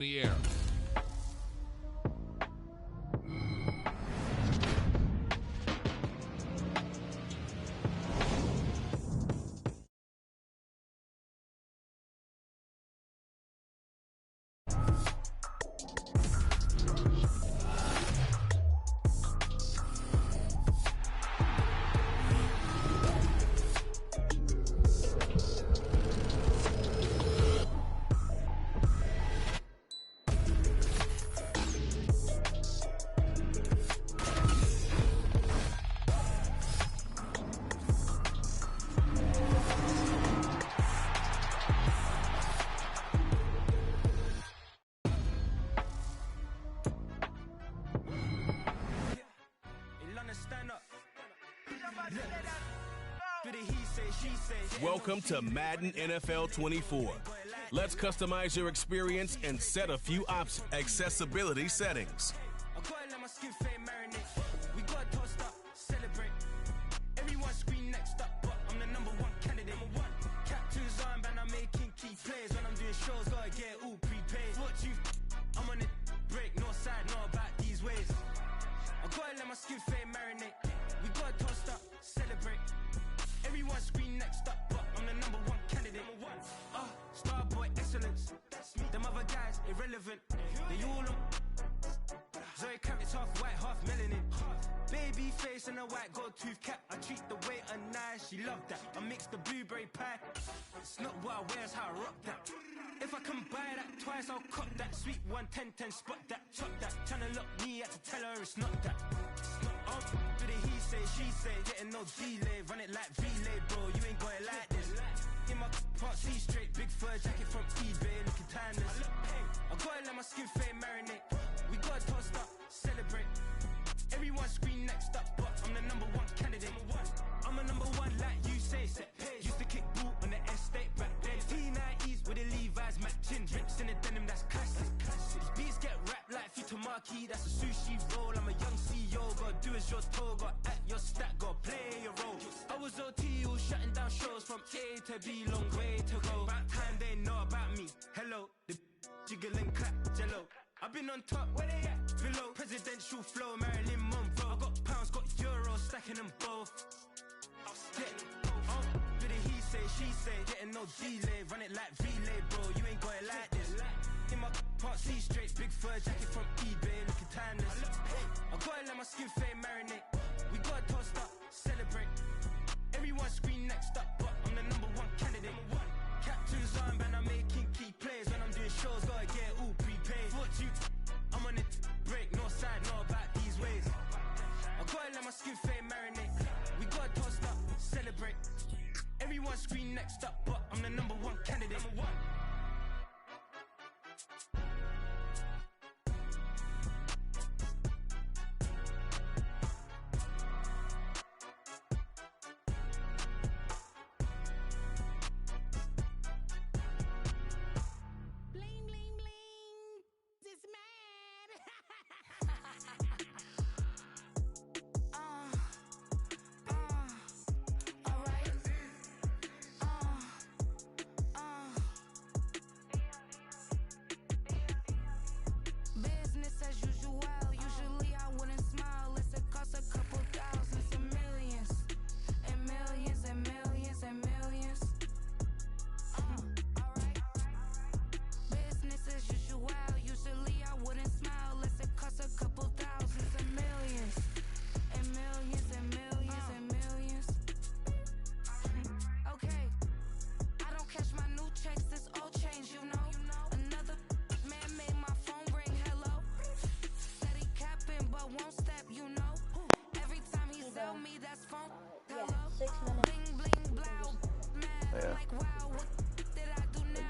The air. Welcome to Madden NFL 24. Let's customize your experience and set a few accessibility settings. Spot that, chop that, tryna lock me at to tell her it's not that. But he say, she say, getting no delay, run it like relay, bro, you ain't got it like this. In my part C straight, big fur jacket from eBay, looking timeless. I gotta let my skin fade marinate, we gotta toast up, celebrate. Everyone scream next up, but I'm the number one candidate. I'm a number one like you say, set page. Used to kick ball on the estate back then. T90s with the Levi's matching, drips in the denim, that's classic. Beats get wrapped like Futamaki, that's a sushi roll. I'm a young CEO, gotta do as you're told, gotta act your stat, gotta play your role. I was OT, all shutting down shows from A to B, long way to go. About time they know about me. Hello, the jiggle and clap, jello. I've been on top, where they at? Below, presidential flow, Marilyn Monroe. I got pounds, got euros, stacking them both. But he say, she say, getting no delay, run it like relay, bro, you ain't got it like this. In my part C straight, big fur jacket from eBay, looking timeless. I gotta let my skin fade marinate, we gotta toast up, celebrate. Everyone scream next up, but I'm the number one candidate. Captain's armband, I'm making key plays. When I'm doing shows, gotta get all prepaid. What you, I'm on it, break, no side, know about these ways. I gotta let my skin fade marinate, we gotta toast up, celebrate. Everyone scream next up, but I'm the number one candidate. Number one.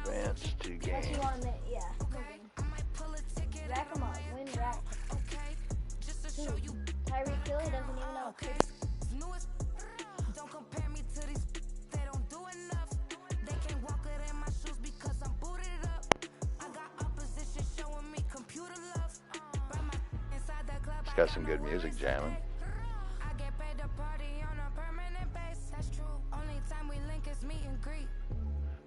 Advance to game. Yeah. Rack 'em up. Win rack. Tyreek Hill doesn't even know. Don't compare me to these. They don't do enough. They can't walk it in my shoes because I'm booted up. I got opposition showing me computer love. Inside the club. It's got some good music jamming. I get paid to party on a permanent base. That's true. Only time we link is meet and greet.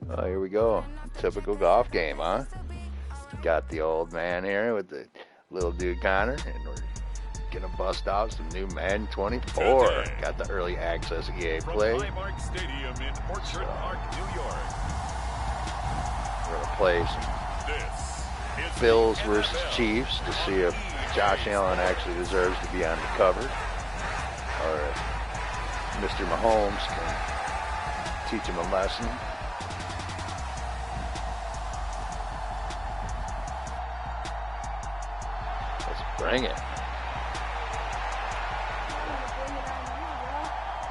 Oh, here we go. Typical golf game, huh? got the old man here with the little dude Connor, and we're gonna bust out some new Madden 24. Today. Got the early access EA From play. Highmark Stadium in Orchard Park, New York. We're gonna play some This is Bills the versus NFL Chiefs to see if Josh Allen actually deserves to be on the cover, or if Mr. Mahomes can teach him a lesson. Let's bring it.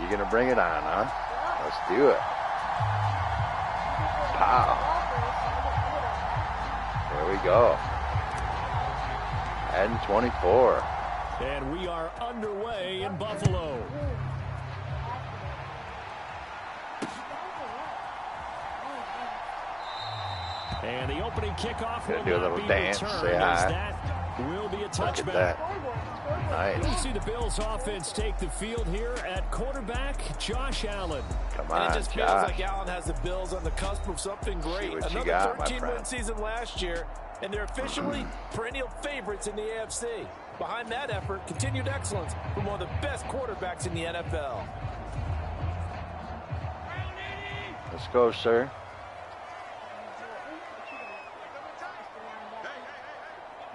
You gonna bring it on, huh? Let's do it. Pow. There we go. Madden 24. And we are underway in Buffalo. And the opening kickoff Gonna will do a not little be dance, returned, say as hi. that will be a Look touchback. at that. We Nice. see the Bills offense take the field here at quarterback Josh Allen. Come And on, it just feels Josh. like Allen has the Bills on the cusp of something great. what you Another got, my 13-win friend. season last year, and they're officially perennial favorites in the AFC. Behind that effort, continued excellence from one of the best quarterbacks in the NFL. Let's go, sir.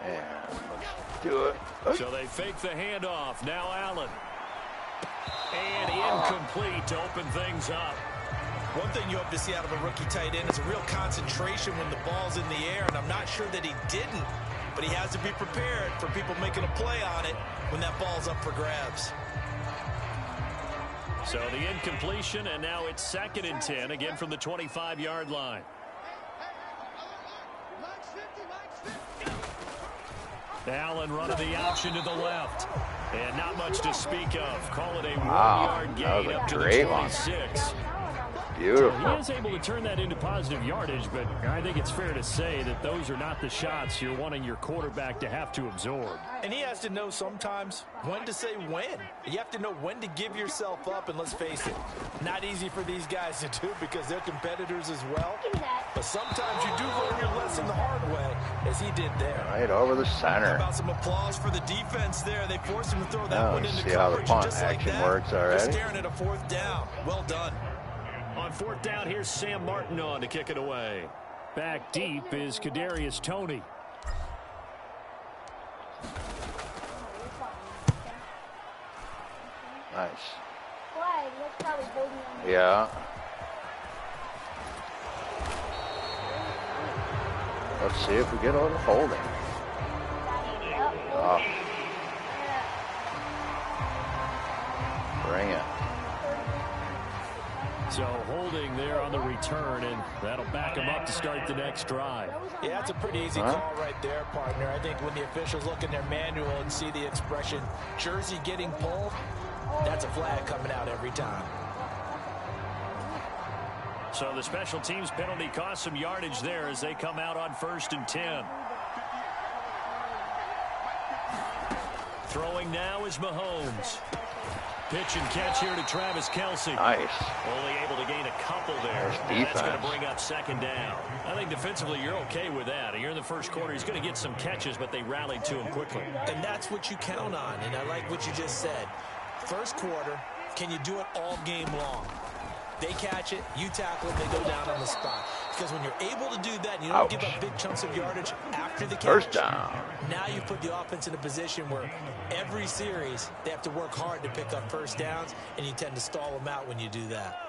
And let's do it. So they fake the handoff. Now Allen. And incomplete to open things up. One thing you hope to see out of a rookie tight end is a real concentration when the ball's in the air, and I'm not sure that he didn't, but he has to be prepared for people making a play on it when that ball's up for grabs. So the incompletion, and now it's 2nd and 10, again from the 25-yard line. Allen running the option to the left. And not much to speak of. Call it a Wow, 1-yard that was gain a up to the great one. 26. He Beautiful. is able to turn that into positive yardage, but I think it's fair to say that those are not the shots you're wanting your quarterback to have to absorb. And he has to know sometimes when to say when. You have to know when to give yourself up, and let's face it, not easy for these guys to do because they're competitors as well. But sometimes you do learn your lesson the hard way, as he did there. Right over the How center. about some applause for the defense there? They forced him to throw that Oh, one into see how the coverage, punt and just like action that, works they're already? staring at a 4th down. Well done. On 4th down, here's Sam Martin on to kick it away. Back deep is Kadarius Toney. Nice. Flag, that's probably holding on. Yeah. Let's see if we get a little holding. Oh. Bring it. So holding there on the return, and that'll back him up to start the next drive. Yeah, that's a pretty easy call right there, partner. I think when the officials look in their manual and see the expression, jersey getting pulled, that's a flag coming out every time. So the special teams penalty cost some yardage there as they come out on 1st and 10. Throwing now is Mahomes. Pitch and catch here to Travis Kelce. Nice. Only able to gain a couple there. Nice And that's going to defense. bring up 2nd down. I think defensively you're okay with that. Here in the first quarter, he's going to get some catches, but they rallied to him quickly. And that's what you count on, and I like what you just said. First quarter, can you do it all game long? They catch it, you tackle it, they go down on the spot. Because when you're able to do that, and you don't give up big chunks of yardage after the catch. First down. Now you put the offense in a position where every series they have to work hard to pick up first downs, and you tend to stall them out when you do that.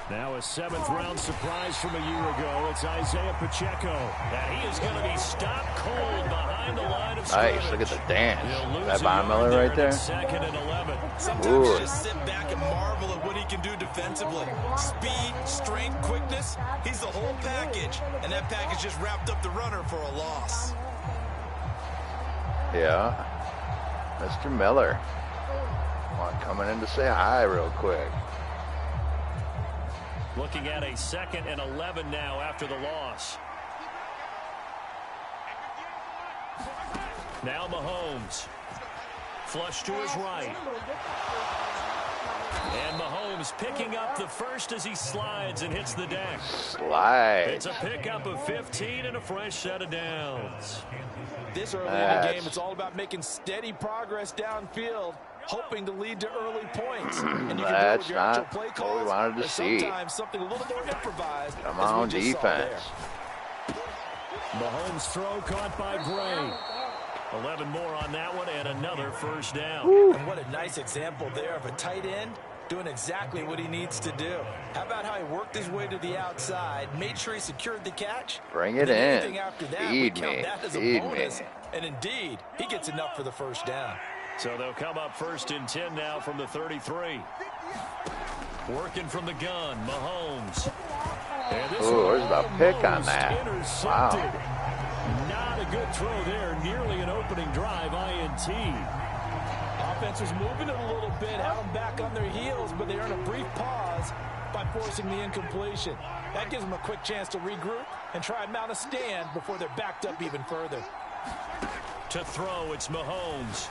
Now a 7th-round surprise from a year ago. It's Isaiah Pacheco. And he is going to be stopped cold behind the line of scrimmage. Nice. Look at the dance. He'll lose That a Von yard Miller there, right there? and it's 2nd and 11. Sometimes Ooh. you just sit back and marvel at what he can do defensively. Speed, strength, quickness. He's the whole package. And that package just wrapped up the runner for a loss. Yeah. Mr. Miller. Coming in to say hi real quick. Looking at a 2nd and 11 now after the loss. Now Mahomes. Flush to his right. And Mahomes picking up the first as he slides and hits the deck. Slide. It's a pickup of 15 and a fresh set of downs. This early in the game, it's all about making steady progress downfield, hoping to lead to early points. And you can do it with your actual play calls, what we wanted to see. Sometimes something a little more improvised. Come on, defense. Mahomes' throw caught by Gray. 11 more on that one and another first down. Woo. And what a nice example there of a tight end doing exactly what he needs to do. How about how he worked his way to the outside, made sure he secured the catch? Bring it in. After that, Feed me. Feed me. And indeed, he gets enough for the first down. So they'll come up 1st and 10 now from the 33. Working from the gun, Mahomes. Oh, there's a pick on that. Wow. Not a good throw there. Nearly an opening drive, INT. Offense was moving it a little bit, held them back on their heels, but they earn a brief pause by forcing the incompletion. That gives them a quick chance to regroup and try and mount a stand before they're backed up even further. To throw, it's Mahomes.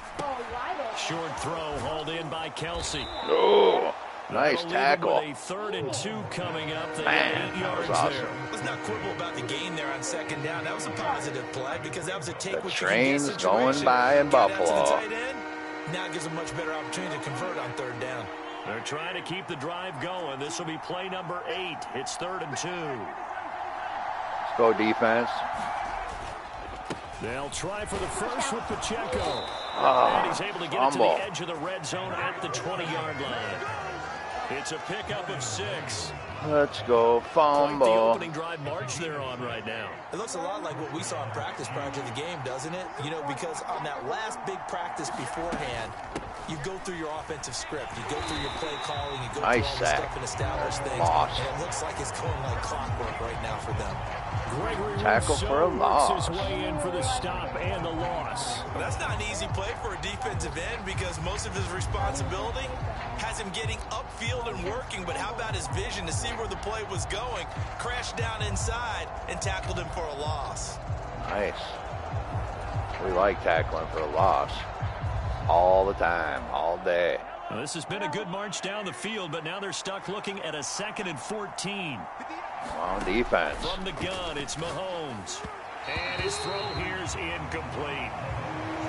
Short throw hauled in by Kelsey. Oh, nice tackle. With a 3rd and 2 coming up. Man, 8 yards that was awesome. there. Let's not quibble about the gain there on 2nd down. That was a positive play because that was a take the train's going by in Buffalo. Now it gives them a much better opportunity to convert on 3rd down. They're trying to keep the drive going. This will be play number 8. It's 3rd and 2. Let's go defense. They'll try for the first with Pacheco. Oh, and he's able to get it to the edge of the red zone at the 20-yard line. It's a pickup of 6. Let's go fumble. Quite the opening drive march they're on right now. It looks a lot like what we saw in practice prior to the game, doesn't it? You know, because on that last big practice beforehand, you go through your offensive script. You go through your play calling. You go through all the stuff and establish things. And it looks like it's going like clockwork right now for them. Gregory tackle for a loss. His way in for the stop and the loss. Well, that's not an easy play for a defensive end because most of his responsibility has him getting upfield and working. But how about his vision to see where the play was going? Crashed down inside and tackled him for a loss. Nice. We like tackling for a loss. All the time, all day. Well, this has been a good march down the field, but now they're stuck looking at a 2nd and 14. On defense. From the gun, it's Mahomes. And his throw here's incomplete.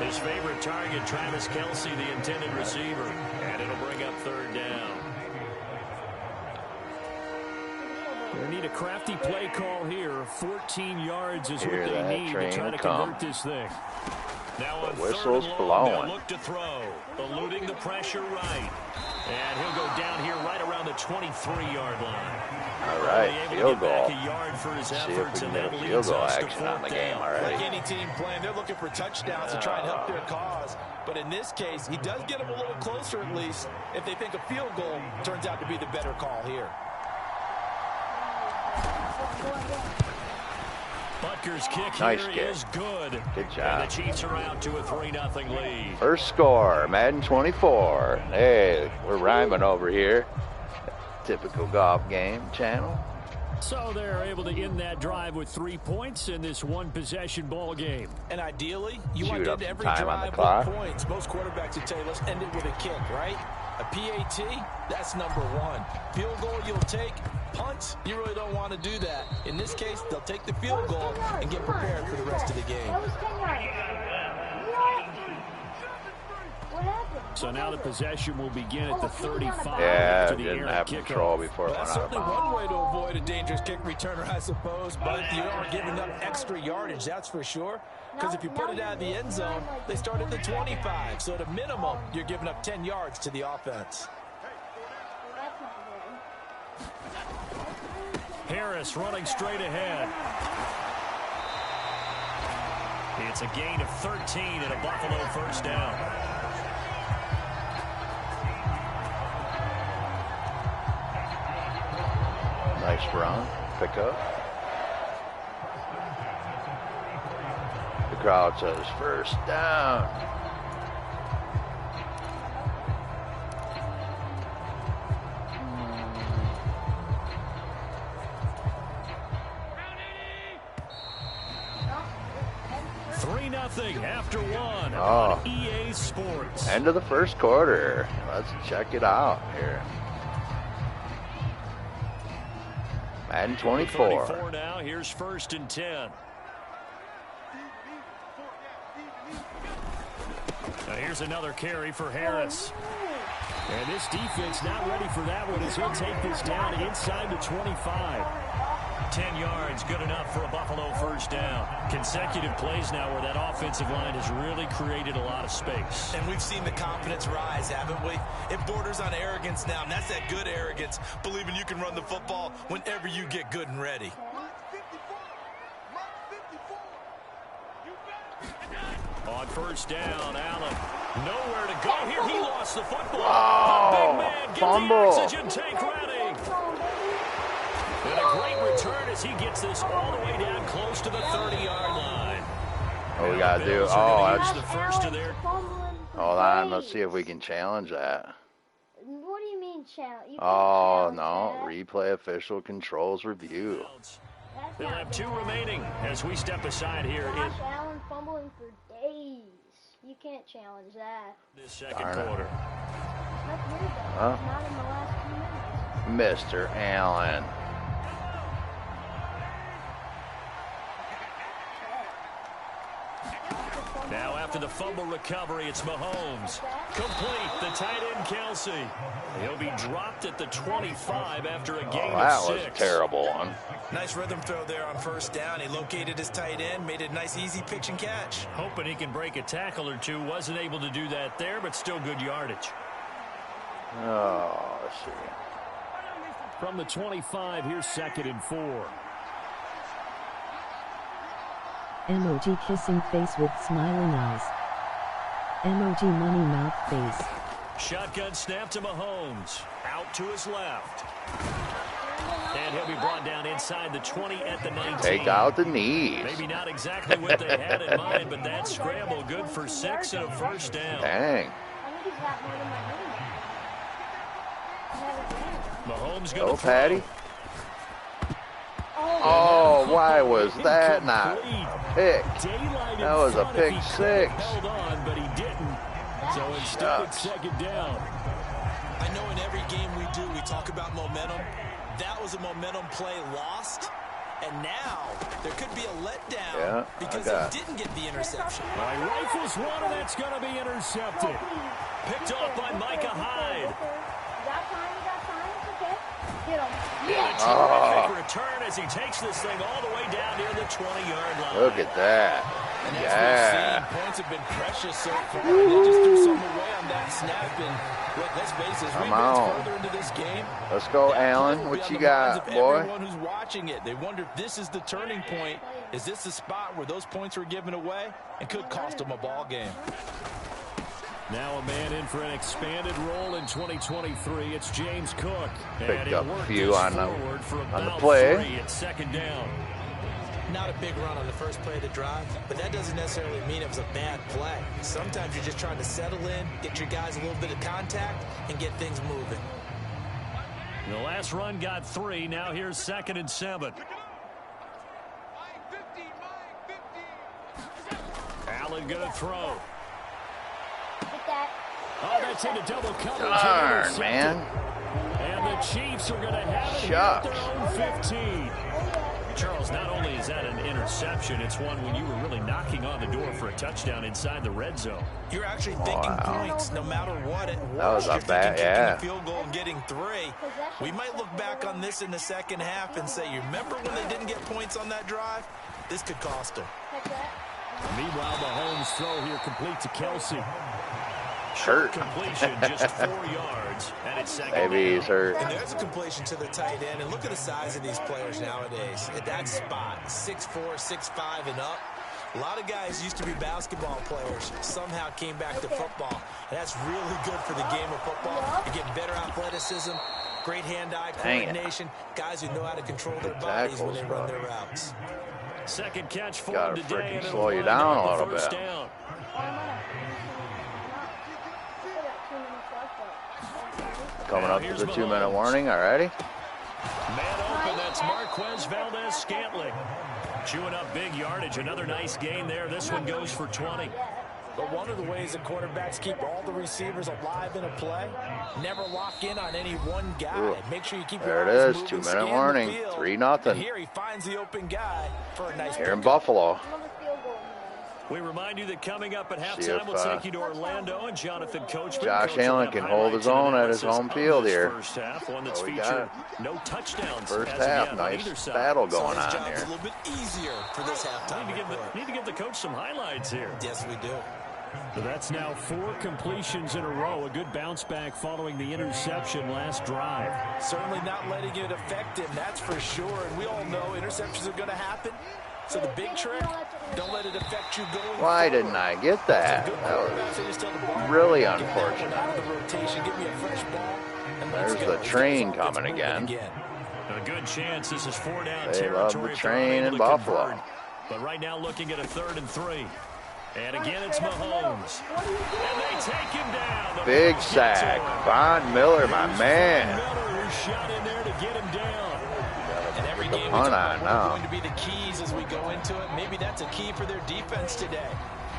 His favorite target, Travis Kelsey, the intended receiver. And it'll bring up 3rd down. They need a crafty play call here. 14 yards is what they need to try to convert this thing. Now on the whistle's 3rd and long, blowing. they'll look to throw. Eluding the pressure right. And he'll go down here right around the 23-yard line. All right, field goal. A yard for his See if we efforts, can and get that a field goal leads us to action on the 4th game down. already. Like any team playing, they're looking for touchdowns to try and help their cause. But in this case, he does get them a little closer at least if they think a field goal turns out to be the better call here. Butker's kick nice here kick. is good. Good job. And the Chiefs are out to a 3-0 lead. First score, Madden 24. Hey, we're rhyming over here. Typical golf game channel. So they're able to end that drive with 3 points in this one-possession ball game. And ideally, you Shoot want to up end every some time on the drive clock. with points. Most quarterbacks would tell you, let's end it with a kick, right? A PAT, that's number 1. Field goal, you'll take. Punt, you really don't want to do that. In this case, they'll take the field goal and get prepared for the rest of the game. That was 10 yards. What happened? So now the possession will begin at the 35. Yeah, to the didn't Aaron have kickoff. control before it Well, went that's out of certainly bounds. one way to avoid a dangerous kick returner, I suppose, but you aren't giving up extra yardage, that's for sure. Because if you put it out of the end zone, they start at the 25. So at a minimum, you're giving up 10 yards to the offense. That's not good. Harris running straight ahead. It's a gain of 13 and a Buffalo first down. Nice run, pick up. The crowd says first down. 0-0 after one on EA Sports. End of the first quarter. Let's check it out here. Madden 24. 34 now. Here's 1st and 10. Now here's another carry for Harris. And this defense not ready for that one as he'll take this down inside the 25. 10 yards, good enough for a Buffalo first down. Consecutive plays now where that offensive line has really created a lot of space. And we've seen the confidence rise, haven't we? It borders on arrogance now, and that's that good arrogance, believing you can run the football whenever you get good and ready. On first down, Allen. Nowhere to go here. He lost the football. Oh, the big man gets fumble. the oxygen tank ready. And a great return as he gets this all the way down close to the 30-yard line. What we got to do? Oh, that's the first of their... Hold on. Let's see if we can challenge that. What do you mean challenge? Oh, no. Replay official controls review. They'll have 2 remaining as we step aside here. Josh Allen fumbling for days. You can't challenge that. This second quarter. That's weird, though. Huh? Not in the last 2 minutes. Mr. Allen. Now after the fumble recovery, it's Mahomes. Complete, the tight end Kelsey. He'll be dropped at the 25 after a gain of 6. That was a terrible one. Nice rhythm throw there on first down. He located his tight end, made a nice easy pitch and catch. Hoping he can break a tackle or two. Wasn't able to do that there, but still good yardage. Oh, let's see. From the 25, here's 2nd and 4. Emoji kissing face with smiling eyes. Emoji money mouth face. Shotgun snap to Mahomes. Out to his left. And he'll be brought down inside the 20 at the 19. Take out the knees. Maybe not exactly what they had in mind, but that scramble good for 6 and a first down. Dang. I think he's got more than my running back. Mahomes going to throw. Patty. Oh, why was that not a pick? That was a pick 6. Held on, but he didn't. So instead, it's 2nd down. I know in every game we do, we talk about momentum. That was a momentum play lost. And now there could be a letdown because he didn't get the interception. Well, he rifles one, and that's going to be intercepted. Picked off by Micah Hyde. You got time, it's okay. Get him. And a terrific return as he takes this thing all the way down near the 20-yard line. Look at that. And as we've seen, points have been precious so far. They just threw some away on that snap. And let's face it, as we get further into this game, let's go, Allen. What you got, boy? Everyone who's watching it, they wonder if this is the turning point. Is this the spot where those points were given away and could cost them a ball game? Now a man in for an expanded role in 2023. It's James Cook. Picked up a few on the play. It's 2nd down. Not a big run on the first play of the drive, but that doesn't necessarily mean it was a bad play. Sometimes you're just trying to settle in, get your guys a little bit of contact, and get things moving. The last run got 3. Now here's 2nd and 7. Allen gonna throw. Oh, that's into double coverage. Darn, man. And the Chiefs are going to have it here at their own 15. Charles, not only is that an interception, it's one when you were really knocking on the door for a touchdown inside the red zone. You're actually thinking points no matter what it was. That was a bad, kicking a field goal and getting 3. We might look back on this in the second half and say, you remember when they didn't get points on that drive? This could cost them. Meanwhile, Mahomes' throw here complete to Kelsey. Hurt. Completion, just 4 yards, and it's 2nd Maybe he's hurt. And there's a completion to the tight end. And look at the size of these players nowadays. At that spot, 6'4", 6'5", and up. A lot of guys used to be basketball players, somehow came back to football. And that's really good for the game of football. You get better athleticism, great hand-eye coordination, guys who know how to control their bodies when they run their routes. Second catch for Gotta him today. freaking slow you down a little bit. Down. Coming up to the 2-minute warning already. Man open, that's Marquez Valdez-Scantling. Chewing up big yardage. Another nice gain there. This one goes for 20. But one of the ways that quarterbacks keep all the receivers alive in a play, never lock in on any one guy. Ooh. Make sure you keep there your eyes it is. moving, 2-minute warning. 3-0. And here he finds the open guy for a nice here in Buffalo. We remind you that coming up at halftime, we'll take you to Orlando and Jonathan Coachman. Josh Allen can hold his own at his home field here. First half, one that's featured no touchdowns. First half, nice battle going on here. A little bit easier for this halftime. Need to give the coach some highlights here. Yes, we do. So that's now 4 completions in a row. A good bounce back following the interception last drive. Certainly not letting it affect him, that's for sure. And we all know interceptions are going to happen. So the big trick, don't let it affect you going Why didn't I get that? That was really unfortunate. There's the train coming again. A good chance this is 4 down they territory. love the train in Buffalo. Convert. But right now looking at a 3rd and 3. And again, it's Mahomes. And they take him down. Big sack. Von Miller, my man. Miller who shot in there to get him down. And every game on now. Going to be the keys as we go into it. Maybe that's a key for their defense today.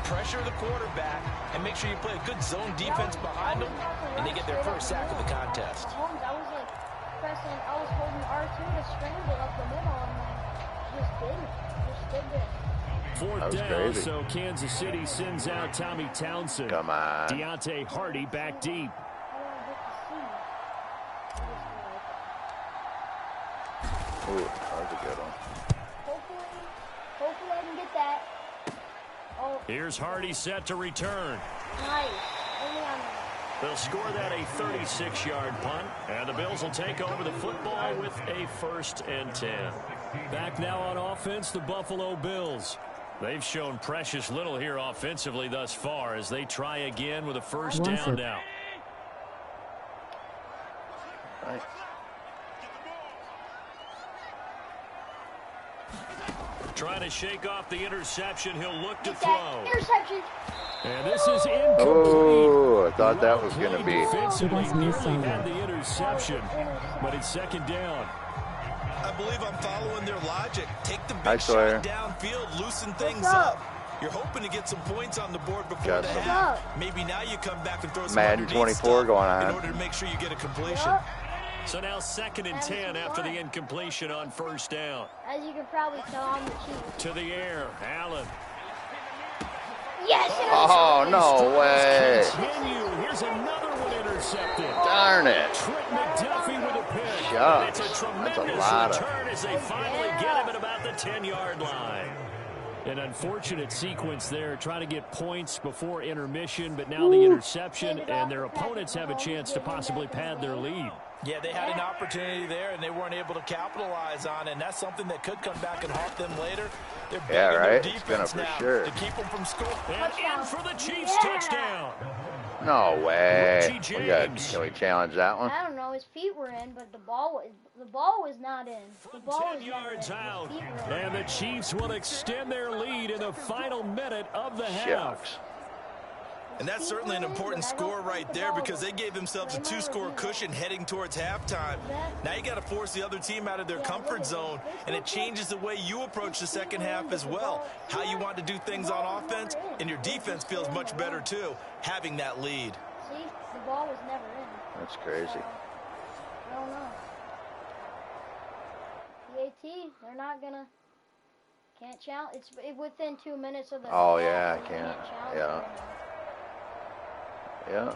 Pressure the quarterback and make sure you play a good zone defense behind them, and they get their first sack of the contest. I was holding R2 to scramble up the middle, and I just didn't. Just stood there. 4th down, so Kansas City sends out Tommy Townsend. Come on. Deontay Hardy back deep. Ooh, that was a good one. Hopefully I can get that. Oh. Here's Hardy set to return. Nice. Only on They'll score that a 36-yard punt, and the Bills will take over the football with a 1st and 10. Back now on offense, the Buffalo Bills. They've shown precious little here offensively thus far as they try again with a 1st down now. Nice. Trying to shake off the interception. He'll look to throw. Interception. And this is incomplete. Oh, I thought that was going to be. Defensively, nearly had the interception, but it's 2nd down. I believe I'm following their logic. Take the big shot downfield, loosen things up. You're hoping to get some points on the board before the half. Maybe now you come back and throw some Madden 24 going on in order to make sure you get a completion. So now 2nd and 10 after the incompletion on 1st down. As you can probably tell, I'm the Chiefs. To the air, Allen. Yes! Oh, no way. Continue. Here's another one intercepted. Darn it. Trent McDuffie with a pick. Shucks. It's a tremendous return as they finally get him at about the 10-yard line. An unfortunate sequence there, trying to get points before intermission, but now the interception, and their opponents have a chance to possibly pad their lead. Yeah, they had an opportunity there, and they weren't able to capitalize on it, and that's something that could come back and haunt them later. They're right. Their It's gonna defense for now sure. to keep them from scoring. And in for the Chiefs touchdown. No way. James. Can we challenge that one? I don't know. His feet were in, but the ball was not in. The ball was 10 yards in. out. And the Chiefs will extend their lead in the final minute of the half. Shucks. And that's certainly an important score right there because they gave themselves a 2-score cushion heading towards halftime. Now you got to force the other team out of their comfort zone, and it changes the way you approach the second half as well. How you want to do things on offense, and your defense feels much better too, having that lead. See, the ball was never in. That's crazy. I don't know. The AT, they're not gonna. Can't challenge. It's within 2 minutes of the. Oh yeah, I can't. Yeah. Yeah,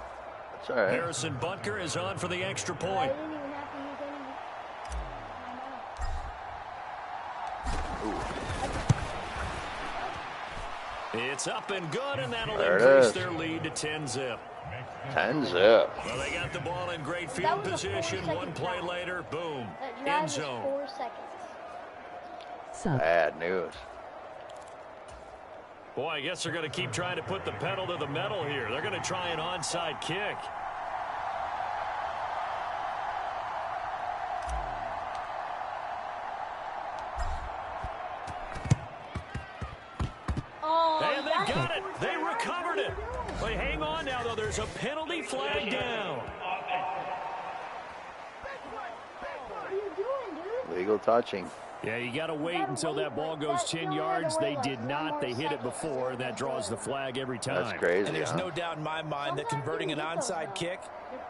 that's all right. Harrison Butker is on for the extra point. I didn't even have to use any. It's up and good, and that'll There increase their lead to 10-zip. 10-zip. Well, they got the ball in great field position. One play later, boom, end zone. 4 seconds. Bad news. Boy, I guess they're going to keep trying to put the pedal to the metal here. They're going to try an onside kick. And they got it. They recovered it. They hang on now, though. There's a penalty flag down. What are you doing, dude? Legal touching. Yeah, you got to wait until that ball goes 10 yards. They did not. They hit it before, and that draws the flag every time. That's crazy. And there's no doubt in my mind that converting an onside kick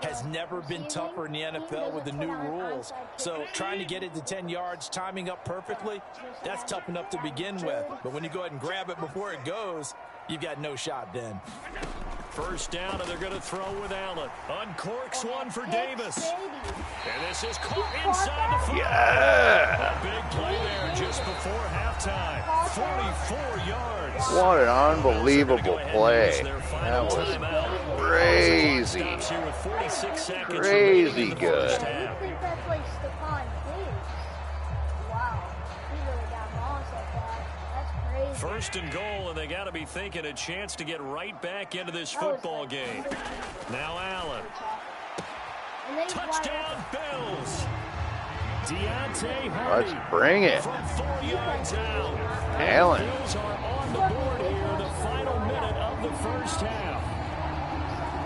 has never been tougher in the NFL with the new rules. So trying to get it to 10 yards, timing up perfectly, that's tough enough to begin with. But when you go ahead and grab it before it goes, you've got no shot then. First down, and they're going to throw with Allen. Uncorks one for Davis. And this is caught inside the 5. Yeah. A big play there just before halftime. 44 yards. What an unbelievable play. That was crazy. Crazy good. First and goal, and they got to be thinking a chance to get right back into this football game. Now Allen. Touchdown, Bills. Deontay Hardy. Let's bring it. From 4 yards out. Allen. The Bills are on the board here in the final minute of the first half.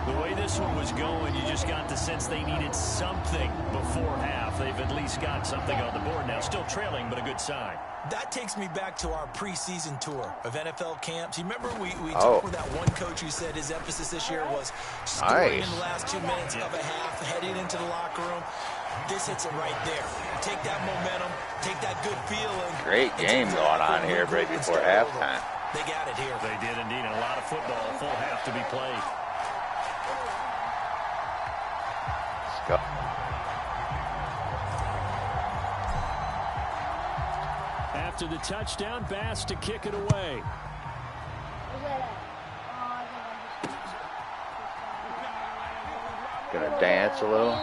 The way this one was going, you just got the sense they needed something before half. They've at least got something on the board now. Still trailing, but a good sign. That takes me back to our preseason tour of NFL camps. You remember we talked with that one coach who said his emphasis this year was scoring in the last 2 minutes of a half, heading into the locker room. This hits it right there. Take that momentum, take that good feeling. Great game going on here right before halftime. They got it here. They did indeed. A lot of football, full half to be played. Let's go. After the touchdown, Bass to kick it away. Gonna dance a little.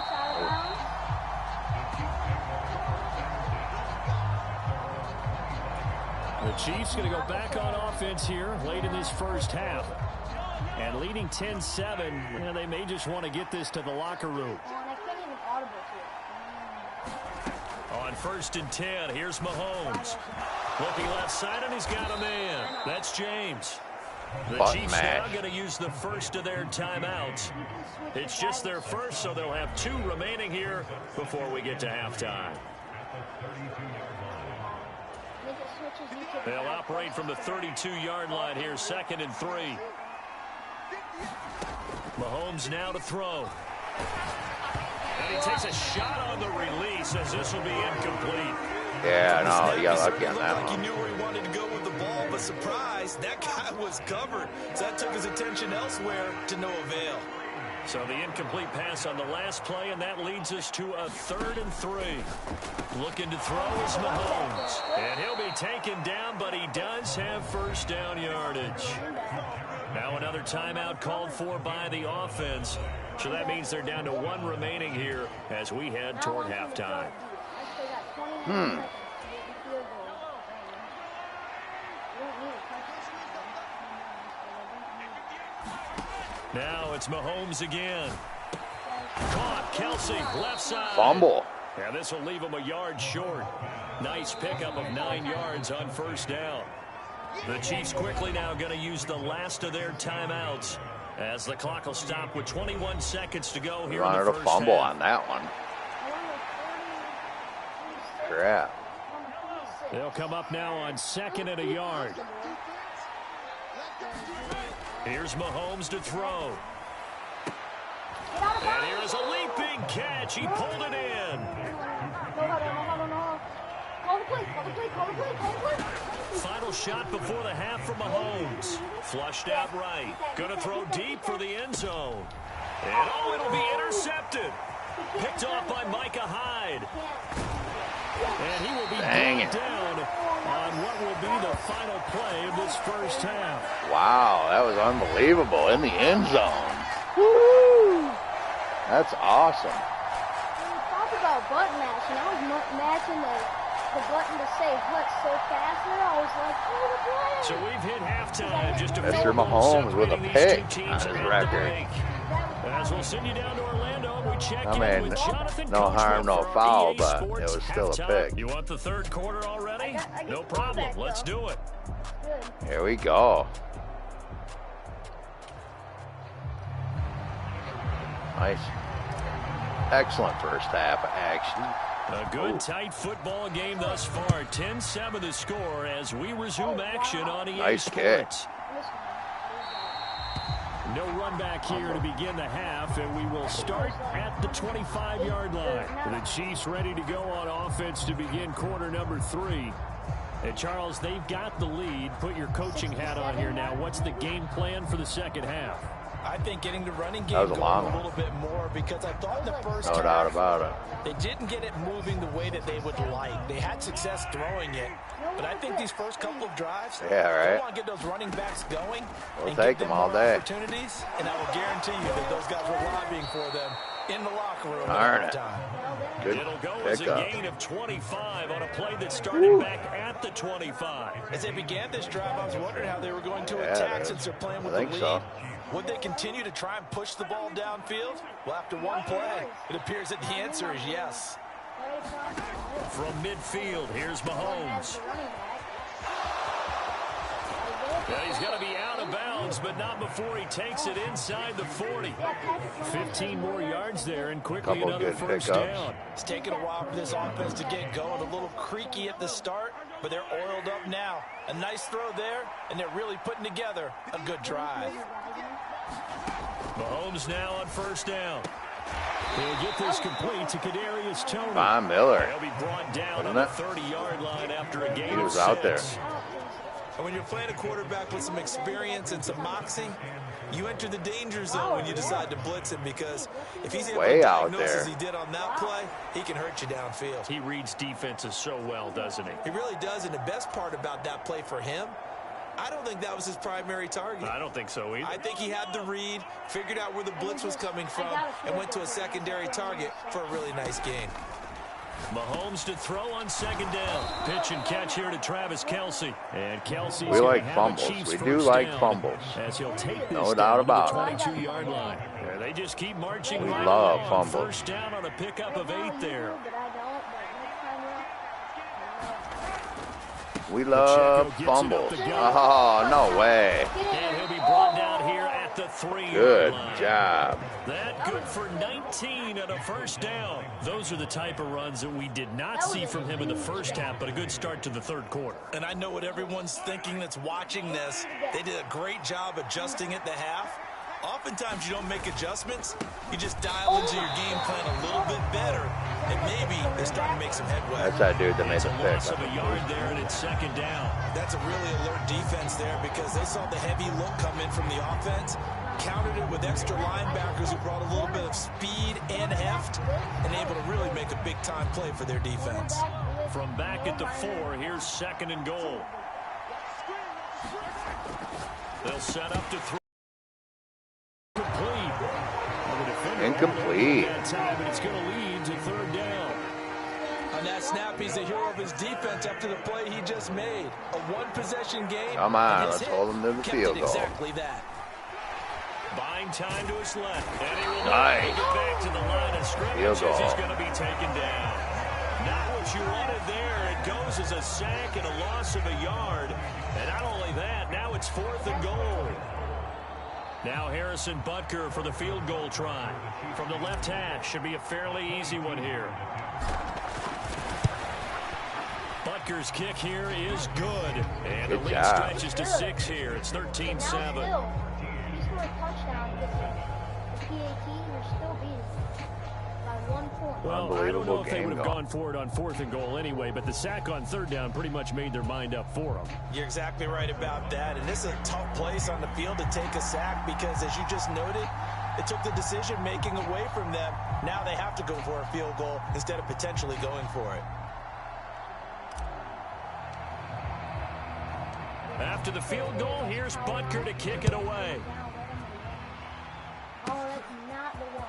The Chiefs going to go back on offense here late in this first half. And leading 10-7, they may just want to get this to the locker room. On 1st and 10, here's Mahomes. Looking left side, and he's got a man. That's James. The Chiefs now going to use the first of their timeouts. It's just their first, so they'll have 2 remaining here before we get to halftime. They'll operate from the 32-yard line here, 2nd and 3. Mahomes now to throw. And he takes a shot on the release as this will be incomplete. Yeah, no, you got lucky on that one. He knew where he wanted to go with the ball, but surprise, that guy was covered. So that took his attention elsewhere to no avail. So the incomplete pass on the last play, and that leads us to a 3rd and 3. Looking to throw is Mahomes. And he'll be taken down, but he does have first down yardage. Now another timeout called for by the offense. So that means they're down to 1 remaining here as we head toward halftime. Now it's Mahomes again. Caught, Kelsey, left side. Fumble. Yeah, this will leave him a yard short. Nice pickup of 9 yards on first down. The Chiefs quickly now going to use the last of their timeouts as the clock will stop with 21 seconds to go here in the first half. Fumble on that one. Crap. They'll come up now on 2nd and a yard. Here's Mahomes to throw. And here is a leaping catch. He pulled it in. Final shot before the half from Mahomes. Flushed out right. Gonna throw deep for the end zone. And it'll be intercepted. Picked off by Micah Hyde. And he will be brought down on what will be the final play of this first half. Wow, that was unbelievable in the end zone. Woo! That's awesome. When you talk about button mashing, I was matching the button to say hut so fast, and I was like, oh, the play. So we've hit halftime. Just a Mr. Mahomes with a pick on his record. As we'll send you down to Orlando, we check I mean, no harm, no foul, but it was still a pick. You want the 3rd quarter already? No problem. Let's do it. Here we go. Nice. Excellent first half action. A good tight football game thus far. 10-7 the score as we resume action on EA Sports. No run back here to begin the half, and we will start at the 25-yard line. The Chiefs ready to go on offense to begin quarter number 3. And Charles, they've got the lead. Put your coaching hat on here now. What's the game plan for the second half? I think getting the running game going a little bit more, because I thought in the first half, no doubt about it, they didn't get it moving the way that they would like. They had success throwing it, but I think these first couple of drives, they want to get those running backs going. We'll take them all day. Opportunities, and I will guarantee you that those guys were lobbying for them in the locker room at the time. It'll go as a gain of 25 on a play that started back at the 25. As they began this drive, I was wondering how they were going to attack since they're playing with the lead. So. Would they continue to try and push the ball downfield? Well, after one play, it appears that the answer is yes. From midfield, here's Mahomes. Yeah, he's going to be out of bounds, but not before he takes it inside the 40. 15 more yards there, and quickly another first down. It's taken a while for this offense to get going. A little creaky at the start, but they're oiled up now. A nice throw there, and they're really putting together a good drive. Mahomes now on first down. He'll get this complete to Kadarius Toney. Von Miller. He'll be brought down on the 30-yard line after a gain of 6. He was out there. And when you're playing a quarterback with some experience and some moxie, you enter the danger zone when you decide to blitz him, because if he's able to diagnose as he did on that play, he can hurt you downfield. He reads defenses so well, doesn't he? He really does, and the best part about that play for him, I don't think that was his primary target. I don't think so either. I think he had the read, figured out where the blitz was coming from, and went to a secondary target for a really nice gain. Mahomes to throw on second down. Pitch and catch here to Travis Kelce. And Kelce's we like fumbles. We do like fumbles. As he'll take this no doubt about it. 22-yard line. Yeah, they just keep marching. We love fumbles. First down on a pickup of 8 there. We love fumbles. Oh, no way. And he'll be brought down here at the 3-yard Good line. job. That good for 19 and a first down. Those are the type of runs that we did not see from him in the first half, but a good start to the third quarter. And I know what everyone's thinking that's watching this. They did a great job adjusting at the half. Oftentimes you don't make adjustments. You just dial into your game plan a little bit better, and maybe they're starting to make some headway. That's that dude that made the pick. Loss of a yard there, and it's second down. That's a really alert defense there, because they saw the heavy look come in from the offense, countered it with extra linebackers who brought a little bit of speed and heft, and able to really make a big-time play for their defense. From back at the 4, here's second and goal. They'll set up to throw. Incomplete. But it's going to lead to third down. On that snap, he's the hero of his defense after the play he just made. A one-possession game. Come on, let's hold him to the field goal. Exactly that. Buying time to his left. And he will take it back to the line of scrimmage as he's going to be taken down. Not what you wanted there. It goes as a sack and a loss of a yard. And not only that, now it's 4th and goal. Now Harrison Butker for the field goal try. From the left hash, should be a fairly easy one here. Butker's kick here is good. And the lead stretches to 6 here. It's 13-7. Well, I don't know if they would have gone for it on 4th and goal anyway, but the sack on 3rd down pretty much made their mind up for them. You're exactly right about that, and this is a tough place on the field to take a sack because, as you just noted, it took the decision-making away from them. Now they have to go for a field goal instead of potentially going for it. After the field goal, here's Butker to kick it away. Oh, that's not the one.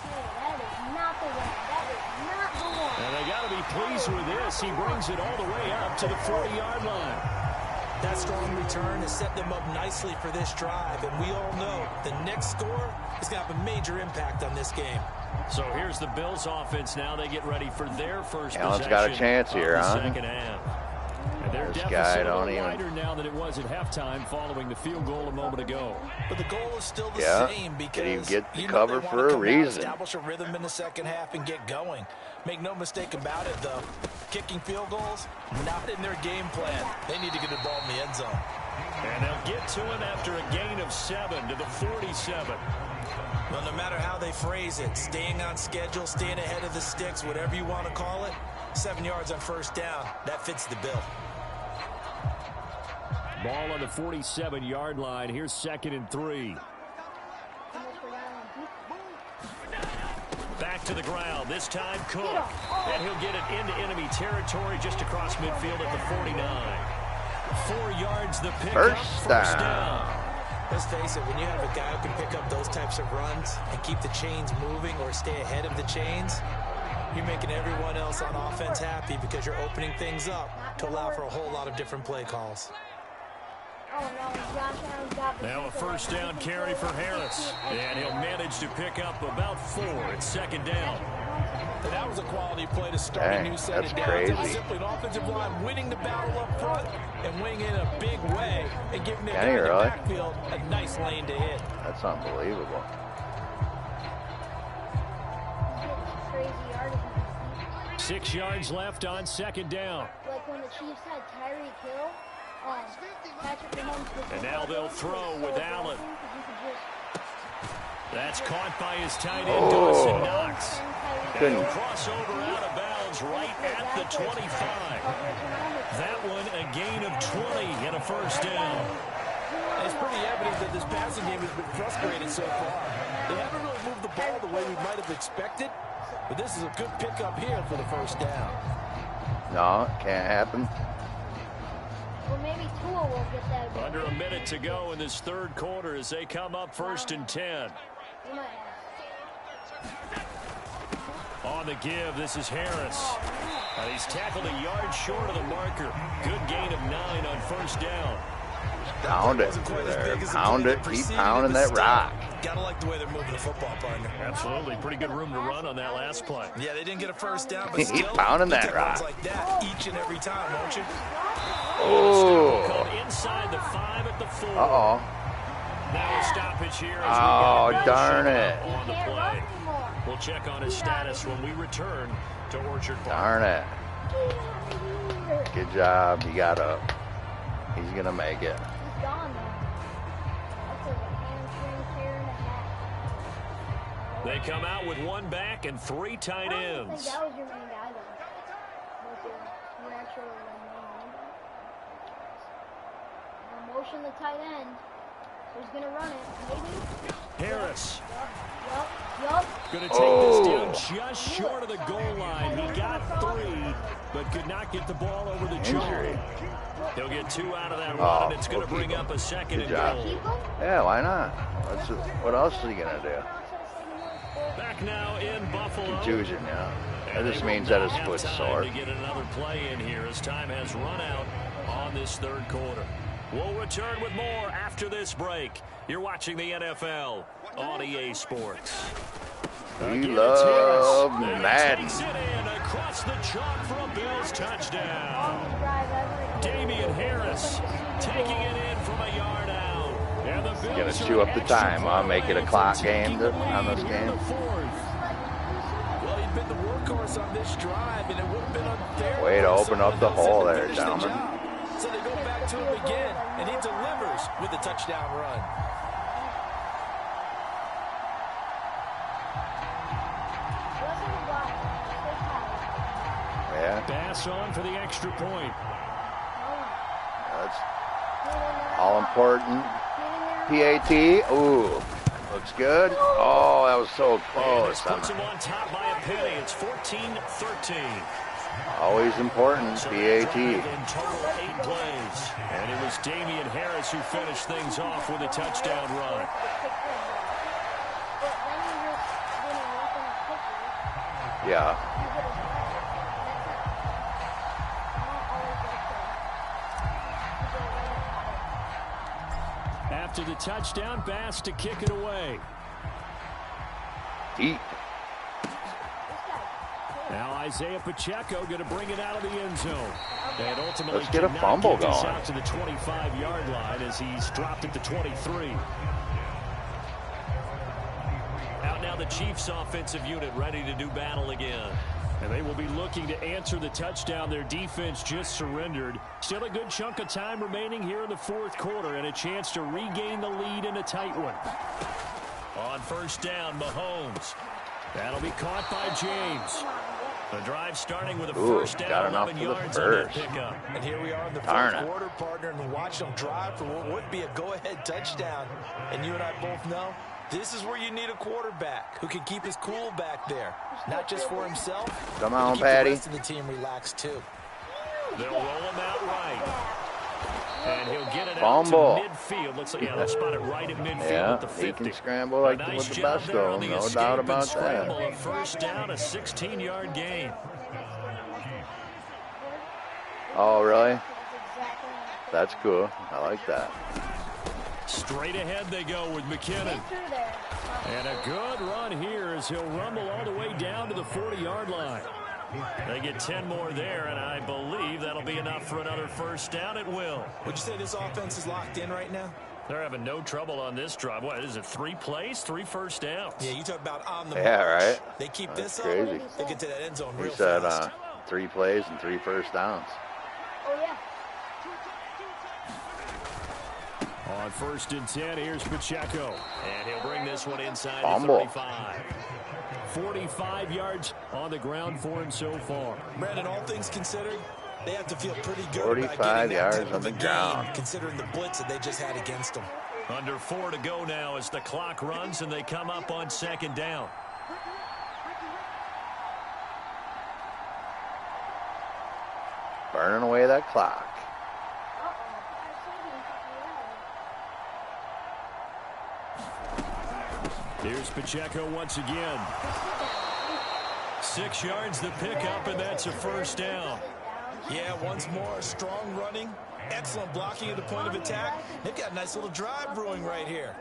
That is not the one. That is not the one. And they got to be pleased with this. He brings it all the way up to the 40-yard line. That strong return has set them up nicely for this drive, and we all know the next score is going to have a major impact on this game. So here's the Bills offense now. They get ready for their first Allen's possession. Got a chance here, of the huh? second half. And their deficit a little wider now than it was at halftime following the field goal a moment ago. But the goal is still the same because you get the cover for a reason. Establish a rhythm in the second half and get going. Make no mistake about it, though. Kicking field goals, not in their game plan. They need to get the ball in the end zone. And they'll get to him after a gain of 7 to the 47. Well, no matter how they phrase it, staying on schedule, staying ahead of the sticks, whatever you want to call it, 7 yards on first down, that fits the bill. Ball on the 47-yard line. Here's 2nd and 3. Back to the ground. This time Cook. And he'll get it into enemy territory just across midfield at the 49. 4 yards the pickup. First down. Let's face it, when you have a guy who can pick up those types of runs and keep the chains moving or stay ahead of the chains, you're making everyone else on offense happy because you're opening things up to allow for a whole lot of different play calls. Now a first down carry for Harris. And he'll manage to pick up about 4. It's 2nd down. And that was a quality play to start a new set of downs. It was simply an offensive line winning the battle up front and winning in a big way and giving the guy in the backfield a nice lane to hit. That's unbelievable. Crazy 6 yards left on 2nd down. Like when the Chiefs had Tyreek Hill, and now they'll throw with Allen. That's caught by his tight end, Dawson Knox. And he'll cross over out of bounds right at the 25. That one a gain of 20 and a first down. It's pretty evident that this passing game has been frustrating so far. They haven't really moved the ball the way we might have expected, but this is a good pickup here for the first down. No, it can't happen. Well, maybe Tua will get that. Under a minute to go in this 3rd quarter as they come up 1st and 10. On the give, this is Harris. And he's tackled a yard short of the marker. Good gain of 9 on first down. Pound it there. Pound it. Keep pounding that rock. Gotta like the way they're moving the football, partner. Absolutely. Pretty good room to run on that last play. Yeah, they didn't get a first down, but Keep pounding that rock. Like that each and every time, won't you? Oh. Inside the 5 at the 4. Uh-oh. Now a stoppage here. Oh, darn it. On the play. We'll check on his status when we return to Orchard Park. Darn it. Good job. He got up. He's going to make it. He's gone now. That's like a hamstring tear and a half. They come out with 1 back and 3 tight ends. I don't think that was your main guy, though. Was your actual main guy? Motion the tight end. Who's going to run it? Maybe? Harris. Yup. Going to take this down just short of the goal line. He got 3, but could not get the ball over the jaw. He'll get 2 out of that run, and it's going to bring up a 2nd and goal. Yeah, why not? What else is he going to do? Back now in Buffalo. Contusion, yeah. That just means that his foot's sore. To get another play in here as time has run out on this 3rd quarter. We'll return with more after this break. You're watching the NFL on EA Sports. We love Madden. Takes it in across the chalk for a Bills touchdown. Damian Harris taking it in from a yard out. And the Bills going to chew up the time. I'll make it a clock game on this game. Well, he'd been the workhorse on this drive, and it would have been unfair. Way to open up the hole there, gentlemen. So they go back to him again, and he delivers with a touchdown run. Yeah. Pass on for the extra point. That's all important. PAT. Ooh. Looks good. Oh, that was so close. Puts him on top by a penny. It's 14-13. Always important. PAT. In total 8 plays. And it was Damian Harris who finished things off with a touchdown run. Yeah. After the touchdown, Bass to kick it away. Deep. Now Isaiah Pacheco going to bring it out of the end zone. And ultimately let's get a fumble going. Out to the 25-yard line as he's dropped at the 23. Out now the Chiefs offensive unit ready to do battle again. And they will be looking to answer the touchdown their defense just surrendered. Still a good chunk of time remaining here in the fourth quarter and a chance to regain the lead in a tight one. On first down, Mahomes. That'll be caught by James. The drive starting with a first down, 11 yards on that pickup. And here we are in the fourth quarter, partner, and watch them drive for what would be a go-ahead touchdown. And you and I both know this is where you need a quarterback who can keep his cool back there, not just for himself. Come on, keep Patty. The rest of the team relaxed too. They'll roll him out right. And he'll get it Fumble. out to midfield. Looks like, they'll spot it right at midfield at the 50. He can scramble like with the best of them, no doubt about that. A first down, a 16-yard gain. Oh, really? That's cool. I like that. Straight ahead they go with McKinnon. And a good run here as he'll rumble all the way down to the 40-yard line. They get 10 more there, and I believe that'll be enough for another first down. It will. Would you say this offense is locked in right now? They're having no trouble on this drive. What is it, 3 plays, 3 first downs? Yeah, you talk about on the march. Yeah, right. They keep That's this crazy. up. They get to that end zone real fast. He fast. said 3 plays and 3 first downs. Oh, yeah. On first and 10, here's Pacheco. And he'll bring this one inside Fumble. the 35. 45 yards on the ground for him so far. Brandon, all things considered, they have to feel pretty good 45 about getting yards that type on of the a game, ground. considering the blitz that they just had against them. Under 4 to go now as the clock runs and they come up on second down. Burning away that clock. Here's Pacheco once again. 6 yards the pickup, and that's a first down. Yeah, once more, strong running, excellent blocking at the point of attack. They've got a nice little drive brewing right here.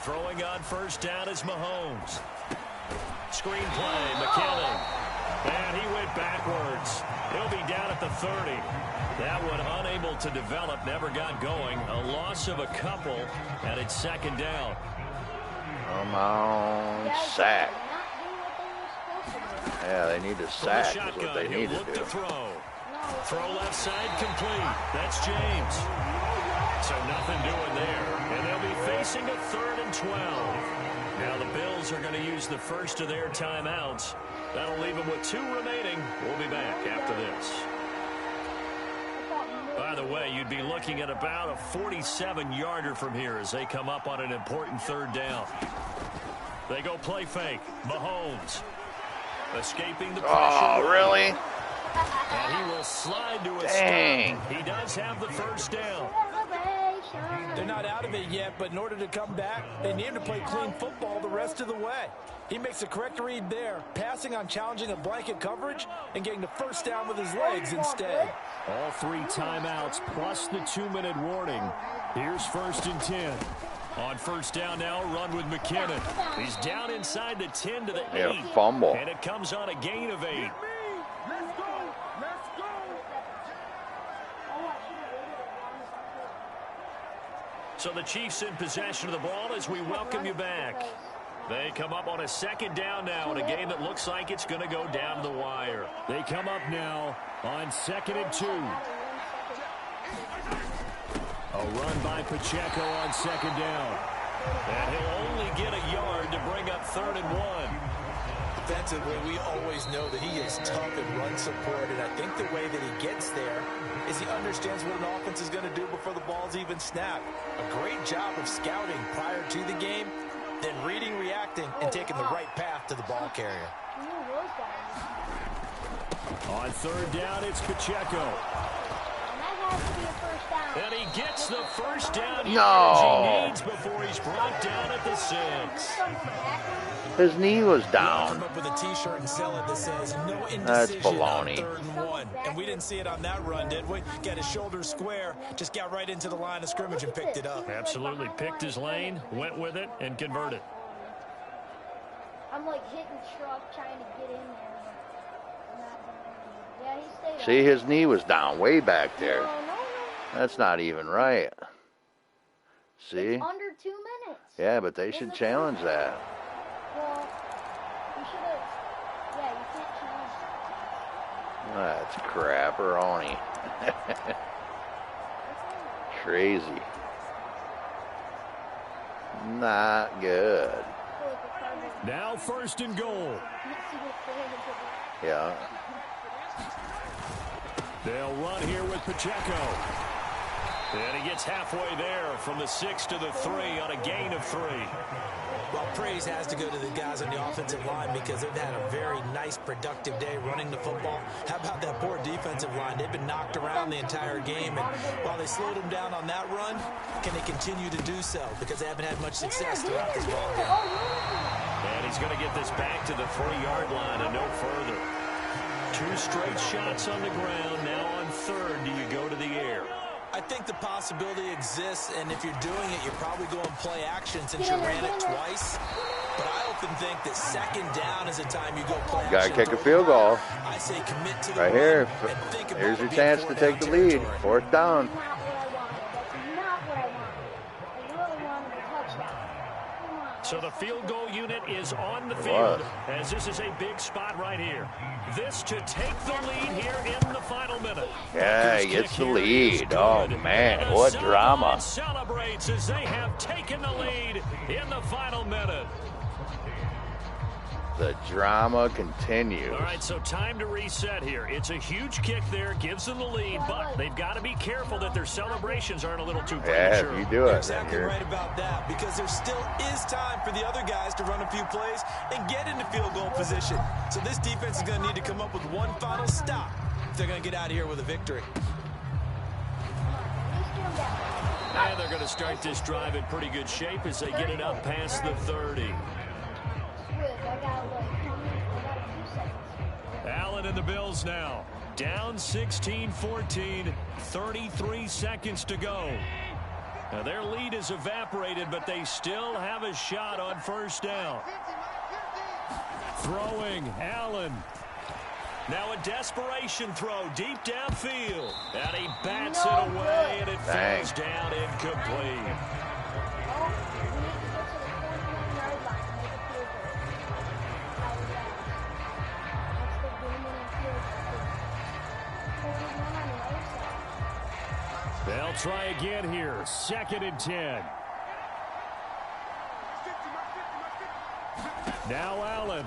Throwing on first down is Mahomes. Screen play, McKinnon. And he went backwards. He'll be down at the 30. That one unable to develop, never got going. A loss of a couple, and it's second down. Come on, sack. Yeah, they need to sack is what they need to do. Throw left side complete. That's James. So nothing doing there. And they'll be facing a 3rd and 12. Now the Bills are going to use the first of their timeouts. That'll leave them with 2 remaining. We'll be back after this. By the way, you'd be looking at about a 47-yarder from here as they come up on an important 3rd down. They go play fake. Mahomes escaping the pressure. Oh, really? And he will slide to a Dang. stop. He does have the first down. They're not out of it yet, but in order to come back, they need to play clean football the rest of the way. He makes the correct read there, passing on challenging a blanket coverage and getting the first down with his legs instead. All 3 timeouts plus the 2-minute warning. Here's first and 10. On first down now, run with McKinnon. He's down inside the 10 to the 8. Yeah, fumble. And it comes on a gain of 8. So the Chiefs in possession of the ball as we welcome you back. They come up on a second down now in a game that looks like it's going to go down the wire. They come up now on 2nd and 2. A run by Pacheco on 2nd down. And he'll only get a yard to bring up 3rd and 1. Defensively, we always know that he is tough in run support, and I think the way that he gets there is he understands what an offense is going to do before the ball's even snapped. A great job of scouting prior to the game, then reading, reacting, and taking the right path to the ball carrier. On 3rd down, it's Pacheco. And he gets the first down he needs before he's brought down at the 6. His knee was down. Come up with a T-shirt and sell it that says no indecision. That's baloney. On 3rd and 1. And we didn't see it on that run, did we? Got his shoulders square, just got right into the line of scrimmage and picked it up. Absolutely. Picked his lane, went with it, and converted. I'm like hitting truck trying to get in there. Yeah, he stayed See, his knee was down way back there. No. That's not even right. See? It's under 2 minutes. Yeah, but they should challenge that. Well, you should have. Yeah, you can't challenge that. That's crapperoni. Crazy. Not good. Now 1st and goal. Yeah. They'll run here with Pacheco. And he gets halfway there from the 6 to the 3 on a gain of 3. Well, praise has to go to the guys on the offensive line because they've had a very nice, productive day running the football. How about that poor defensive line? They've been knocked around the entire game, and while they slowed them down on that run, can they continue to do so? Because they haven't had much success throughout this ballgame. And he's going to get this back to the 3-yard line and no further. 2 straight shots on the ground. Now on 3rd, do you go to the air? I think the possibility exists, and if you're doing it, you're probably going play action since you ran it twice. But I often think that 2nd down is the time you go play action. Gotta kick a field goal. I say commit to the right here. Here's your chance to take the lead. 4th down. So the field goal unit is on the field as this is a big spot right here. This to take the lead here in the final minute. Yeah, he gets the lead. Oh, man, what drama. Celebrates as they have taken the lead in the final minute. The drama continues. All right, so time to reset here. It's a huge kick there, gives them the lead, but they've got to be careful that their celebrations aren't a little too premature. Yeah, if you do it, you're exactly right about that, because there still is time for the other guys to run a few plays and get into field goal position. So this defense is going to need to come up with one final stop if they're going to get out of here with a victory. And they're going to start this drive in pretty good shape as they get it up past the 30. Allen and the Bills now. Down 16-14, 33 seconds to go. Now their lead is evaporated, but they still have a shot on 1st down. Throwing, Allen. Now a desperation throw deep downfield. And he bats it away, and it falls down incomplete. They'll try again here. 2nd and 10. Now Allen.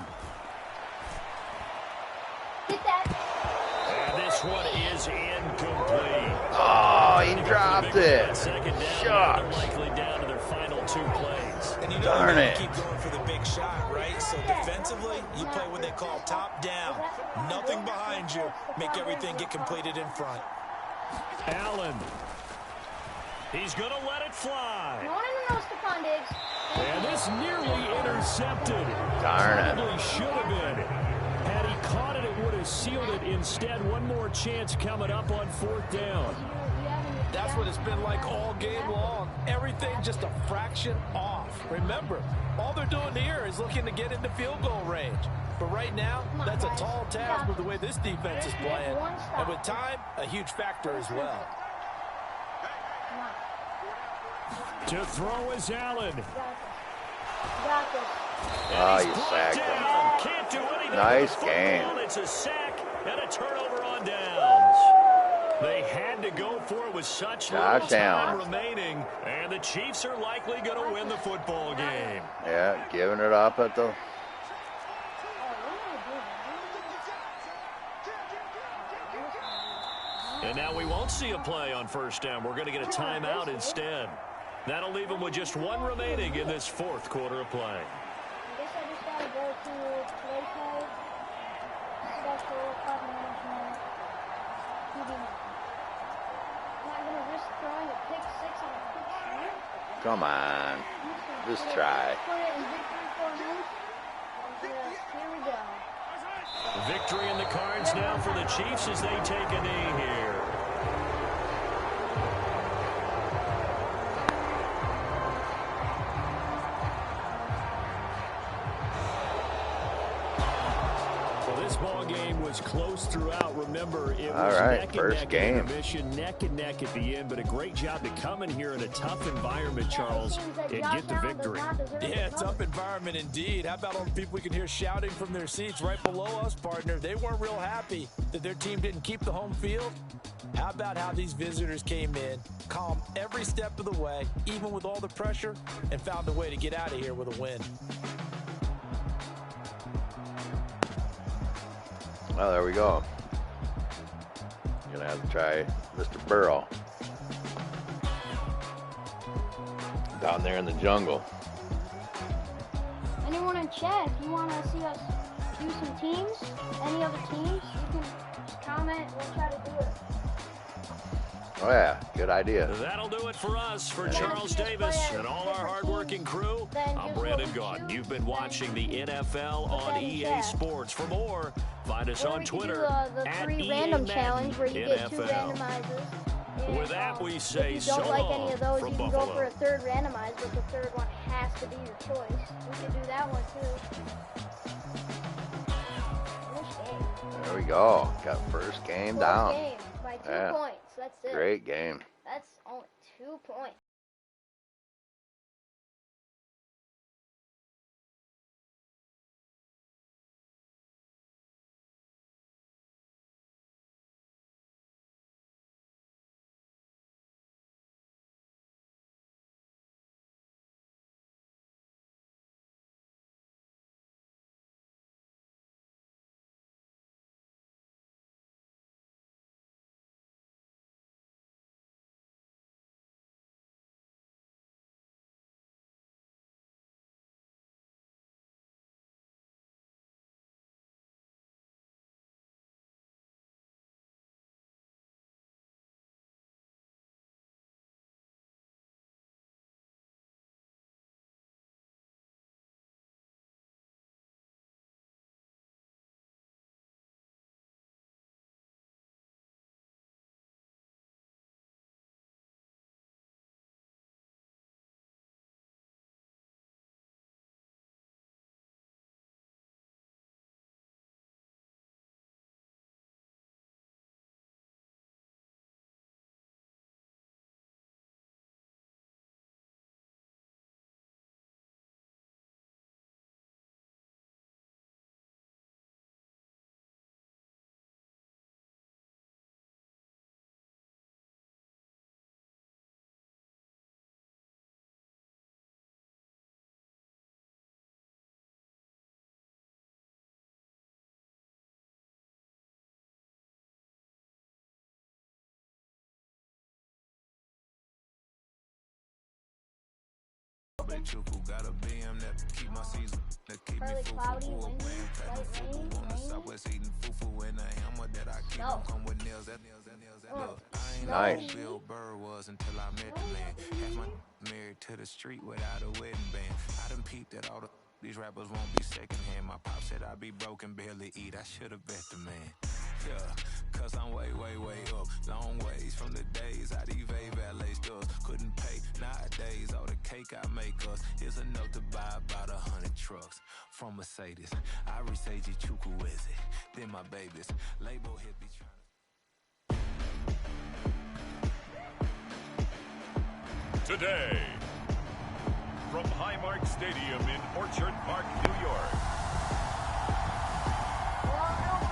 And this one is incomplete. Oh, he dropped it. Shucks. Likely down to their final 2 plays. And you know Darn it. Keep going for the big shot, right? So defensively, you play what they call top down. Nothing behind you. Make everything get completed in front. Allen. He's going to let it fly. And this nearly intercepted. Darn it. Probably should have been. Had he caught it, it would have sealed it. Instead, one more chance coming up on 4th down. That's what it's been like all game long. Everything just a fraction off. Remember, all they're doing here is looking to get into field goal range. But right now, that's a tall task with the way this defense is playing. And with time, a huge factor as well. To throw is Allen. Oh, you sacked him. Can't do anything. Nice game. It's a sack and a turnover on downs. They had to go for it with such little time remaining, and the Chiefs are likely going to win the football game. Yeah, giving it up at the... And now we won't see a play on 1st down. We're going to get a timeout instead. That'll leave them with just 1 remaining in this 4th quarter of play. I guess I just gotta go to play code, special, clock management, TV now. I'm not gonna risk throwing a pick 6 on a quick shot. Come on. Just try. Put it in victory for me. Here we go. Victory in the cards now for the Chiefs as they take a knee here. This ball game was close throughout. Remember, it was neck and neck at intermission, neck and neck at the end. But a great job to come in here in a tough environment, Charles, and get the victory. Yeah, tough environment indeed. How about all the people we can hear shouting from their seats right below us, partner? They weren't real happy that their team didn't keep the home field. How about how these visitors came in, calm every step of the way, even with all the pressure, and found a way to get out of here with a win. Well, there we go. Gonna have to try Mr. Burrow down there in the jungle. Anyone in chat, if you want to see us do some teams, any other teams, you can just comment. We'll try to do it. Oh yeah, good idea. That'll do it for us. For Charles Davis and all our hardworking crew, I'm Brandon Gaudin. You've been watching the NFL on EA Sports. For more, find us on Twitter the at 3 EA random Madden challenge where you get 2 NFL. randomizers. With that, we say if you don't so like long any of those, from you can Buffalo. go for a 3rd randomizer, but the 3rd one has to be your choice. We can do that one too. There we go. Got first game down. Game by 2 points. That's it. Great game. That's only 2 points. Got a BM that keep my season, that keep me Cloudy, windy, light rain, on the southwest eating fufu and a hammer that I keep come with nails that look. I ain't know who Bill Burr was until I met the man. Had my married to the street without a wedding band. I done peeped at all these rappers won't be secondhand. My pop said I'd be broken, barely eat. I should have bet the man. Yeah, cause I'm way up. Long ways from the days I these valet stores couldn't pay. Nowadays, all the cake I make us is enough to buy about 100 trucks from Mercedes. I Irisage Chukwueze, then my babies. Label hit be trying. Today, from Highmark Stadium in Orchard Park, New York,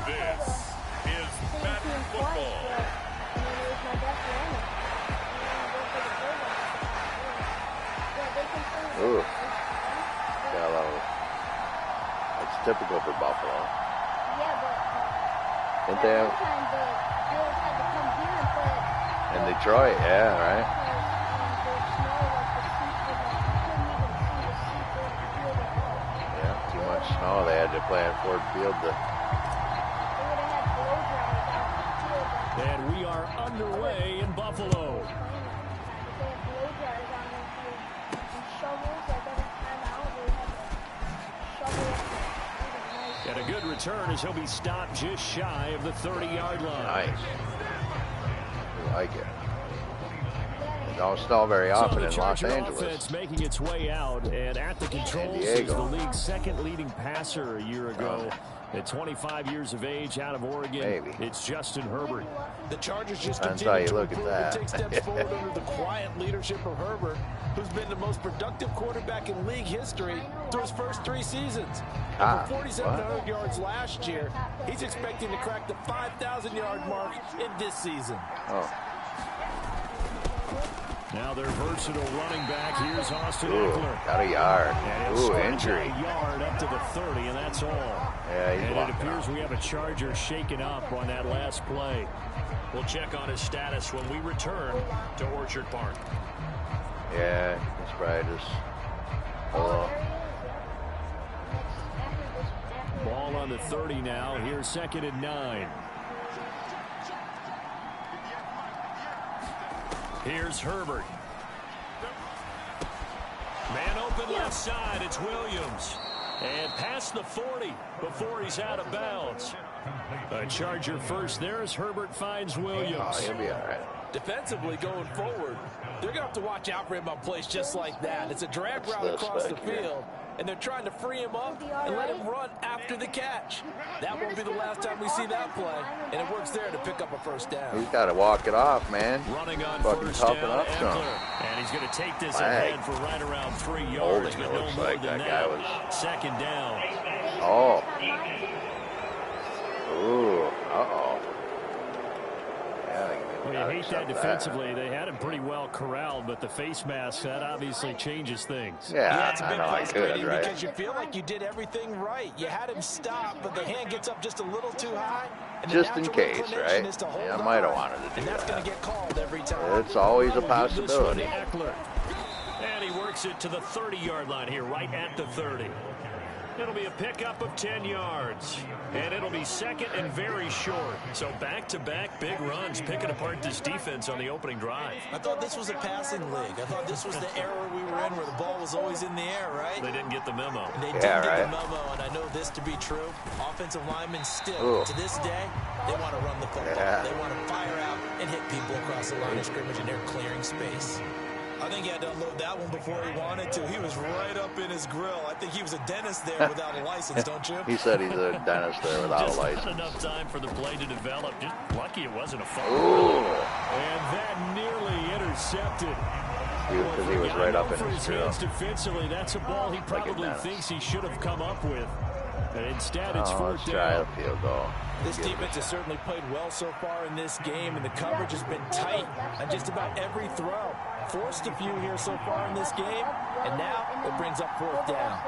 this is Madden Football. Ooh. Got a lot of, that's typical for Buffalo. Yeah, but Didn't they have? Bills had to come here and play In Detroit, yeah, right. Yeah, too much snow. They had to play at Ford Field to. And we are underway in Buffalo. And a good return as he'll be stopped just shy of the 30-yard line. Nice. I like it. don't snow very often in Los Charger Angeles. Offense making its way out, and at the controls is the league's second leading passer a year ago. At 25 years of age, out of Oregon, it's Justin Herbert. The Chargers just Depends how you continue to look at improve and that. take steps forward under the quiet leadership of Herbert, who's been the most productive quarterback in league history through his first 3 seasons. And for 4,700 yards last year, he's expecting to crack the 5,000-yard mark in this season. Now their versatile running back. Here's Austin Eckler. Got a yard. Injury. A yard up to the 30, and that's all. Yeah, he's and it appears we have a Charger shaken up on that last play. We'll check on his status when we return to Orchard Park. Yeah, he's probably just... Ball on the 30 now. Here's 2nd and 9. Here's Herbert. Man open left side. It's Williams. And past the 40 before he's out of bounds. A Charger first there as Herbert finds Williams. Oh, he'll be all right. Defensively going forward, they're going to have to watch out for him on plays just like that. It's a drag route across the field, and they're trying to free him up and let him run after the catch. That won't be the last time we see that play, and it works there to pick up a first down. He's got to walk it off, man. Running on fucking first toughen down, up some. and he's going to take this ahead for right around 3 yards. Holding but it no looks more like than that guy was... 2nd down. Oh. Ooh. Uh-oh. You hate that defensively. They had him pretty well corralled, but the face mask, that obviously changes things. Yeah, it's a bit frustrating because you feel like you did everything right. You had him stop, but the hand gets up just a little too high. And just in case, right? Yeah, I might have wanted to do and that's going to get called every time. It's always a possibility. And he works it to the 30-yard line here, right at the 30. It'll be a pickup of 10 yards. And it'll be 2nd and very short. So back-to-back big runs, picking apart this defense on the opening drive. I thought this was a passing league. I thought this was the era we were in where the ball was always in the air, right? They didn't get the memo. And they didn't get the memo, and I know this to be true. Offensive linemen still, to this day, they want to run the football. They want to fire out and hit people across the line of scrimmage, and they're clearing space. I think he had to unload that one before he wanted to. He was right up in his grill. I think he was a dentist there without a license, don't you? He said he's a dentist there without a license. Not enough time for the play to develop. Just lucky it wasn't a foul. And that nearly intercepted. Because he was right up in his grill. Defensively, that's a ball he probably thinks he should have come up with. And instead, it's 4th down. Try the field goal. This defense has certainly played well so far in this game, and the coverage has been tight on just about every throw. Forced a few here so far in this game, and now it brings up 4th down.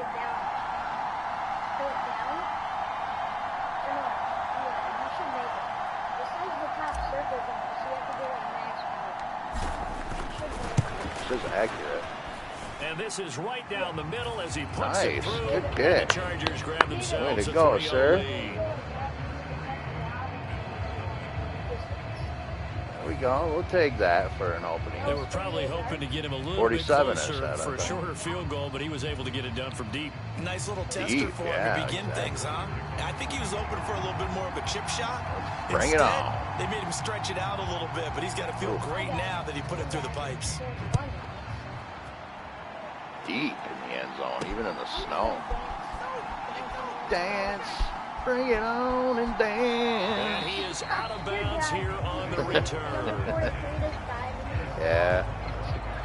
This is accurate. And this is right down the middle as he puts it through. Good kick. The Chargers grab themselves. Way to go, sir. There we go. We'll take that for an opening. They were probably hoping to get him a little bit closer for a shorter field goal, but he was able to get it done from deep. Nice little tester for him to begin things, huh? I think he was open for a little bit more of a chip shot. Bring it on. They made him stretch it out a little bit, but he's got to feel great now that he put it through the pipes. Deep in the end zone, even in the snow. Dance, bring it on and dance. And he is out of bounds here on the return. Yeah,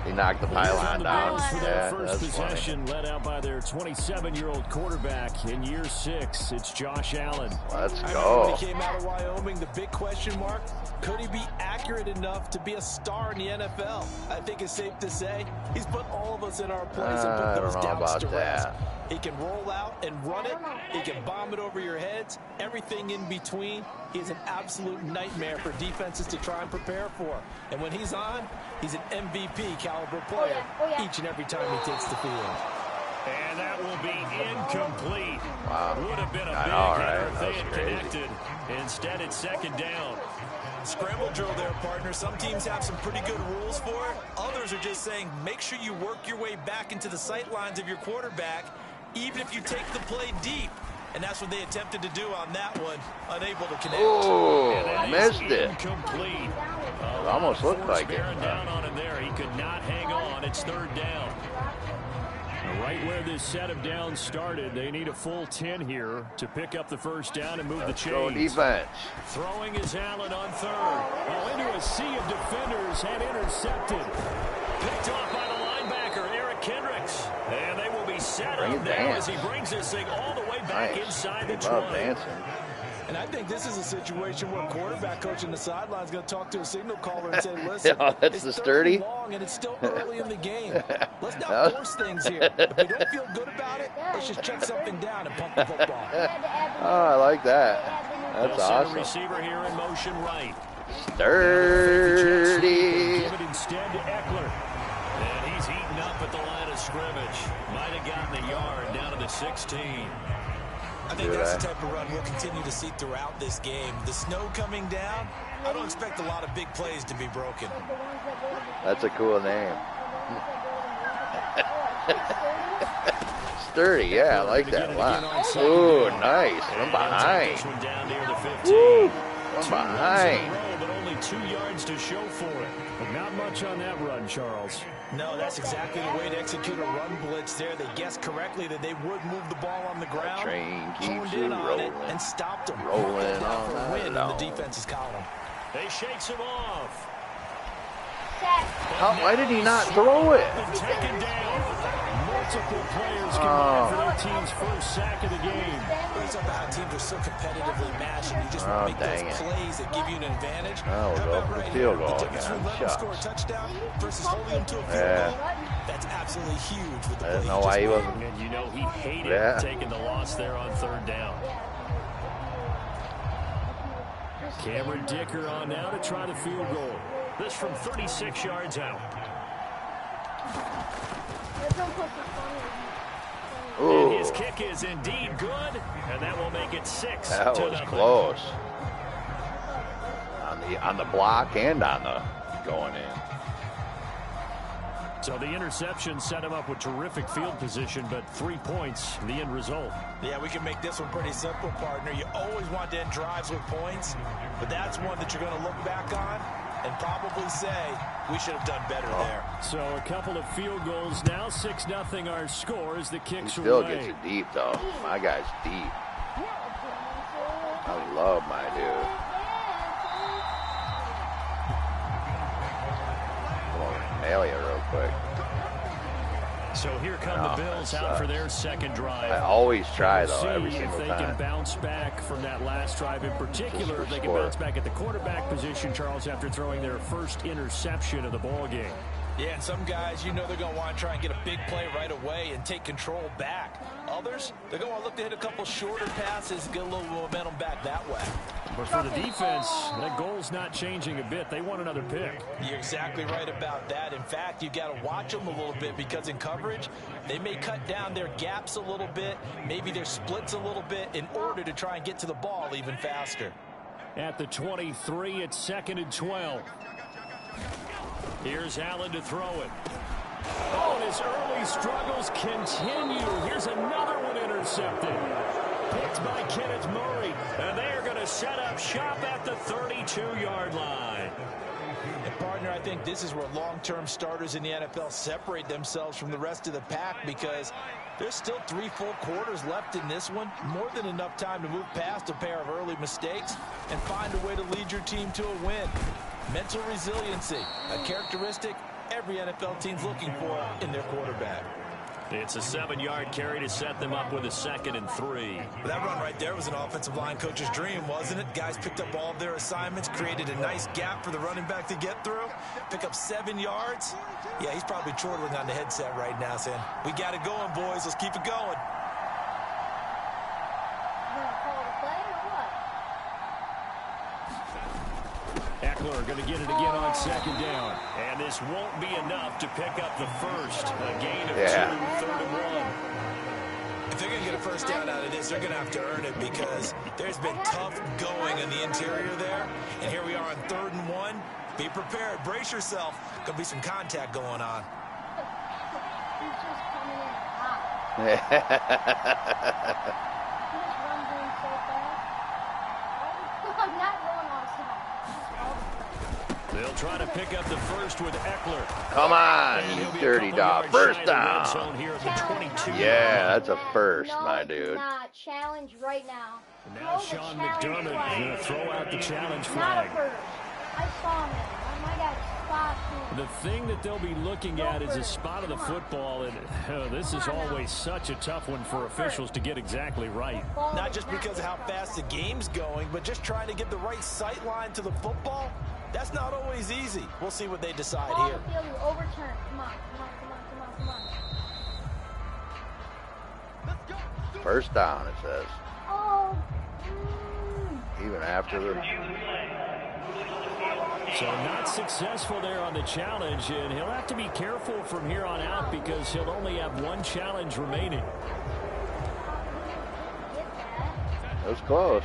he knocked the pylon down. Yeah, first possession led out by their 27-year-old quarterback in year 6. It's Josh Allen. Let's go. When he came out of Wyoming, the big question mark, could he be accurate enough to be a star in the NFL? I think it's safe to say he's put all of us in our place and put those doubts to rest. He can roll out and run it. He can bomb it over your heads. Everything in between. He is an absolute nightmare for defenses to try and prepare for. And when he's on, he's an MVP caliber player each and every time he takes the field. And that will be incomplete. Wow. Would have been a big hitter if they had connected. Instead, it's 2nd down. Scramble drill there, partner. Some teams have some pretty good rules for it. Others are just saying make sure you work your way back into the sight lines of your quarterback, even if you take the play deep. And that's what they attempted to do on that one, unable to connect. Oh, missed it. Incomplete. It almost looked like it. Down on him there. He could not hang on. It's third down. Right where this set of downs started, they need a full 10 here to pick up the first down and move the chains. Go defense. Throwing is Allen on third. Oh, into a sea of defenders and intercepted. Picked off by the linebacker, Eric Kendricks. And they will be set up now as he brings this thing all the way back inside the 20. Dancing. And I think this is a situation where quarterback coach in the sideline is going to talk to a signal caller and say, listen, that's the sturdy. Long and it's still early in the game. Let's not force things here. If we don't feel good about it, let's just check something down and pump the football. Oh, I like that. That's awesome. Receiver here in motion right. Sturdy. Give it instead to Eckler. And he's eaten up at the line of scrimmage. Might have gotten a yard down to the 16. I think that's the type of run we'll continue to see throughout this game. The snow coming down, I don't expect a lot of big plays to be broken. That's a cool name. Sturdy, yeah, I like that a lot. Ooh, nice. From behind. Woo, from behind. But only 2 yards to show for it. But not much on that run, Charles. No, that's exactly the way to execute a run blitz there. They guessed correctly that they would move the ball on the ground. The train keeps in rolling. on it and stopped them. Rolling on for a win in the defense's column. They shakes him off. Why did he not throw it? Taken down. Multiple players combined for their team's first sack of the game. It's about how teams are so competitively matched, and you just want to make those plays that give you an advantage. Oh, we'll go for the field goal again. Let them score a touchdown versus holding them to a field goal. That's absolutely huge with the play. I didn't know why he wasn't. And you know he hated taking the loss there on third down. Cameron Dicker on now to try the field goal. This from 36 yards out. Ooh. And his kick is indeed good, and that will make it 6. That was close. On the block and on the going in. So the interception set him up with terrific field position, but 3 points, the end result. Yeah, we can make this one pretty simple, partner. You always want to end drives with points, but that's one that you're going to look back on and probably say we should have done better there. So a couple of field goals now, 6-0 our score as the kicks he still away. Gets it deep, though. My guy's deep. I love my dude. Nail you real quick. So here come the Bills out for their second drive. I always try, though, every See single if they time. can bounce back from that last drive. In particular, if they can bounce back at the quarterback position, Charles, after throwing their first interception of the ball game. Yeah, and some guys, you know they're going to want to try and get a big play right away and take control back. Others, they're going to look to hit a couple shorter passes, get a little momentum back that way. But for the defense, that goal's not changing a bit. They want another pick. You're exactly right about that. In fact, you got to watch them a little bit because in coverage, they may cut down their gaps a little bit, maybe their splits a little bit in order to try and get to the ball even faster. At the 23, it's 2nd and 12. Here's Allen to throw it. Oh, and his early struggles continue. Here's another one intercepted. Picked by Kenneth Murray. And they are going to set up shop at the 32-yard line. And partner, I think this is where long-term starters in the NFL separate themselves from the rest of the pack because there's still 3 full quarters left in this one. More than enough time to move past a pair of early mistakes and find a way to lead your team to a win. Mental resiliency, a characteristic every NFL team's looking for in their quarterback. It's a 7-yard carry to set them up with a 2nd and 3. That run right there was an offensive line coach's dream, wasn't it? Guys picked up all of their assignments, created a nice gap for the running back to get through, pick up 7 yards. Yeah, he's probably chortling on the headset right now saying, we got it going, boys. Let's keep it going. Eckler going to get it again on 2nd down. And this won't be enough to pick up the first. A gain of 2, 3rd and 1. If they're going to get a first down out of this, they're going to have to earn it because there's been tough going in the interior there. And here we are on 3rd and 1. Be prepared. Brace yourself. Going to be some contact going on. He's just coming in hot. He just runs in so fast. I'm not going on side. They'll try to pick up the first with Eckler. Come on, you dirty dog. First down. Yeah, that's a first, my dude. Challenge right now. Now Sean McDermott is going to throw out the challenge flag. Not a first. I saw him. My guy's spot. The thing that they'll be looking at is a spot of the football, and this is always such a tough one for officials to get exactly right. Not just because of how fast the game's going, but just trying to get the right sight line to the football. That's not always easy. We'll see what they decide here. Overturn. Come on. First down, it says. Oh. Even after the... So not successful there on the challenge, and he'll have to be careful from here on out because he'll only have one challenge remaining. That was close.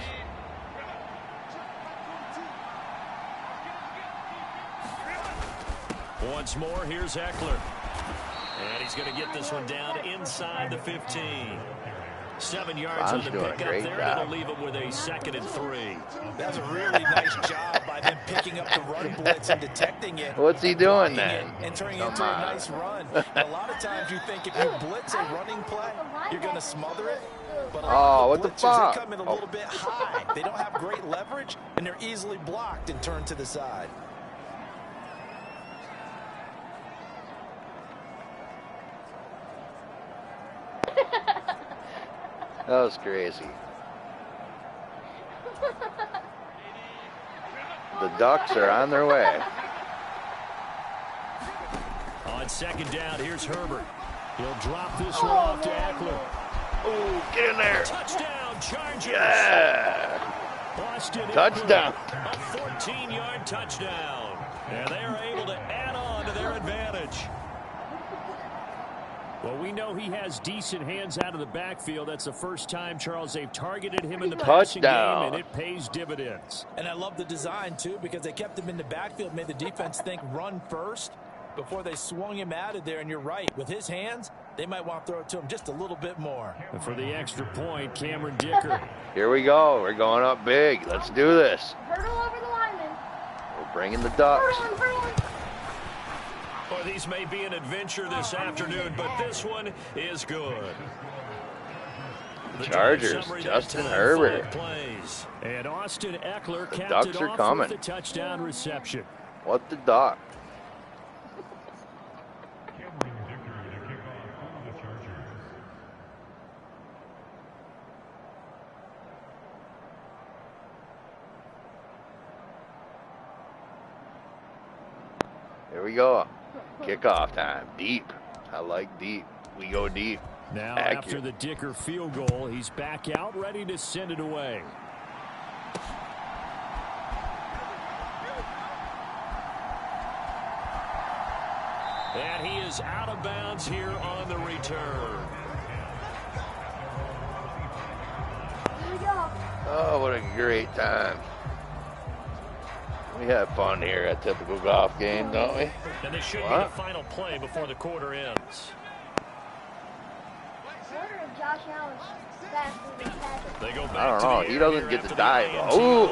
Once more, here's Eckler. And he's going to get this one down inside the 15. 7 yards on the pickup there, and it'll leave him with a 2nd and 3. That's a really nice job by them picking up the run blitz and detecting it. What's he doing then? And turning it into a nice run. And a lot of times you think if you blitz a running play, you're going to smother it. But a lot of the blitzers, they come in a little bit high. They don't have great leverage, and they're easily blocked and turned to the side. That was crazy. The Ducks are on their way. On 2nd down, here's Herbert. He'll drop this one off to Eckler. Oh, get in there. Touchdown, Chargers. Yeah. Boston Touchdown. A 14-yard touchdown. And they are able to add on to their advantage. Well, we know he has decent hands out of the backfield. That's the first time, Charles, they've targeted him in the passing game, and it pays dividends. And I love the design, too, because they kept him in the backfield, made the defense think run first before they swung him out of there. And you're right. With his hands, they might want to throw it to him just a little bit more. And for the extra point, Cameron Dicker. Here we go. We're going up big. Let's do this. Hurdle over the lineman. We're bringing the Ducks. Well, these may be an adventure this afternoon, but this one is good. The Chargers, Justin Herbert. Plays. And Austin Eckler capped Ducks it are off coming. with the touchdown reception. What the Duck? Here we go. Kickoff time. Deep. I like deep. We go deep. Now, Accurate. After the Dicker field goal, he's back out ready to send it away. And he is out of bounds here on the return. Oh, what a great time. We have fun here at Typical Golf Game, don't we? And this should be the final play before the quarter ends. They go back I don't know. He doesn't get to dive. Ooh,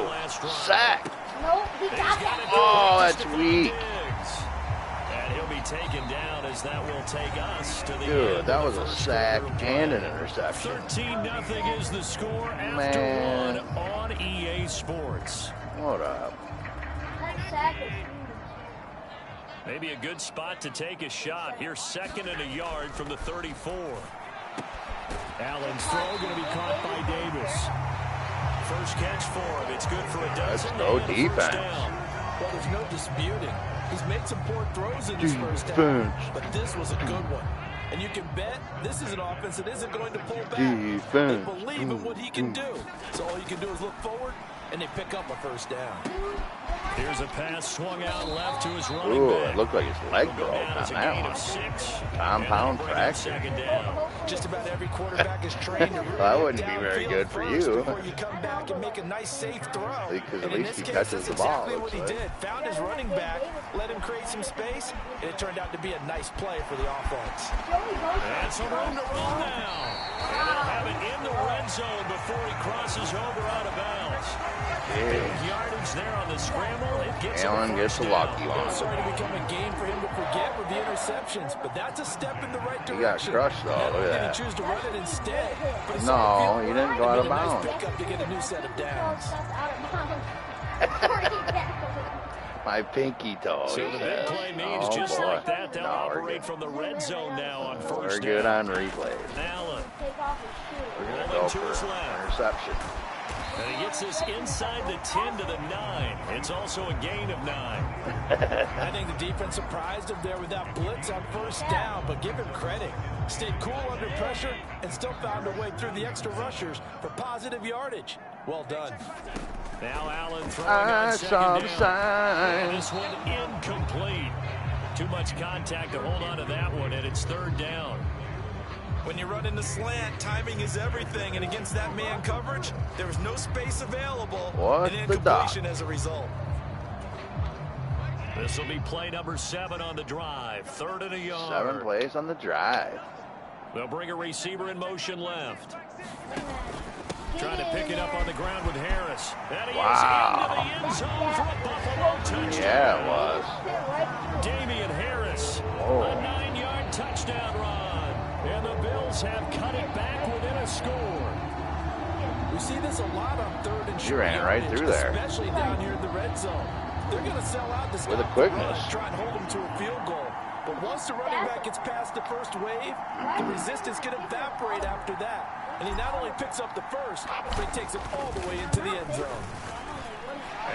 sack. Nope, he got that. Oh, that's weak. And he'll be taken down as that will take us to the Dude, end that of was the a first sack quarter and an play. interception. 13-0 is the score after one on EA Sports. What up? Maybe a good spot to take a shot. Here's 2nd and a yard from the 34. Allen's throw going to be caught by Davis. First catch for him. It's good for a dozen. That's no defense. Well, there's no disputing. He's made some poor throws in his first half, but this was a good one. And you can bet this is an offense that isn't going to pull back. They believe in what he can do. So all you can do is look forward, and they pick up a first down. Here's a pass swung out left to his running Ooh, back. it looked like his leg broke on that one. Compound fracture. Just about every quarterback is trained to really That wouldn't be very good for you. Before you come back and make a nice safe throw. Because at And in least this he case, catches that's the ball. exactly what he did. Found his running back, let him create some space, and it turned out to be a nice play for the offense. And some room to run now. And they'll have it in the red zone before he crosses over out of bounds. Yardage there on the scramble. It gets Allen gets a lucky one. It's starting to become a game for him to forget with the interceptions, but that's a step in the right direction. He got crushed, though. Look at that. Did he choose to run it instead? No, he didn't go out of bounds. Nice pickup to get a new set of downs. My pinky toe. So the big play means just like that, they'll operate from the red zone now on first down. We're good on replays. Allen. We're going to go for interception. And he gets this inside the 10 to the 9. It's also a gain of 9. I think the defense surprised him there with that blitz on first down, but give him credit. Stayed cool under pressure and still found a way through the extra rushers for positive yardage. Well done. Now Allen throwing on second down. And this one incomplete. Too much contact to hold on to that one, and it's third down. When you run in the slant, timing is everything, and against that man coverage, there was no space available. What and the incompletion as a result. This will be play number 7 on the drive. 3rd and a yard. 7 plays on the drive. They'll bring a receiver in motion left. Trying to pick it up on the ground with Harris. And he is into the end zone for a Buffalo touchdown. Yeah, it was. Damian Harris. A 9-yard touchdown run. And the Bills have cut it back within a score. We see this a lot on 3rd and short. He ran right through there. Especially down here in the red zone. They're going to sell out this with a quickness. Try and hold him to a field goal. But once the running back gets past the first wave, the resistance can evaporate after that. And he not only picks up the first, but he takes it all the way into the end zone.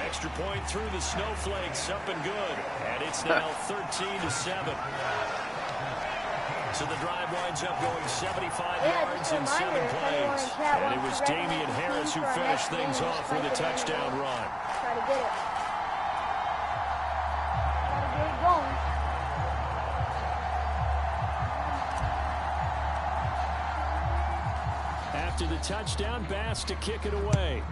Extra point through the snowflakes, up and good. And it's now 13-7. So the drive winds up going 75 yards in 7 plays. And it was Damian Harris who finished things off with a touchdown run. Try to get it. Try to get it going. After the touchdown, Bass to kick it away.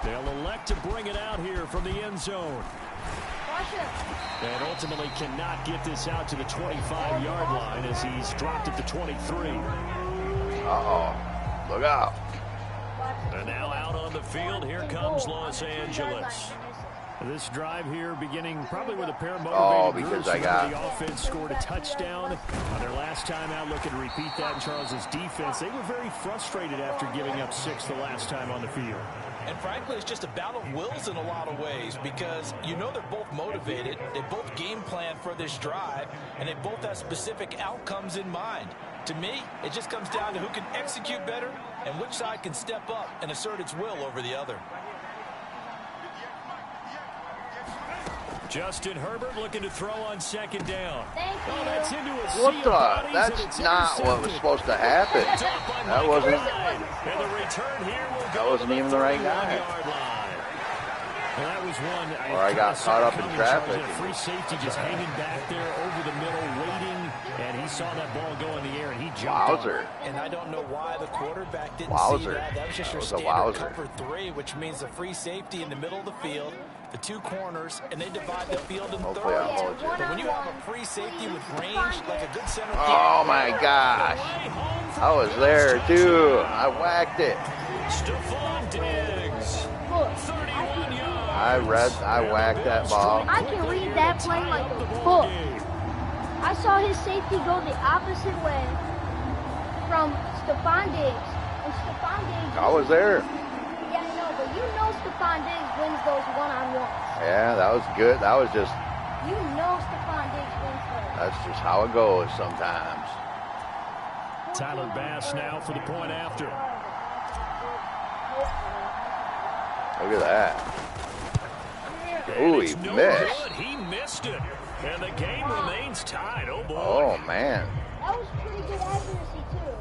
They'll elect to bring it out here from the end zone. And ultimately cannot get this out to the 25-yard line as he's dropped at the 23. Uh-oh. Look out. And now out on the field, here comes Los Angeles. This drive here beginning probably with a pair of motivated groups. The offense scored a touchdown on their last time out. Looking to repeat that in Charles's defense. They were very frustrated after giving up 6 the last time on the field. And frankly, it's just a battle of wills in a lot of ways because you know they're both motivated. They both game plan for this drive, and they both have specific outcomes in mind. To me, it just comes down to who can execute better and which side can step up and assert its will over the other. Justin Herbert looking to throw on second down. Oh, that's into a what the? That's not what was supposed to happen. That wasn't. And the return here will that wasn't even the right guy. Well, that was one. Or I got caught up in traffic. Free safety just hanging back there over the middle, waiting, and he saw that ball go in the air, and he jumped. Wowzer. And I don't know why the quarterback didn't see that. That was just your standard cover 3, which means the free safety in the middle of the field, the 2 corners, and they divide the field in thirds. But when you have a free safety with range, like a good center. Oh my gosh. I was there too. I whacked it. Stephon Diggs. 31 yards. I whacked that ball. I can read that play like a book. I saw his safety go the opposite way from Stephon Diggs. And Stephon Diggs. I was there. Yeah, I know, but you know Stephon Diggs wins those one-on-ones. Yeah, that was good. That was just. You know Stephon Diggs wins those. That's just how it goes sometimes. Tyler Bass now for the point after. Look at that. Ooh, he missed. He missed it. And the game remains tied. Oh, boy. Oh, man. That was pretty good accuracy, too.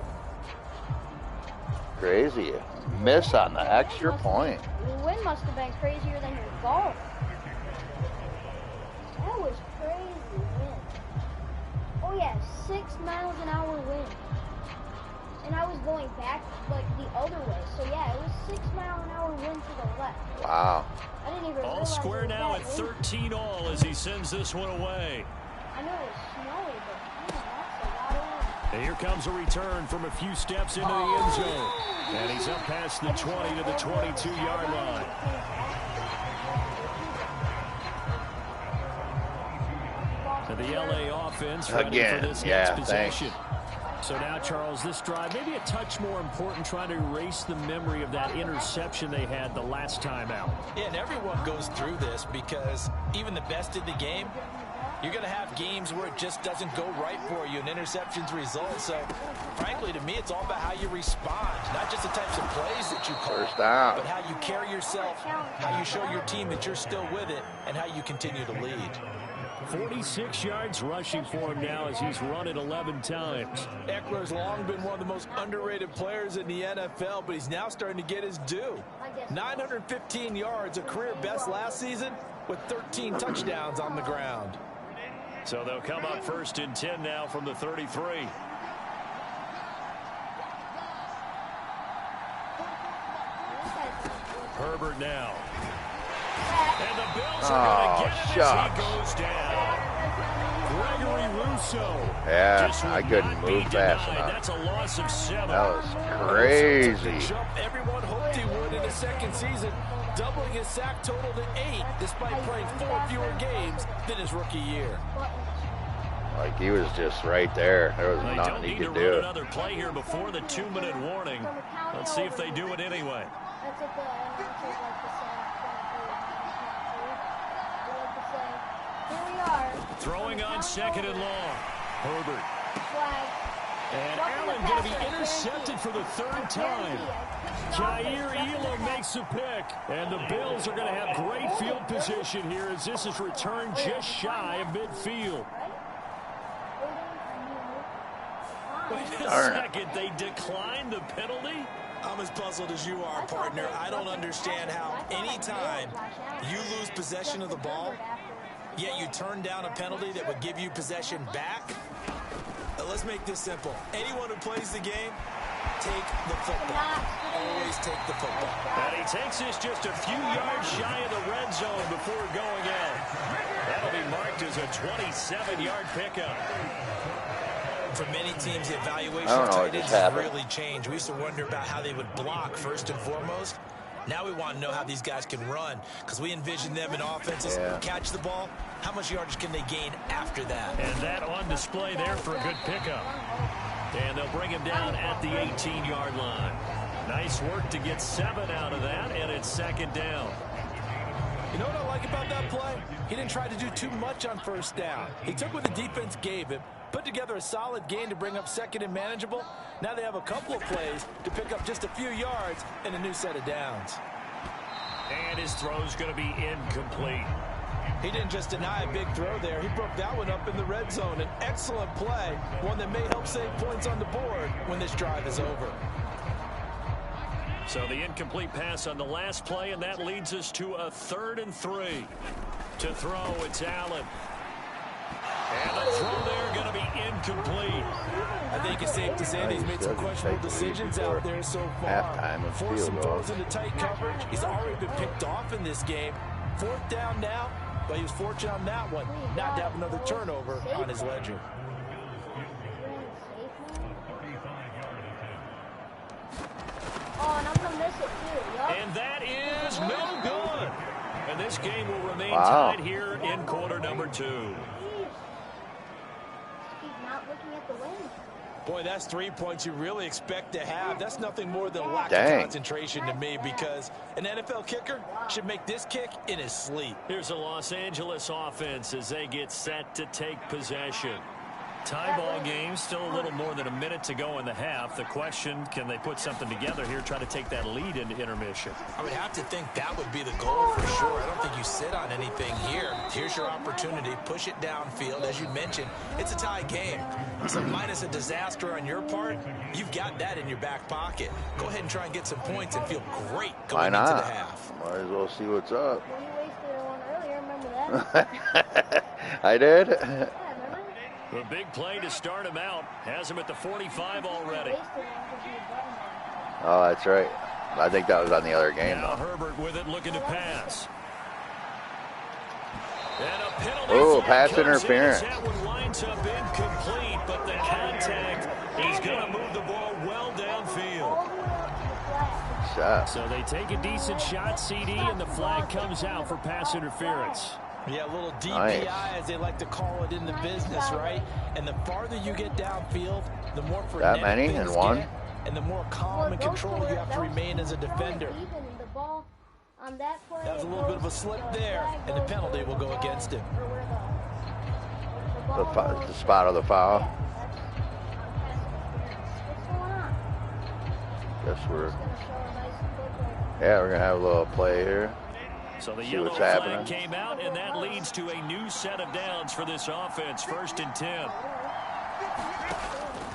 Crazy. Miss on the extra point. The wind must have been crazier than your ball. That was crazy wind. Oh, yeah, 6 miles an hour wind. And I was going back, like, the other way. So, yeah, it was 6 mile an hour wind to the left. Wow. I didn't even all square now at 13 all as he sends this one away. I know it was snowy, but man, that's a lot of wind. And here comes a return from a few steps into the end zone. And he's up past the 20 to the 22-yard line. And the LA offense ready for this next possession. So now, Charles, this drive maybe a touch more important, trying to erase the memory of that interception they had the last time out. Yeah, and everyone goes through this because even the best in the game, you're going to have games where it just doesn't go right for you, and interceptions result. So, frankly, to me, it's all about how you respond, not just the types of plays that you call, but how you carry yourself, how you show your team that you're still with it, and how you continue to lead. 46 yards rushing for him now as he's run it 11 times. Eckler's long been one of the most underrated players in the NFL, but he's now starting to get his due. 915 yards, a career best last season, with 13 touchdowns on the ground. So they'll come up 1st and 10 now from the 33. Herbert now. And the Bills are going to get him as he goes down. Gregory Rousseau. Yeah, I couldn't move fast enough. That's a loss of 7. That was crazy. Jump everyone hoped he would in his second season, doubling his sack total to 8, despite playing 4 fewer games than his rookie year. Like, he was just right there. There was nothing he could do. Another play here before the 2-minute warning. Let's see if they do it anyway. Throwing on 2nd and long. Herbert. And Allen going to be intercepted for the 3rd time. Jair Elam makes a pick. And the Bills are going to have great field position here as this is returned just shy of midfield. Wait a second. They declined the penalty? I'm as puzzled as you are, partner. I don't understand how anytime you lose possession of the ball, yet you turn down a penalty that would give you possession back. Let's make this simple. Anyone who plays the game, take the football. Always take the football. And he takes this just a few yards shy of the red zone before going in. That'll be marked as a 27-yard pickup. For many teams, the evaluation of tight ends has really changed. We used to wonder about how they would block first and foremost. Now we want to know how these guys can run, because we envision them in offenses catch the ball. How much yardage can they gain after that? And that on display there for a good pickup. And they'll bring him down at the 18-yard line. Nice work to get 7 out of that, and it's 2nd down. You know what I like about that play? He didn't try to do too much on 1st down. He took what the defense gave him, put together a solid gain to bring up 2nd and manageable. Now they have a couple of plays to pick up just a few yards and a new set of downs. And his throw's going to be incomplete. He didn't just deny a big throw there. He broke that one up in the red zone. An excellent play, one that may help save points on the board when this drive is over. So the incomplete pass on the last play, and that leads us to a 3rd and 3. To throw, it's Allen. And the throw there going to be incomplete. I think it's safe to say he's made some questionable decisions out there so far. Forced some throws into tight coverage. He's already been picked off in this game. 4th down now, but he was fortunate on that one not to have another turnover on his ledger. And that is no good. And this game will remain tied here in quarter number 2. Boy, that's 3 points you really expect to have. That's nothing more than lack of concentration to me, because an NFL kicker should make this kick in his sleep. Here's a Los Angeles offense as they get set to take possession. Tie ball game, still a little more than a minute to go in the half. The question, can they put something together here, try to take that lead into intermission? I would have to think that would be the goal for sure. I don't think you sit on anything here. Here's your opportunity. Push it downfield. As you mentioned, it's a tie game. So minus a disaster on your part, you've got that in your back pocket. Go ahead and try and get some points and feel great going into the half. Might as well see what's up. I did. The big play to start him out has him at the 45 already. Oh, that's right. I think that was on the other game, now though. Herbert with it, looking to pass. Oh, pass interference. That one winds up incomplete, but the contact is going to move the ball well downfield. So they take a decent shot, CD, and the flag comes out for pass interference. Yeah, a little DPI, as they like to call it in the business, right? And the farther you get downfield, the more frenetic that many in one, get, and the more calm and control you have to remain as a defender. That was a little bit of a slip there, and the penalty will go against him. The spot of the foul. Guess we're gonna have a little play here. So the yellow flag came out, and that leads to a new set of downs for this offense. 1st and 10.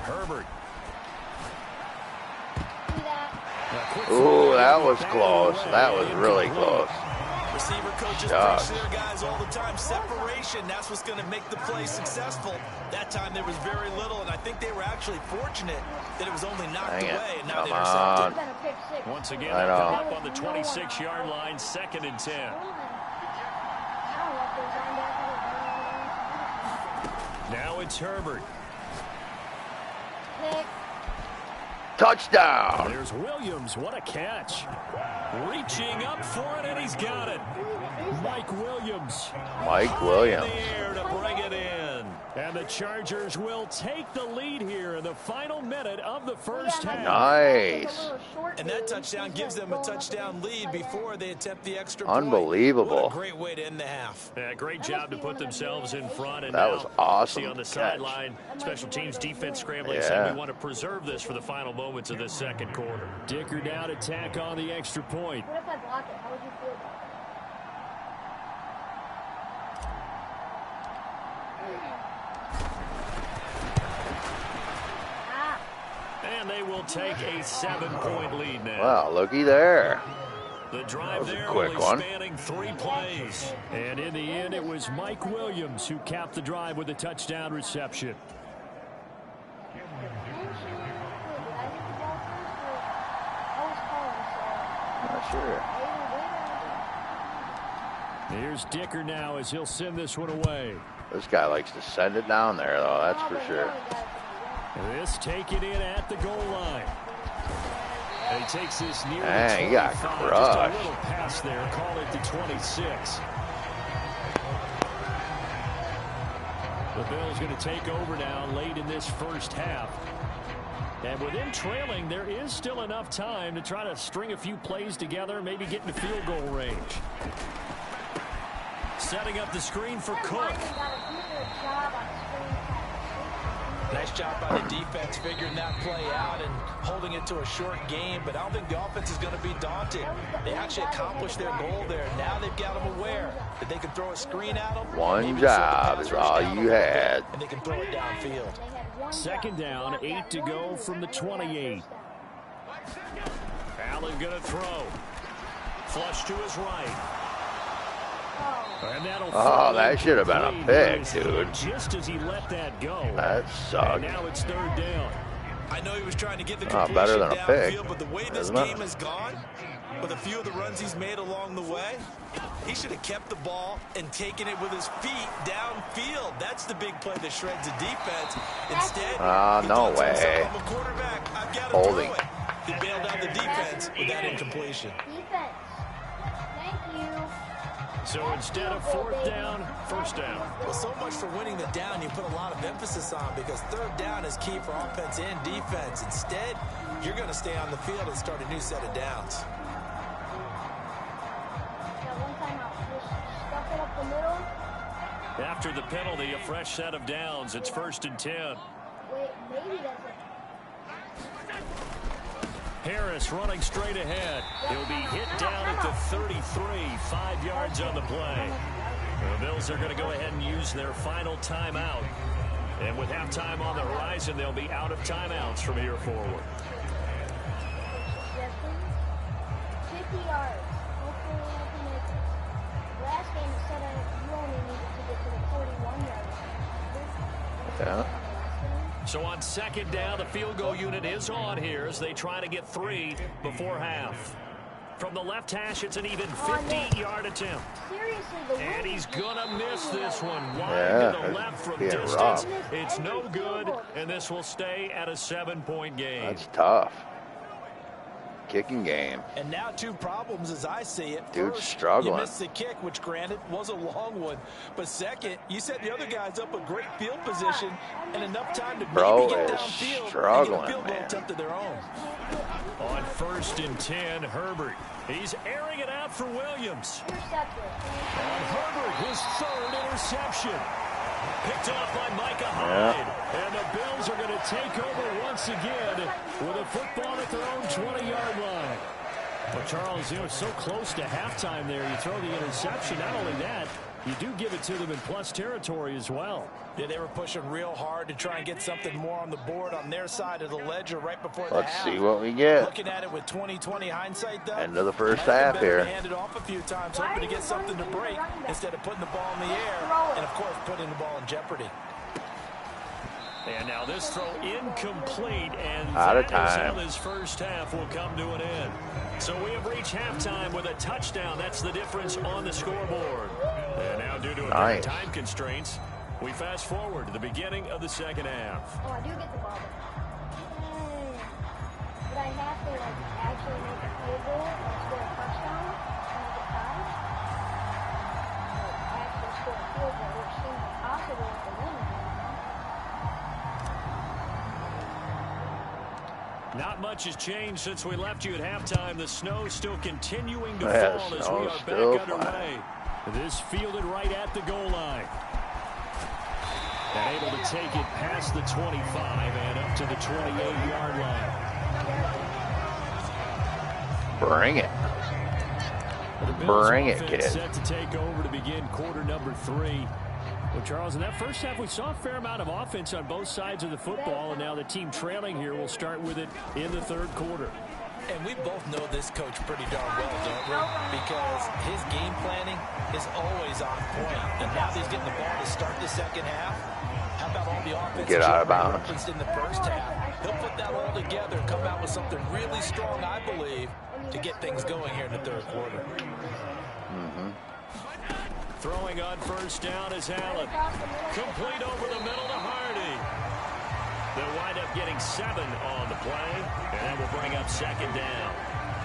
Herbert. Ooh, that was close. That was really close. Receiver coaches preach to their guys all the time. Separation, that's what's going to make the play successful. That time there was very little, and I think they were actually fortunate that it was only knocked away and not intercepted. Once again, up on the 26-yard line, 2nd and 10. Now it's Herbert. Touchdown. There's Williams. What a catch. Reaching up for it, and he's got it. Mike Williams. Mike Williams. In the air to bring it in. And the Chargers will take the lead here in the final minute of the first half. Nice. And that touchdown gives them a touchdown lead before they attempt the extra point. Unbelievable. What a great way to end the half. Yeah, great job to put themselves in front. And that was awesome. See on the sideline, special teams defense scrambling, saying we want to preserve this for the final moments of this second quarter. Dicker down to tack on the extra point. What if I block it? How would you feel about it? And they will take a 7-point lead now. Wow, looky there. The drive that was there a quick only one. Spanning 3 plays. And in the end, it was Mike Williams who capped the drive with a touchdown reception. Not sure. Here's Dicker now as he'll send this one away. This guy likes to send it down there, though, that's for sure. This taken in at the goal line. And he takes this near he got crushed. Just a little pass there, call it the 26. The Bills going to take over now late in this first half. And with them trailing, there is still enough time to try to string a few plays together, maybe get into field goal range. Setting up the screen for Cook. Nice job by the defense figuring that play out and holding it to a short game, but I don't think the offense is going to be daunted. They actually accomplished their goal there. Now they've got them aware that they can throw a screen at them. One job is all you had. And they can throw it downfield. 2nd down, 8 to go from the 28. Allen going to throw. Flush to his right. That should have been a pick, dude. Just as he let that go. That sucked. And now it's 3rd down. I know he was trying to get the completion better than a pick, downfield, but the way this game has gone, with a few of the runs he's made along the way, he should have kept the ball and taken it with his feet downfield. That's the big play that shreds the defense. Instead, no way. I'm a quarterback. I've got to Holding. throw it. He bailed out the defense with that incompletion. Defense. Thank you. So instead of 4th down, 1st down. Well, so much for winning the down you put a lot of emphasis on, because 3rd down is key for offense and defense. Instead, you're going to stay on the field and start a new set of downs. After the penalty, a fresh set of downs. It's 1st and 10. Wait, maybe that's it. Harris running straight ahead. He'll be hit down at the 33, 5 yards on the play. The Bills are going to go ahead and use their final timeout. And with halftime on the horizon, they'll be out of timeouts from here forward. 50 yards. Hopefully I can make it. Last game it said you only needed to get to the 41-yard line. Yeah. So on 2nd down, the field goal unit is on here as they try to get 3 before half. From the left hash, it's an even 50-yard attempt. And he's going to miss this one. Wide to the left from distance. Rough. It's no good, and this will stay at a 7-point game. That's tough. Kicking game. And now 2 problems as I see it. Dude's First, struggling. You missed the kick, which granted was a long one. But second, you set the other guys up a great field position and enough time to maybe get downfield struggling, and get a field goal man. attempt of their own. On 1st and 10, Herbert. He's airing it out for Williams. On Herbert, his 3rd interception. Picked off by Micah Hyde. And the Bills are going to take over once again with a football at their own 20-yard line. But Charles, you know, so close to halftime there. You throw the interception. Not only that, you do give it to them in plus territory as well. Yeah, they were pushing real hard to try and get something more on the board on their side of the ledger right before the half. Let's see what we get. Looking at it with 20/20 hindsight, though. End of the first half here. Hand it off a few times, hoping to get something to break instead of putting the ball in the air and, of course, putting the ball in jeopardy. And now this throw incomplete, and out of that is time. how this first half will come to an end. So we have reached halftime with a touchdown. That's the difference on the scoreboard. And now, due to a pair of time constraints, we fast forward to the beginning of the second half. Oh, I do get the ball. But I have to actually make a field goal and score a touchdown to make it tie. Actually score a field goal, which seems impossible with the win. Not much has changed since we left you at halftime. The snow still continuing to fall as we are back underway. This fielded right at the goal line. And able to take it past the 25 and up to the 28-yard line. Bring it. Bring it, kid. Set to take over to begin quarter number 3. Well, Charles, in that first half, we saw a fair amount of offense on both sides of the football, and now the team trailing here will start with it in the third quarter. And we both know this coach pretty darn well, don't we? Because his game planning is always on point. And now he's getting the ball to start the second half. How about all the offense get out of bounds referenced in the first half? He'll put that all together and come out with something really strong, I believe, to get things going here in the third quarter. Throwing on first down is Allen. Complete over the middle to Hardy. They'll wind up getting 7 on the play, and that will bring up second down.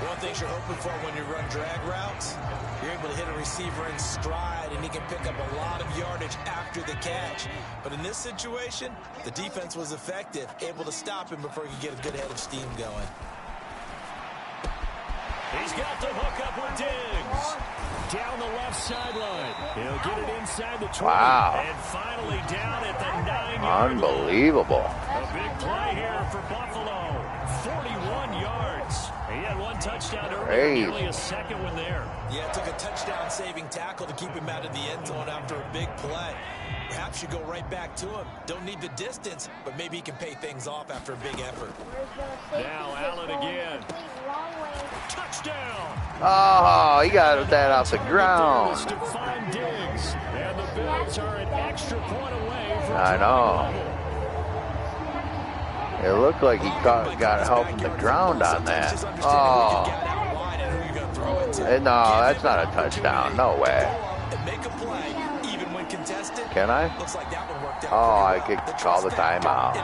One thing you're hoping for when you run drag routes, you're able to hit a receiver in stride, and he can pick up a lot of yardage after the catch. But in this situation, the defense was effective, able to stop him before he could get a good head of steam going. He's got the hook up with Diggs. Down the left sideline. He'll get it inside the 20. Wow. And finally down at the 9-yard line. Unbelievable. A big play here for Buffalo. 41 yards. He had one touchdown earlier, nearly a second one there. Yeah, it took a touchdown-saving tackle to keep him out of the end zone after a big play. Perhaps you go right back to him. Don't need the distance, but maybe he can pay things off after a big effort. Now Allen again. Touchdown. Oh, he got that off the ground. To find Diggs. And the Bills are an extra point away from I know. It looked like he got help from the ground on that. Oh. No, that's not a touchdown. No way. Can I? Oh, I could call the timeout.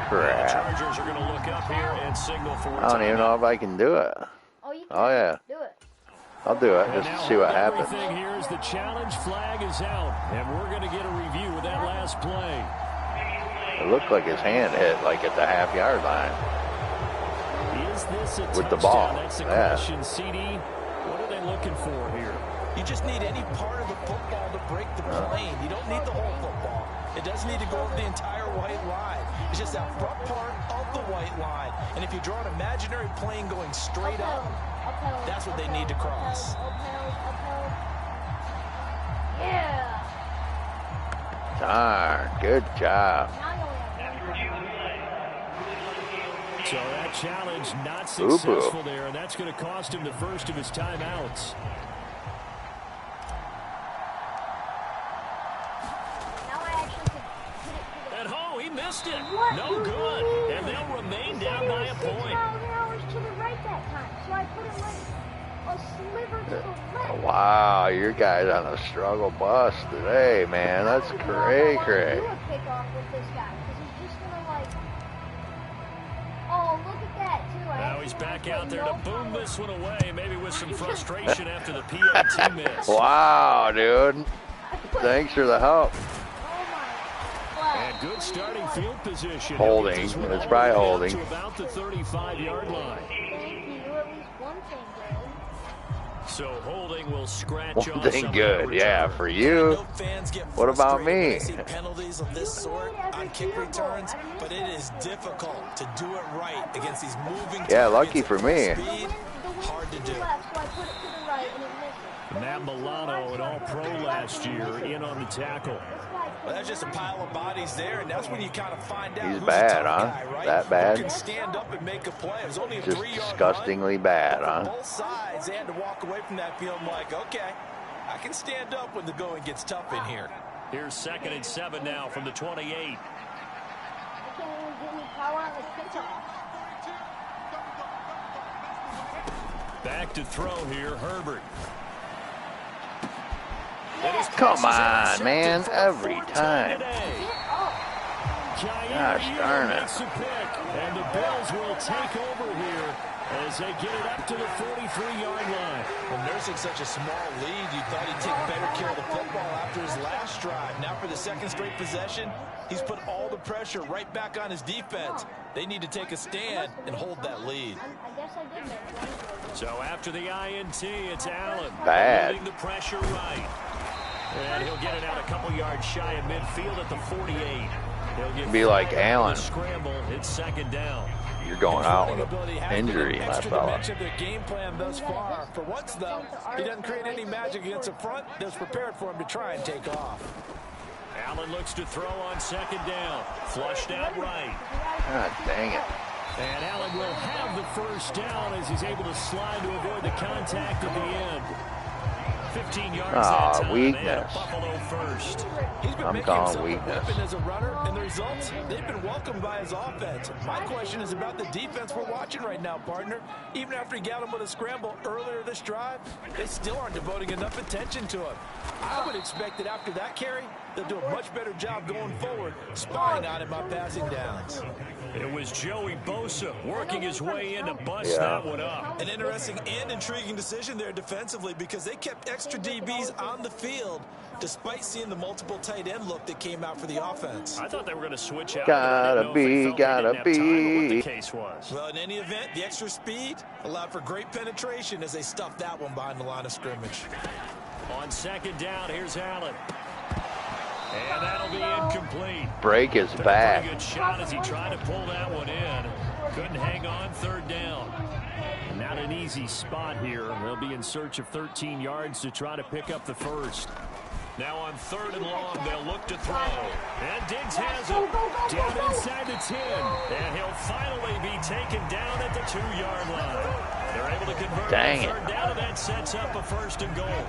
Crap. Chargers are going to look up here and signal for I don't even know if I can do it. Oh, yeah. Do it. I'll do it just to see what happens. Everything here is the challenge flag is out, and we're going to get a review of that last play. It looked like his hand hit like at the half-yard line. Is this a with the ball. That's the question, CD. What are they looking for here? You just need any part of the football to break the plane. You don't need the whole football. It doesn't need to go over the entire white line. It's just that front part of the white line. And if you draw an imaginary plane going straight up, that's what they need to cross. Yeah. Darn, good job. So that challenge not successful there, and that's going to cost him the first of his timeouts. At home, he missed it. No good. And they'll remain down by a point. I was to the right that time, so I put it right. Wow, your guy's on a struggle bus today, man. That's cray-cray. Oh, look at that, too. Now he's back out there to boom this one away, maybe with some frustration after the PAT miss. Wow, dude. Thanks for the help. And good starting field position. Holding. It's probably holding. To about the 35-yard line. So holding will scratch off. One thing good, yeah, for you. What about me? Penalties of this sort on kick returns, but it is difficult to do it right against these moving. Yeah, lucky for me. Hard to do. Matt Milano, an all-pro last year, in on the tackle. Well, that's just a pile of bodies there, and that's when you kind of find out He's bad, huh? Guy, right? That bad? Who can stand up and make a play. It was only a Just 3-yard disgustingly run. bad, huh? Both sides, they had to walk away from that field like, okay, I can stand up when the going gets tough in here. Here's 2nd and 7 now from the 28. Back to throw here, Herbert. Come on, man, every time. Gosh darn it. And the Bills will take over here as they get it up to the 43-yard line. When nursing such a small lead, you thought he'd take better care of the football after his last drive. Now for the 2nd straight possession, he's put all the pressure right back on his defense. They need to take a stand and hold that lead. So after the INT, it's Allen. Bad. Holding the pressure right. And he'll get it out a couple yards shy of midfield at the 48. He'll get be like Allen. Scramble. It's 2nd down. You're going out with an injury, my fella. Their game plan thus far. For once, though, he doesn't create any magic against the front. That's prepared for him to try and take off. Allen looks to throw on 2nd down. Flushed out right. God dang it. And Allen will have the 1st down as he's able to slide to avoid the contact at the end. 15 yards that time. Weakness. Buffalo first. I'm calling weakness. As a runner, and the results, they've been welcomed by his offense. My question is about the defense we're watching right now, partner. Even after he got him with a scramble earlier this drive, they still aren't devoting enough attention to him. I would expect that after that carry, they'll do a much better job going forward, spying on him on passing downs. It was Joey Bosa working his way in to bust that one up. An interesting and intriguing decision there defensively because they kept extra DBs on the field despite seeing the multiple tight end look that came out for the offense. I thought they were going to switch out. Gotta be. What the case was. Well, in any event, the extra speed allowed for great penetration as they stuffed that one behind the line of scrimmage. On 2nd down, here's Allen. And that'll be incomplete. Break his back. Pretty good shot as he tried to pull that one in. Couldn't hang on. 3rd down. Not an easy spot here. They'll be in search of 13 yards to try to pick up the 1st. Now on 3rd and long, they'll look to throw. And Diggs has it. Down inside the 10. And he'll finally be taken down at the 2-yard line. They're able to convert on 3rd down, and that sets up a 1st and goal.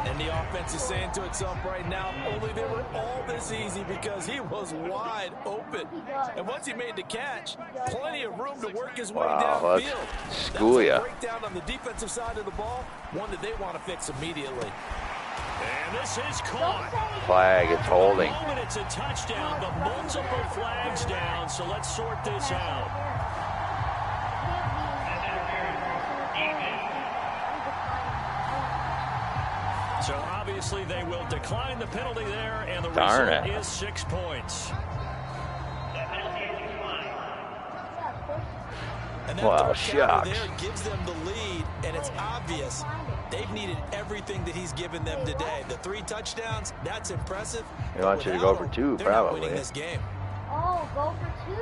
And the offense is saying to itself right now, only they were all this easy because he was wide open. And once he made the catch, plenty of room to work his way downfield. School ya. Breakdown on the defensive side of the ball, one that they want to fix immediately. And this is caught. Flag, it's holding. At the moment, it's a touchdown, but multiple flags down, so let's sort this out. So obviously they will decline the penalty there, and the result is 6 points. And that shucks. There gives them the lead, and it's obvious they've needed everything that he's given them today. The 3 touchdowns, that's impressive. They want you to go for 2, they're probably. Not winning this game. Oh, go for 2.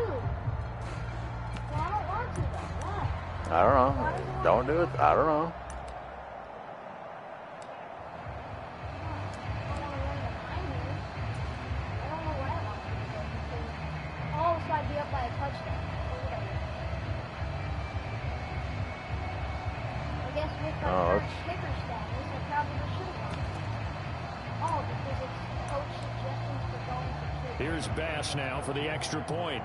Well, I don't want to, though. Why? I don't know. Don't do it. I don't know. Oh, so I'd be up by a touchdown. I guess with the kicker status, I probably should have gone. Oh, because it's coach suggestions for going for 2. Here's Bass now for the extra point.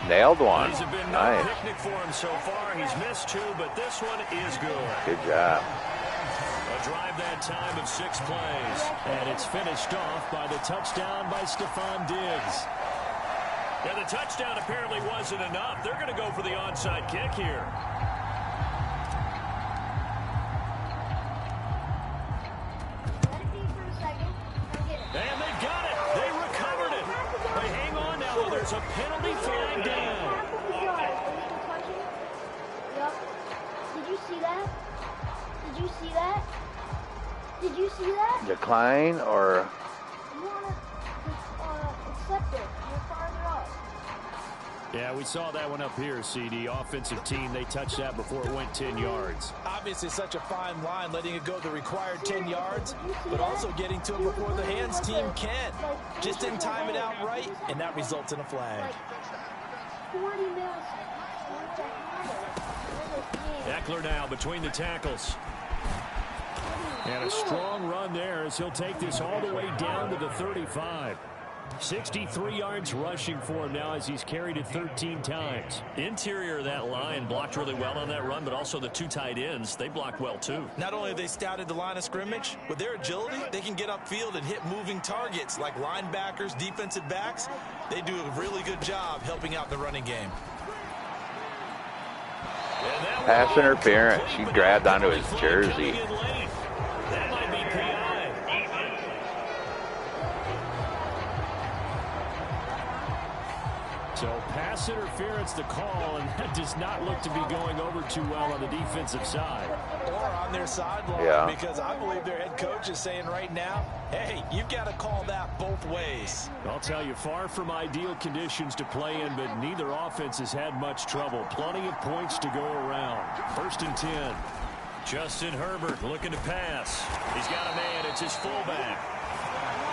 Nailed one. These have been nice. No picnic for him so far. He's missed 2, but this one is good. Good job. A drive that time of 6 plays. And it's finished off by the touchdown by Stephon Diggs. Yeah, the touchdown apparently wasn't enough. They're going to go for the onside kick here. And they got it. They recovered it. They hang on now, though. There's a penalty flag down. Did you see that? Did you see that? Did you see that? Decline or? You want to accept it. You're farther up. Yeah, we saw that one up here, CD. Offensive team, they touched that before it went 10 yards. Obviously such a fine line, letting it go the required 10 yards, but also getting to it before the hands team can. Just didn't time it out right, and that results in a flag. 40 milliseconds. Eckler now between the tackles. And a strong run there as he'll take this all the way down to the 35. 63 yards rushing for him now as he's carried it 13 times. Interior of that line blocked really well on that run, but also the 2 tight ends, they blocked well too. Not only have they scouted the line of scrimmage, with their agility, they can get upfield and hit moving targets like linebackers, defensive backs. They do a really good job helping out the running game. Pass interference. He grabbed onto his jersey. That might be PI. So pass interference the call, and that does not look to be going over too well on the defensive side. Or on their sideline, yeah. Because I believe their head coach is saying right now, hey, you've got to call that both ways. I'll tell you, far from ideal conditions to play in, but neither offense has had much trouble. Plenty of points to go around. 1st and 10. Justin Herbert looking to pass. He's got a man. It's his fullback.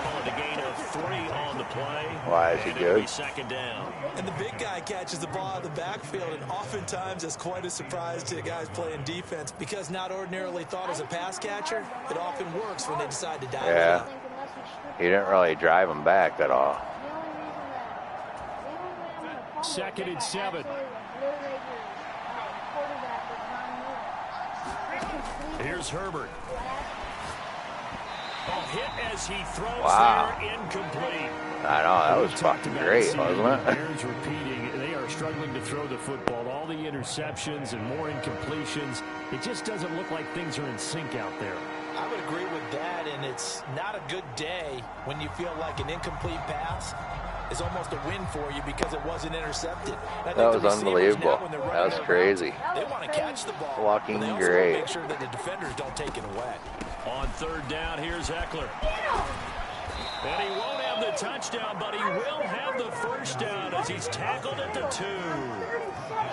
Calling a gain of 3 on the play. Why is he good? 2nd down. And the big guy catches the ball out of the backfield, and oftentimes it's quite a surprise to the guys playing defense because not ordinarily thought as a pass catcher, it often works when they decide to dive it up. He didn't really drive him back at all. 2nd and 7. Here's Herbert. Hit as he throws there, incomplete. I know, that was fucking great, wasn't it? Bears repeating, they are struggling to throw the football. All the interceptions and more incompletions. It just doesn't look like things are in sync out there. I would agree with that, and it's not a good day when you feel like an incomplete pass is almost a win for you because it wasn't intercepted. That was unbelievable. That was crazy. They want to catch the ball. Fucking but they also great. want to make sure that the defenders don't take it away. On 3rd down, here's Eckler. And he won't have the touchdown, but he will have the 1st down as he's tackled at the 2.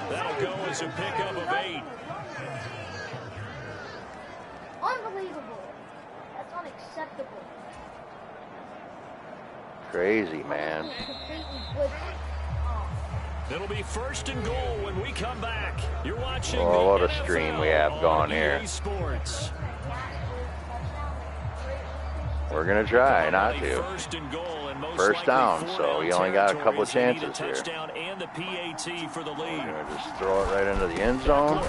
That'll go as a pickup of 8. Unbelievable. That's unacceptable. Crazy, man. It'll be 1st and goal when we come back. You're watching what a stream we have going here. Sports. We're going to try not to. 1st and goal and most 1st down, so you only got a couple of chances here. Touchdown and the PAT for the lead. We're going to just throw it right into the end zone.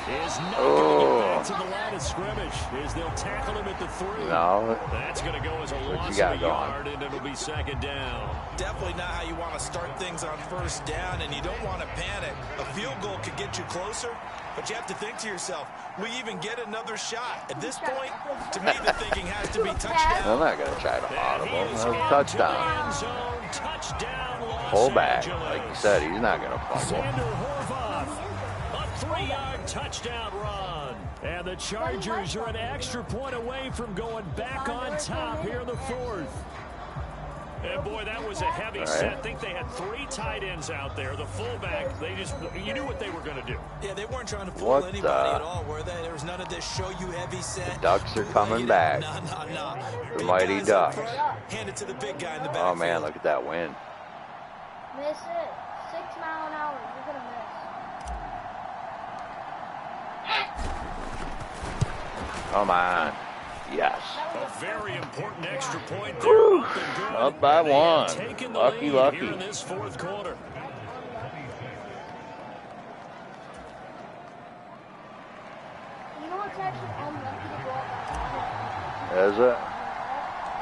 Is not going to the line of scrimmage as they'll tackle him at the 3. No. That's going to go as a loss of a yard, and it'll be 2nd down. Definitely not how you want to start things on 1st down, and you don't want to panic. A field goal could get you closer, but you have to think to yourself, we even get another shot. At this point, to me, the thinking has to be touchdown. I'm not going to try to audible. That's a touchdown. Fullback, like you said, he's not going to fumble. 3-yard touchdown run. And the Chargers are an extra point away from going back on top here in the 4th. And boy, that was a heavy set. I think they had 3 tight ends out there. The fullback, you knew what they were going to do. Yeah, they weren't trying to fool anybody at all, were they? There was none of this show you heavy set. The Ducks are coming back. No. The mighty Ducks. Hand it to the big guy in the backfield. Oh man, look at that wind. Miss it. 6 mile an hour. You're going to miss. Come on. Yes. A very important extra point there. Up, up by 1. Lucky. Here in this 4th quarter. Is it?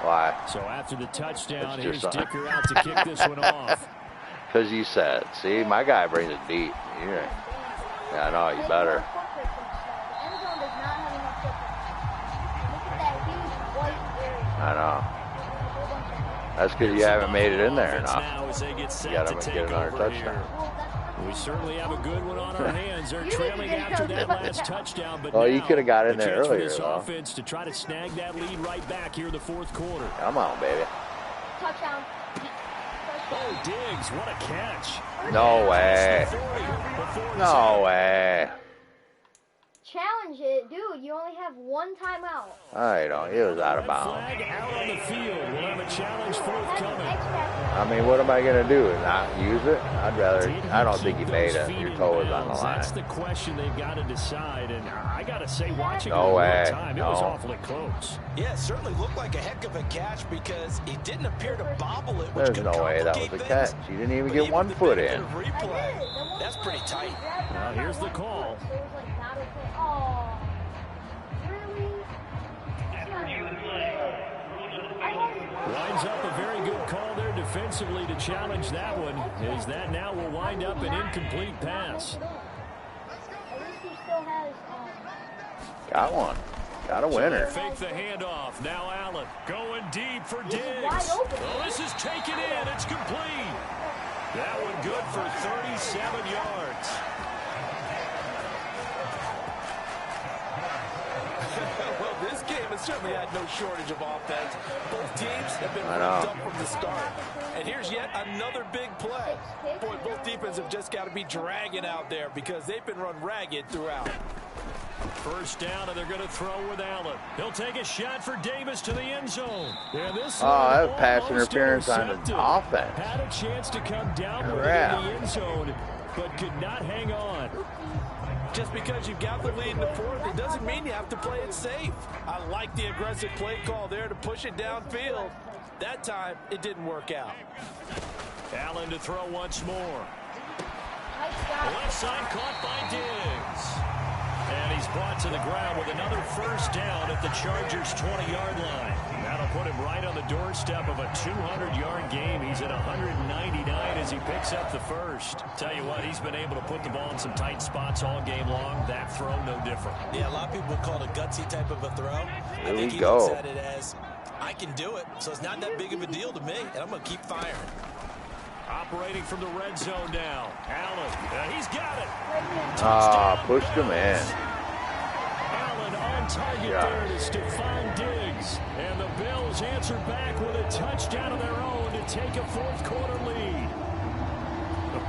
Why? So after the touchdown, It's here's just Dicker out to kick this one off. Because you said, see, my guy brings it deep. Yeah, no, you better. I know. That's because you haven't made it in there enough. You got to get another touchdown. We certainly have a good one on our hands. They're trailing after that last touchdown, but well, you could have got in there earlier. earlier, This though. offense to try to snag that lead right back here in the fourth quarter. Come on, baby. Touchdown. Oh, Diggs, what a catch. No way. No way. Challenge it. Dude, you only have one timeout. I don't. He was out of bounds. Flag out on the field. We'll have a challenge forthcoming. I mean, what am I going to do? Not use it? I'd rather. I don't think he made it. Your toe was on the line. That's the question they've got to decide. And I got to say, watching no it way. time, it was awfully close. Yeah, it certainly looked like a heck of a catch because he didn't appear to bobble it. Which There's could no way that was a catch. He didn't even get 1 foot in. Replay, that's pretty tight. Now here's the call. Oh, really? Winds up a very good call there defensively to challenge that one. Is that now will wind up an incomplete pass. Got one. Got a winner. Fake the handoff. Now Allen going deep for Diggs. Oh, this is taken in. It's complete. That one good for 37 yards. Well, this game has certainly had no shortage of offense. Both teams have been ramped up from the start. And here's yet another big play. Boy, both defenses have just got to be dragging out there because they've been run ragged throughout. First down, and they're going to throw with Allen. He'll take a shot for Davis to the end zone. And this that was pass interference on the offense. Had a chance to come down with it in the end zone, but could not hang on. Just because you've got the lead in the fourth, it doesn't mean you have to play it safe. I like the aggressive play call there to push it downfield. That time, it didn't work out. Allen to throw once more. Left side caught by Diggs. And he's brought to the ground with another first down at the Chargers' 20-yard line. That'll put him right on the doorstep of a 200-yard game. He's at 199 as he picks up the first. Tell you what, he's been able to put the ball in some tight spots all game long. That throw, no different. Yeah, a lot of people would call it a gutsy type of a throw. I think he looks at it as, I can do it, so it's not that big of a deal to me, and I'm going to keep firing. Operating from the red zone now. Allen, he's got it. Pushed him in. Allen on target there to Stephon Diggs. And the Bills answer back with a touchdown of their own to take a fourth quarter lead.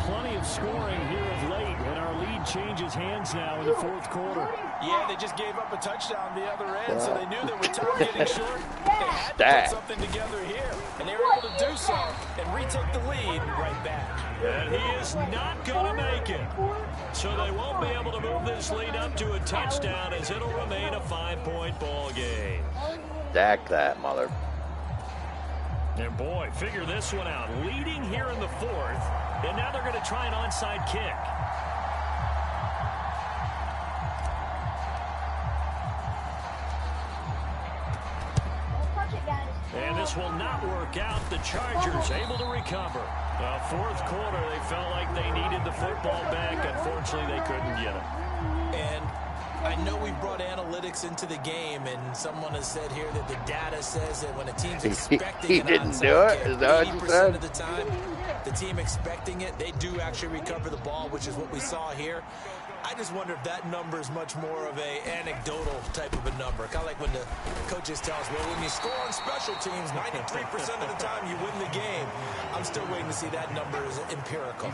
Plenty of scoring here of late, and our lead changes hands now in the fourth quarter. Yeah, they just gave up a touchdown the other end, so they knew that with time getting short, they had to put something together here. And they were able to do so and retake the lead right back. And he is not going to make it. So they won't be able to move this lead up to a touchdown as it'll remain a 5-point ball game. Stack that, mother. And boy, figure this one out. Leading here in the fourth, and now they're going to try an onside kick. And this will not work out. The Chargers able to recover. Fourth quarter, they felt like they needed the football back. Unfortunately, they couldn't get it. And I know we brought analytics into the game, and someone has said here that the data says that when a team's expecting an onside kick, 80% of the time, the team expecting it, they do actually recover the ball, which is what we saw here. I just wonder if that number is much more of a anecdotal type of a number. Kind of like when the coaches tell us, well, when you score on special teams, 93% of the time you win the game. I'm still waiting to see that number is empirical.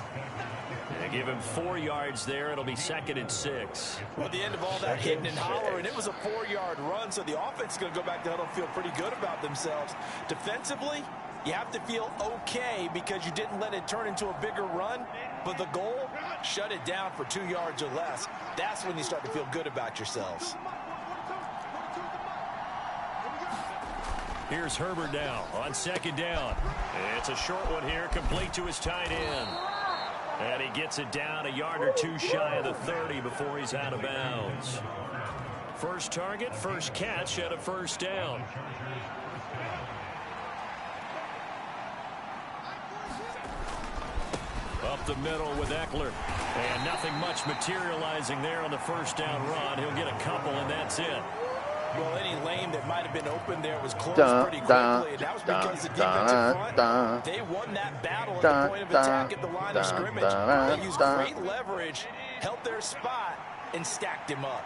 They give him 4 yards there. It'll be 2nd and 6. Well, at the end of all that hitting and hollering, it was a 4-yard run, so the offense is going to go back to huddle and feel pretty good about themselves. Defensively, you have to feel okay because you didn't let it turn into a bigger run, but the goal, shut it down for 2 yards or less. That's when you start to feel good about yourselves. Here's Herbert now on 2nd down. It's a short one here, complete to his tight end. And he gets it down a yard or two shy of the 30 before he's out of bounds. First target, first catch, and a first down. Up the middle with Eckler. And nothing much materializing there on the first down run. He'll get a couple, and that's it. Well, any lane that might have been open there was closed pretty quickly, and that was because the defensive front, they won that battle at the point of attack at the line of scrimmage. They used great leverage, held their spot, and stacked him up.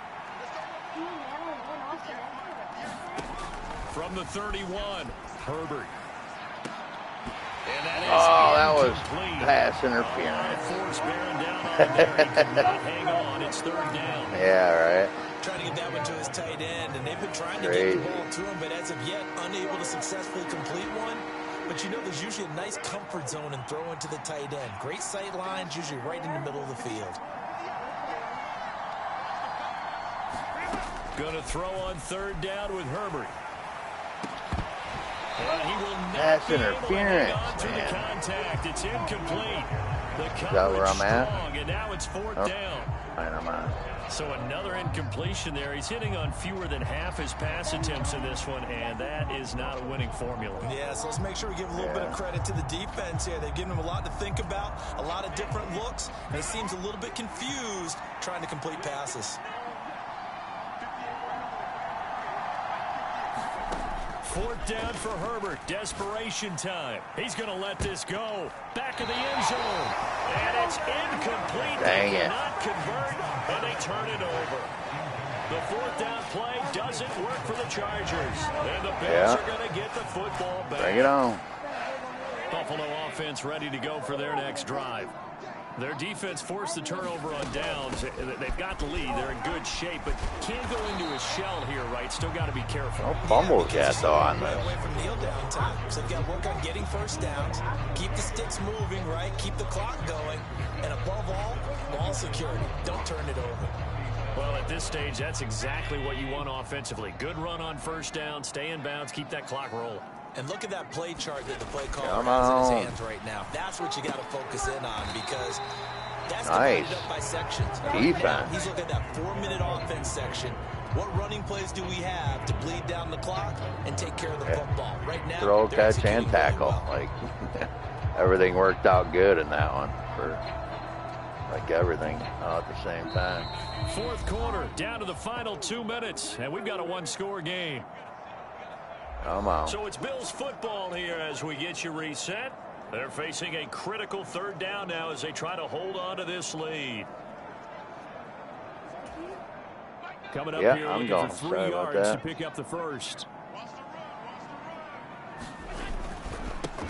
From the 31, Herbert. That was pass interference. Force bearing down on there. He could not hang on. It's third down. Yeah, right. Trying to get that one to his tight end, and they've been trying to get the ball to him, but as of yet, unable to successfully complete one. But you know, there's usually a nice comfort zone in throwing to the tight end. Great sight lines, usually right in the middle of the field. Going to throw on third down with Herbert. And he will not That's be interference, able to hang on to man. the contact. It's incomplete. The Is that where I'm at? strong, and now it's fourth down. Fine, I'm on. So another incompletion there. He's hitting on fewer than half his pass attempts in this one, and that is not a winning formula. Yeah, so let's make sure we give a little bit of credit to the defense here. They've given him a lot to think about, a lot of different looks, and he seems a little bit confused trying to complete passes. Fourth down for Herbert. Desperation time. He's going to let this go. Back of the end zone. And it's incomplete. Dang they it. cannot convert, and they turn it over. The fourth down play doesn't work for the Chargers. And the Bears are going to get the football back. Bring it on. Buffalo offense ready to go for their next drive. Their defense forced the turnover on downs. They've got the lead. They're in good shape, but can't go into a shell here, right? Still got to be careful. No fumbles yet, though, on Right this. away from kneel down time. So they've got to work on getting first downs, keep the sticks moving, right? Keep the clock going, and above all, ball security. Don't turn it over. Well, at this stage, that's exactly what you want offensively. Good run on first down, stay in bounds, keep that clock rolling. And look at that play chart that the play caller has in his hands right now. That's what you got to focus in on, because that's divided up by sections. Defense. Now, he's looking at that 4-minute offense section. What running plays do we have to bleed down the clock and take care of the football? Right now, Throw, they're catch, and executing tackle. really well. Like, everything worked out good in that one for, like, everything all at the same time. Fourth quarter, down to the final 2 minutes, and we've got a one-score game. Come on. So it's Bills football here as we get you reset. They're facing a critical third down now as they try to hold on to this lead. Coming up here, I'm looking going. for 3 Sorry about yards to that. pick up the first.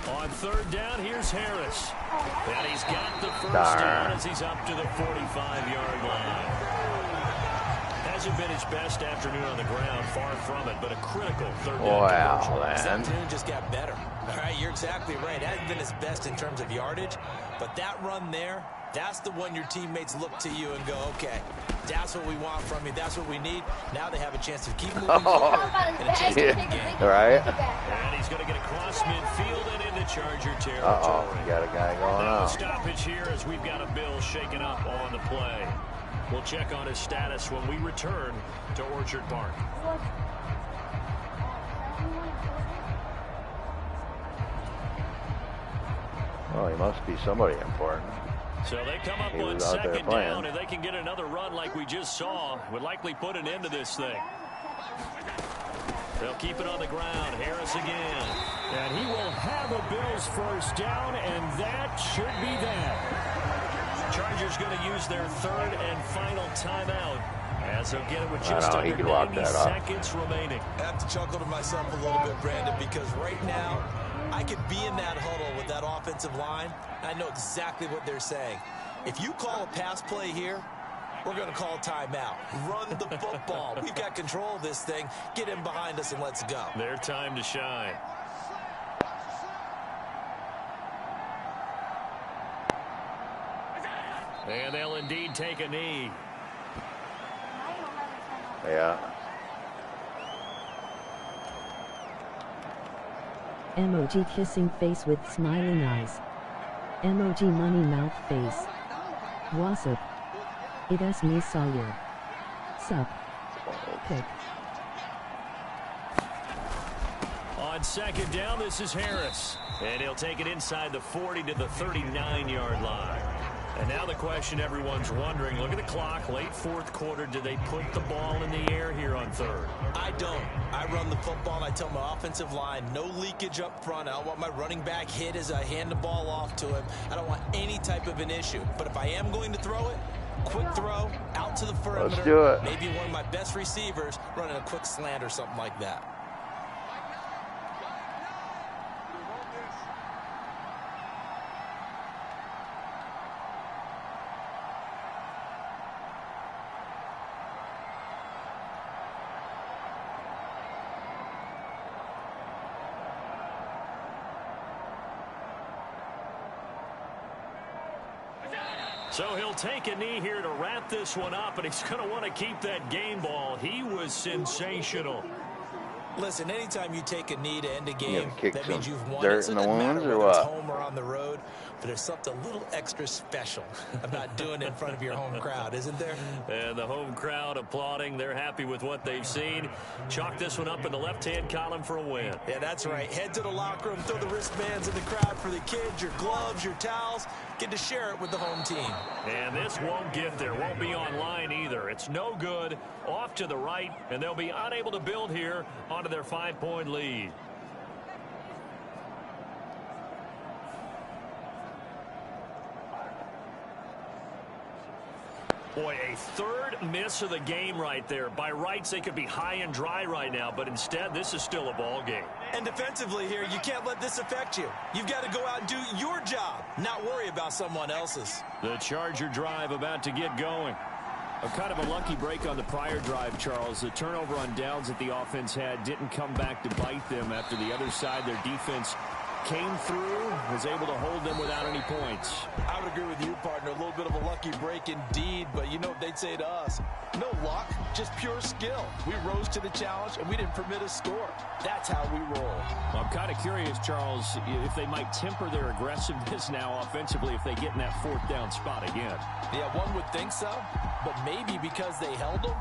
On third down, here's Harris. And he's got the first down as he's up to the 45-yard line. Hasn't been his best afternoon on the ground, far from it, but a critical third down. Wow, His man. afternoon just got better. All right, you're exactly right. It hasn't been his best in terms of yardage, but that run there, that's the one your teammates look to you and go, okay, that's what we want from you. That's what we need. Now they have a chance to keep moving forward and a chance to win the game. Right? And he's going to get across midfield and into Charger territory. Uh-oh, we got a guy going Now a on. stoppage here as we've got a Bill shaken up on the play. We'll check on his status when we return to Orchard Park. Well, he must be somebody important. So they come up He on was out there second playing. down, and they can get another run like we just saw. Would likely put an end to this thing. They'll keep it on the ground. Harris again. And he will have a Bills first down, and that should be that. Chargers going to use their third and final timeout as they'll get it with I just know, he under could walk 90 that up. seconds remaining. I have to chuckle to myself a little bit, Brandon, because right now I could be in that huddle with that offensive line. I know exactly what they're saying. If you call a pass play here, we're going to call timeout. Run the football. We've got control of this thing. Get in behind us and let's go. Their time to shine. And they'll indeed take a knee. Yeah. Emoji kissing face with smiling eyes. Emoji money mouth face. What's up? It is me Sawyer. Sup? pick. On second down, this is Harris. And he'll take it inside the 40 to the 39-yard line. And now the question everyone's wondering, look at the clock, late fourth quarter, do they put the ball in the air here on third? I don't. I run the football, and I tell my offensive line, no leakage up front. I don't want my running back hit as I hand the ball off to him. I don't want any type of an issue. But if I am going to throw it, quick throw, out to the perimeter. Let's do it. Maybe one of my best receivers running a quick slant or something like that. So he'll take a knee here to wrap this one up, and he's going to want to keep that game ball. He was sensational. Listen, anytime you take a knee to end a game, that means you've won. Dirt in the wounds or what? It's home or on the road, but there's something a little extra special about doing it in front of your home crowd, isn't there? And the home crowd applauding. They're happy with what they've seen. Chalk this one up in the left-hand column for a win. Yeah, that's right. Head to the locker room, throw the wristbands in the crowd for the kids, your gloves, your towels. Get to share it with the home team. And this won't get there. Won't be online either. It's no good. Off to the right, and they'll be unable to build here onto their 5-point lead. Boy, a third miss of the game right there. By rights, they could be high and dry right now, but instead, this is still a ball game. And defensively here, you can't let this affect you. You've got to go out and do your job, not worry about someone else's. The Charger drive about to get going. A kind of a lucky break on the prior drive, Charles. The turnover on downs that the offense had didn't come back to bite them after the other side. Their defense came through, was able to hold them without any points. I would agree with you, partner. A little bit of a lucky break indeed, but you know what they'd say to us? No luck, just pure skill. We rose to the challenge, and we didn't permit a score. That's how we roll. Well, I'm kind of curious, Charles, if they might temper their aggressiveness now offensively if they get in that fourth down spot again. Yeah, one would think so, but maybe because they held them,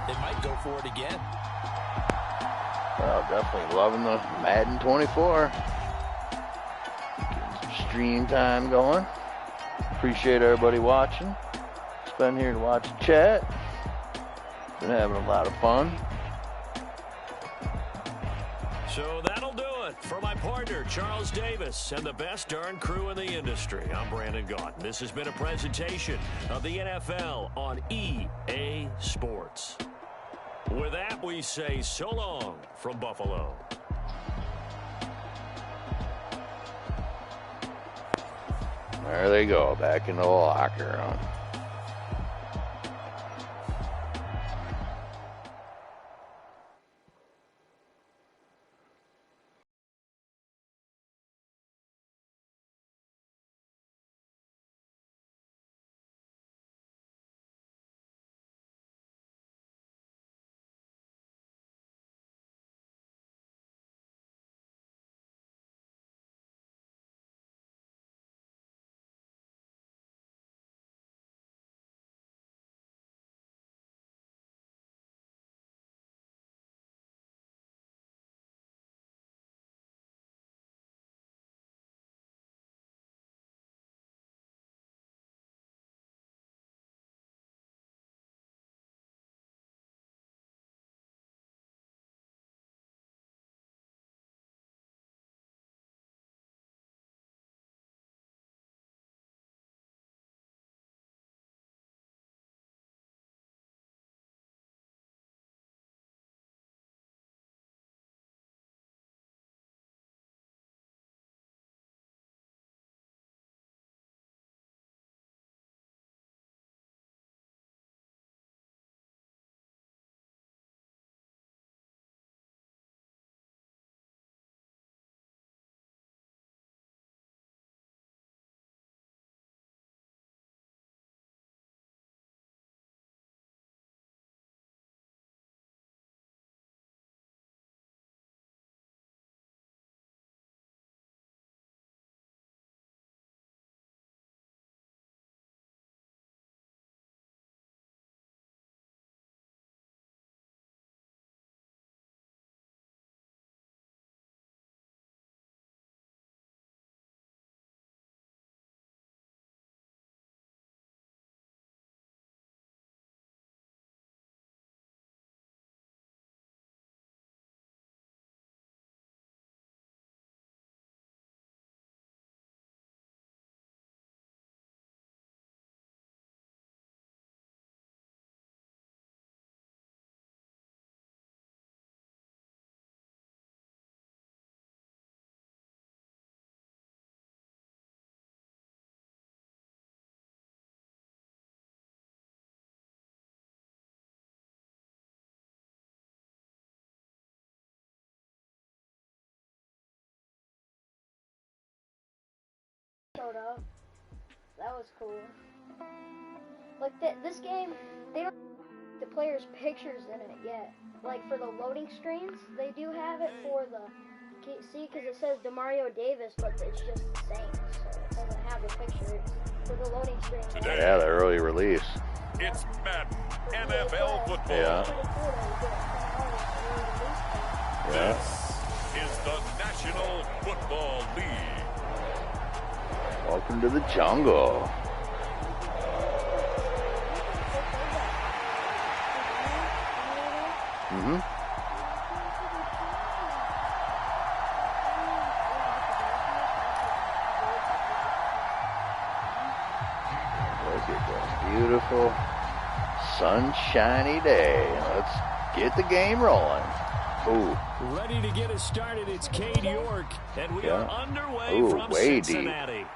they might go for it again. Well, definitely loving the Madden 24. Stream time going. Appreciate everybody watching. Spend here to watch the chat. Been having a lot of fun. So that'll do it for my partner, Charles Davis, and the best darn crew in the industry. I'm Brandon Gaunt. This has been a presentation of the NFL on EA Sports. With that, we say so long from Buffalo. There they go, back in the locker room. showed up. That was cool. Like this game, they don't have the players' pictures in it yet. Like for the loading screens, they do have it for the. See, because it says DeMario Davis, but it's just the same, so it doesn't have the picture. It's for the loading screen. Yeah, the early release. It's Madden NFL football. Yeah. This is the National Football League. Welcome to the jungle. Mm-hmm. Look at this beautiful sunshiny day. Let's get the game rolling. Ooh. Ready to get us started. It's Cade York, and we are underway from way Cincinnati. Deep.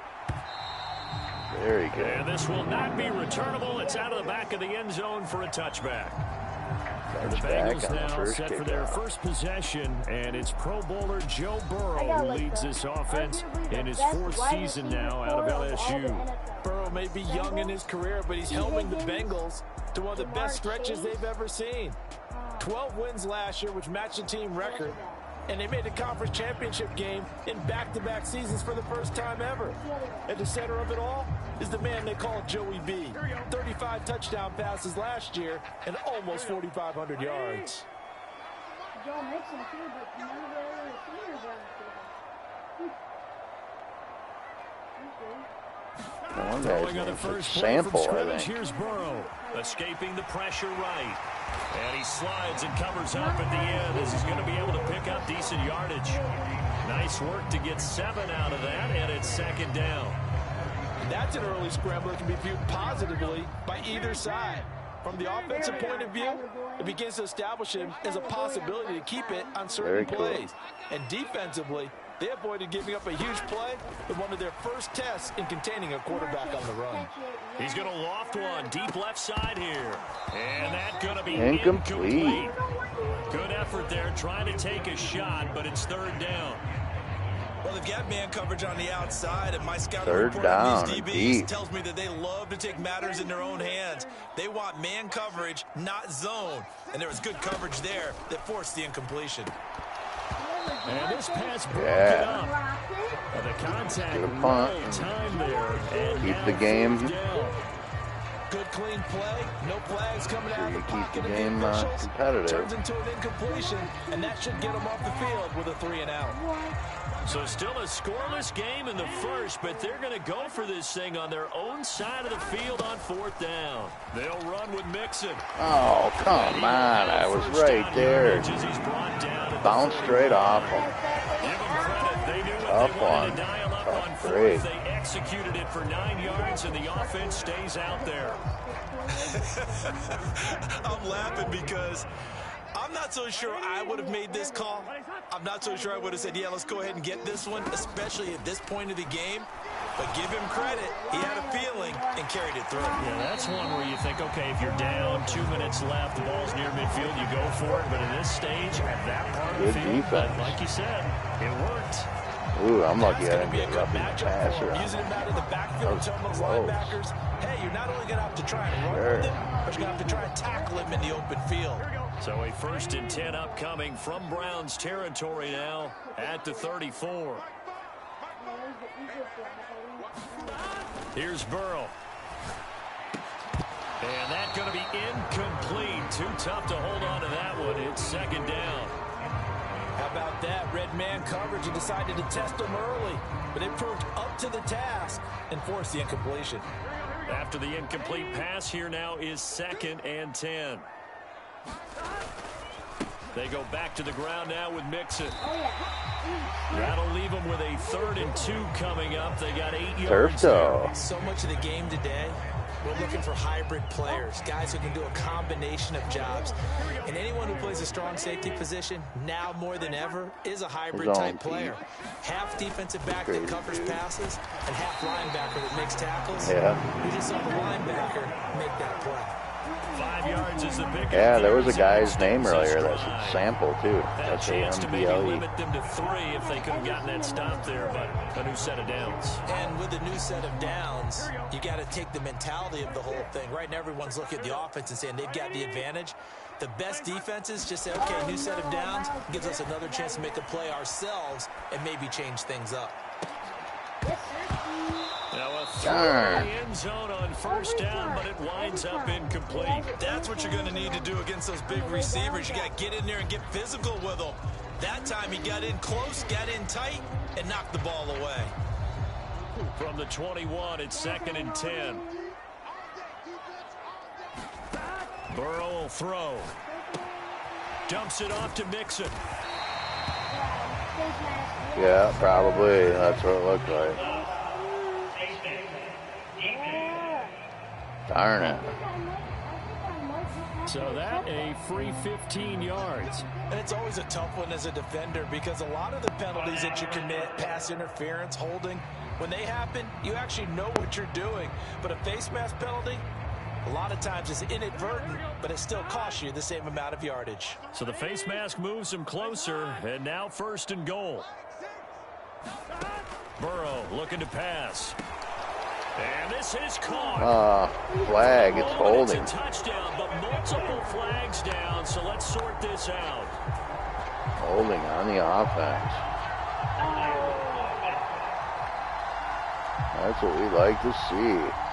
Very good. And this will not be returnable. It's out of the back of the end zone for a touchback. The Bengals now set for their first possession, and it's Pro Bowler Joe Burrow who leads this offense in his 4th season now out of LSU. Burrow may be young in his career, but he's helming the Bengals to one of the best stretches they've ever seen. 12 wins last year, which matched the team record, and they made the conference championship game in back-to-back seasons for the first time ever. At the center of it all is the man they call Joey B. 35 touchdown passes last year and almost 4,500 yards. Joe Mixon too, but none of the other receivers are Throwing on the first play from scrimmage, here's Burrow, escaping the pressure right. And he slides and covers up at the end as he's going to be able to pick up decent yardage. Nice work to get 7 out of that, and it's 2nd down. That's an early scramble that can be viewed positively by either side. From the offensive point of view, it begins to establish him as a possibility to keep it on certain plays. And defensively, they avoided giving up a huge play with one of their first tests in containing a quarterback on the run. He's going to loft one deep left side here. And that's going to be incomplete. Good effort there trying to take a shot, but it's 3rd down. Well, they've got man coverage on the outside, and my scouting 3rd report down, on these DBs tells me that they love to take matters in their own hands. They want man coverage, not zone. And there was good coverage there that forced the incompletion. And this pass broken up. And the contact, get a punt. Time there. And keep the game. Good clean play. No flags coming out of the pocket. Keep the game competitive. Turns into an incompletion, and that should get them off the field with a 3-and-out. So still a scoreless game in the first, but they're going to go for this thing on their own side of the field on 4th down. They'll run with Mixon. Oh, come on. I was right there. Bounced straight off him. Tough one. Tough break. They executed it for 9 yards, and the offense stays out there. I'm laughing because I'm not so sure I would have made this call. I'm not so sure I would have said, yeah, let's go ahead and get this one, especially at this point of the game. But give him credit. He had a feeling and carried it through. Yeah, that's one where you think, okay, if you're down, 2 minutes left, the ball's near midfield, you go for it. But in this stage, at that part of the field, like you said, it worked. Ooh, I'm lucky I didn't be a get good rough in the matchup for him. passer. Using him out of the backfield, telling those linebackers, hey, you're not only going to have to try and run with him, but you're going to have to try and tackle him in the open field. So a 1st and 10 upcoming from Browns territory now at the 34. Here's Burrow. And that's going to be incomplete. Too tough to hold on to that one. It's 2nd down. How about that? Red man coverage and decided to test them early. But they proved up to the task and forced the incompletion. After the incomplete pass, here now is 2nd and 10. They go back to the ground now with Mixon. That'll leave them with a 3rd and 2 coming up. They got 8 yards. So much of the game today, we're looking for hybrid players, guys who can do a combination of jobs. And anyone who plays a strong safety position, now more than ever, is a hybrid-type player. Half defensive back that covers passes, and half linebacker that makes tackles. You just saw the linebacker make that play. 5 yards is the pick. Yeah, there was a guy's name earlier that's sample too. That's a chance to maybe limit them to 3 if they could have gotten that stop there, but a new set of downs. And with a new set of downs, you got to take the mentality of the whole thing. Right now, everyone's looking at the offense and saying they've got the advantage. The best defenses just say, okay, new set of downs gives us another chance to make a play ourselves and maybe change things up. Now a throw in the end zone on first down, but it winds up incomplete. That's what you're going to need to do against those big receivers. You got to get in there and get physical with them. That time he got in close, got in tight, and knocked the ball away. From the 21, it's 2nd and 10. Burrow will throw. Dumps it off to Mixon. Yeah, probably. That's what it looked like. Darn it. So that a free 15 yards. And it's always a tough one as a defender because a lot of the penalties that you commit, pass interference, holding, when they happen, you actually know what you're doing. But a face mask penalty, a lot of times it's inadvertent, but it still costs you the same amount of yardage. So the face mask moves them closer, and now 1st and goal. Burrow looking to pass. And this is caught. Flag, it's holding. It's a touchdown, but multiple flags down, so let's sort this out. Holding on the offense. That's what we like to see.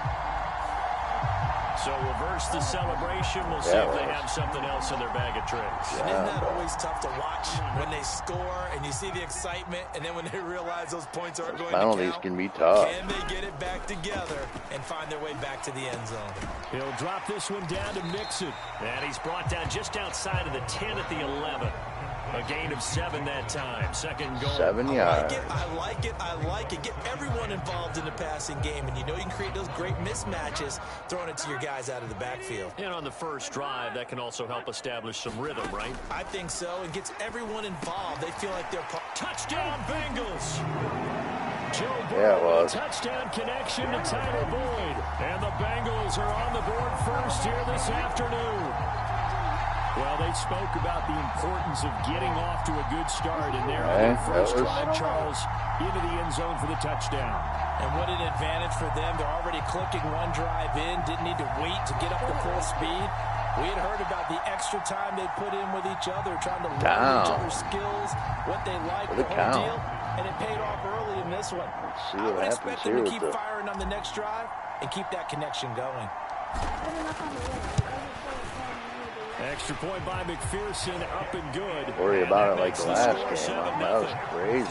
So reverse the celebration. We'll see if they have something else in their bag of tricks. Yeah. Isn't that always tough to watch when they score and you see the excitement, and then when they realize those points aren't going to count? Penalties can be tough. Can they get it back together and find their way back to the end zone? He'll drop this one down to Mixon. And he's brought down just outside of the 10 at the 11. A gain of 7 that time. 2nd goal. 7 yards. I like it. Get everyone involved in the passing game. And you know you can create those great mismatches throwing it to your guys out of the backfield. And on the first drive, that can also help establish some rhythm, right? I think so. It gets everyone involved. They feel like they're touchdown Bengals. Joe Burrow, touchdown connection to Tyler Boyd. And the Bengals are on the board first here this afternoon. Well, they spoke about the importance of getting off to a good start in their first drive, Charles, into the end zone for the touchdown. And what an advantage for them. They're already clicking one drive in, didn't need to wait to get up to full speed. We had heard about the extra time they put in with each other, trying to learn each other's skills, what they like, the whole deal. And it paid off early in this one. I would expect them to keep firing on the next drive and keep that connection going. Extra point by McPherson, up and good. Worry about it like the last game. That was crazy.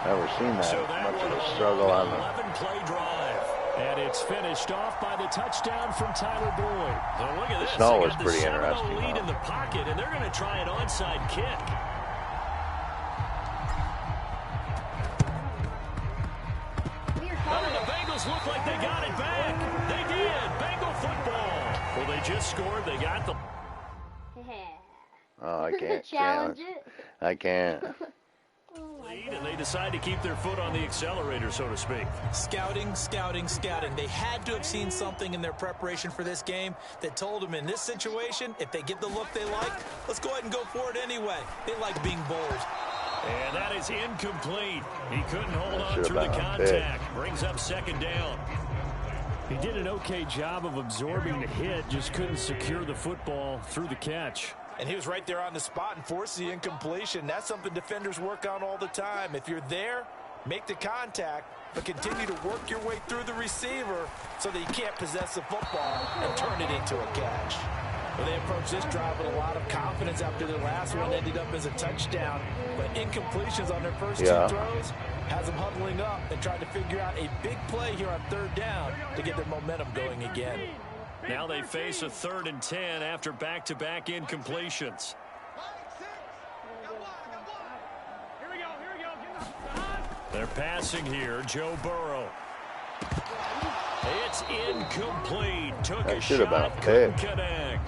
Never seen that much of a struggle on the 11-play drive. And it's finished off by the touchdown from Tyler Boyd. So look at this. The snow was pretty interesting. Lead in the pocket, and they're going to try an onside kick. Oh, the Bengals look like they got it back. They did. Bengal football. Well, they just scored. They got the... Oh, I can't challenge it. I can't. And they decide to keep their foot on the accelerator, so to speak. Scouting. They had to have seen something in their preparation for this game that told them in this situation, if they get the look they like, let's go ahead and go for it anyway. They like being bold. And that is incomplete. He couldn't hold on through the contact. Brings up 2nd down. He did an okay job of absorbing the hit, just couldn't secure the football through the catch. And he was right there on the spot and forced the incompletion. That's something defenders work on all the time. If you're there, make the contact, but continue to work your way through the receiver so that you can't possess the football and turn it into a catch. Well, they approached this drive with a lot of confidence after their last one ended up as a touchdown. But incompletions on their first 2 throws has them huddling up and trying to figure out a big play here on 3rd down to get their momentum going again. Now they face a 3rd and 10 after back-to-back incompletions. They're passing here. Joe Burrow. It's incomplete. Took a shot, couldn't connect.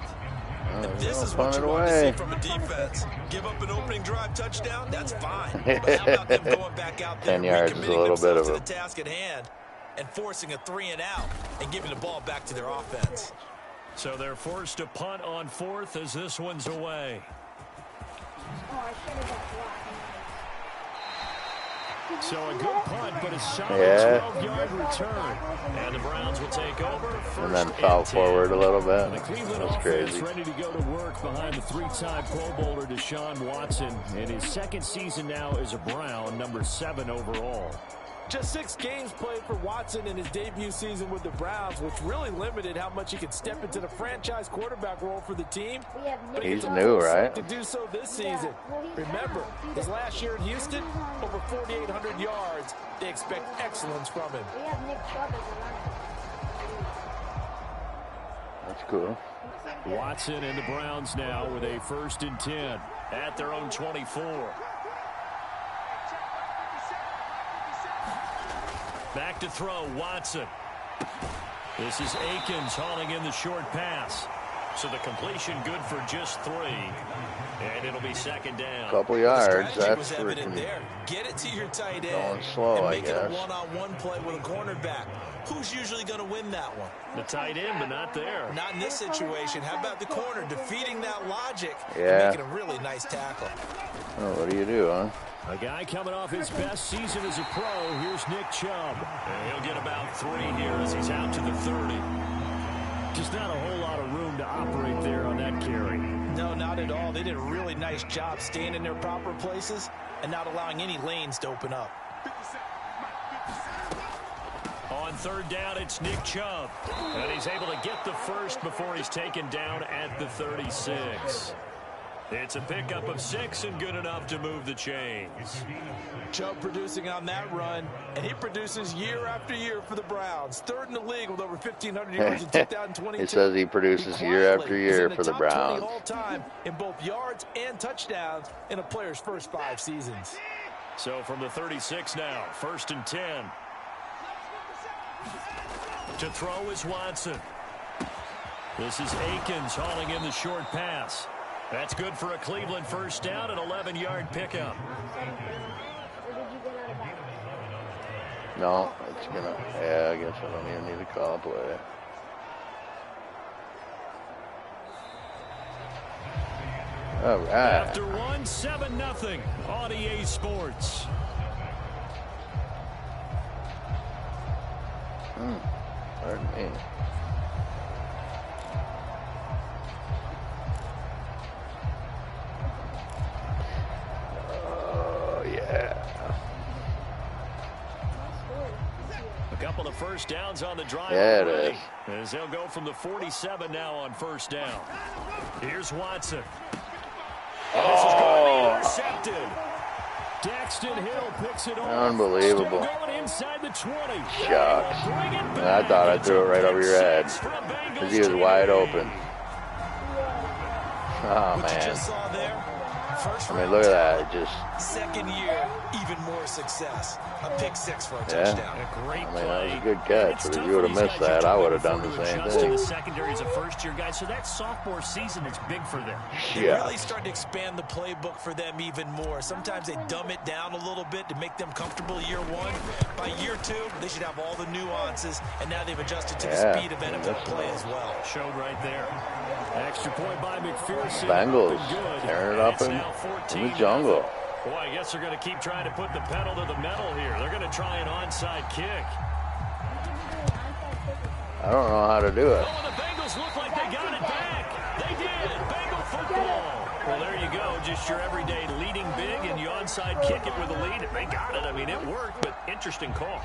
This is what you want to see from a defense. Give up an opening drive touchdown, that's fine. But how about them going back out there 10 yards is a little bit of to the task at hand and forcing a 3-and-out and giving the ball back to their offense? So they're forced to punt on 4th as this one's away. Oh, I should have got blocked. So a good punt, but a solid 12-yard return. And the Browns will take over. And then foul forward a little bit. The Cleveland That's crazy. ready to go to work behind the 3-time Pro Bowler Deshaun Watson. In his second season now as a Brown, number 7 overall. Just 6 games played for Watson in his debut season with the Browns, which really limited how much he could step into the franchise quarterback role for the team. But he's new, right? To do so this season. Remember, his last year in Houston, over 4,800 yards. They expect excellence from him. We have Nick Chubb as a runner. That's cool. Watson and the Browns now with a 1st and 10 at their own 24. Back to throw, Watson. This is Akins hauling in the short pass. So the completion good for just 3. And it'll be 2nd down. Couple yards, that's evident there. Get it to your tight end. Going slow, and make I guess. it a one-on-one play with a cornerback. Who's usually going to win that one? The tight end, but not there. Not in this situation. How about the corner defeating that logic and making a really nice tackle? Oh, what do you do, huh? A guy coming off his best season as a pro. Here's Nick Chubb. And he'll get about 3 here as he's out to the 30. Just not a whole lot of room to operate there on that carry. No, not at all. They did a really nice job staying in their proper places and not allowing any lanes to open up. On 3rd down, it's Nick Chubb. And he's able to get the 1st before he's taken down at the 36. It's a pickup of 6 and good enough to move the chains. Chubb producing on that run, and he produces year after year for the Browns. 3rd in the league with over 1,500 yards in 2022. It says he produces year after year for the Browns. All time in both yards and touchdowns in a player's first 5 seasons. So from the 36 now, 1st and 10. To throw is Watson. This is Akins hauling in the short pass. That's good for a Cleveland 1st down, an 11-yard pickup. No, it's gonna. Yeah, I guess I don't even need to call a play. All right. After 1, 7-0 on EA Sports. Pardon me. A couple of 1st downs on the drive. Yeah, it is. As they'll go from the 47 now on 1st down. Here's Watson. And this is going to be intercepted. Daxton Hill picks it off. Unbelievable. Still going inside the 20. Shucks. I thought I threw it right over your head because he was wide open. Oh, What you man. just saw there, first I mean, look at that. It just. 2nd year, even more success. A pick 6 for a Yeah. touchdown. A great I mean, that play. was a good catch, but if you would have missed that, I would have done the same In the thing. secondary as a first-year guy, so that sophomore season is big for them. They Yeah. really started to expand the playbook for them even more. Sometimes they dumb it down a little bit to make them comfortable year 1. By year 2, they should have all the nuances, and now they've adjusted to the speed of NFL play as well. Showed right there. Extra point by McPherson. Bengals Good. tearing it up It's in now 14. the jungle. Boy, I guess they're going to keep trying to put the pedal to the metal here. They're going to try an onside kick. I don't know how to do it. Oh, and the Bengals look like they got it back. They did. Bengal football. Well, there you go. Just your everyday leading big, and you onside kick it with a lead. They got it. I mean, it worked, but interesting call.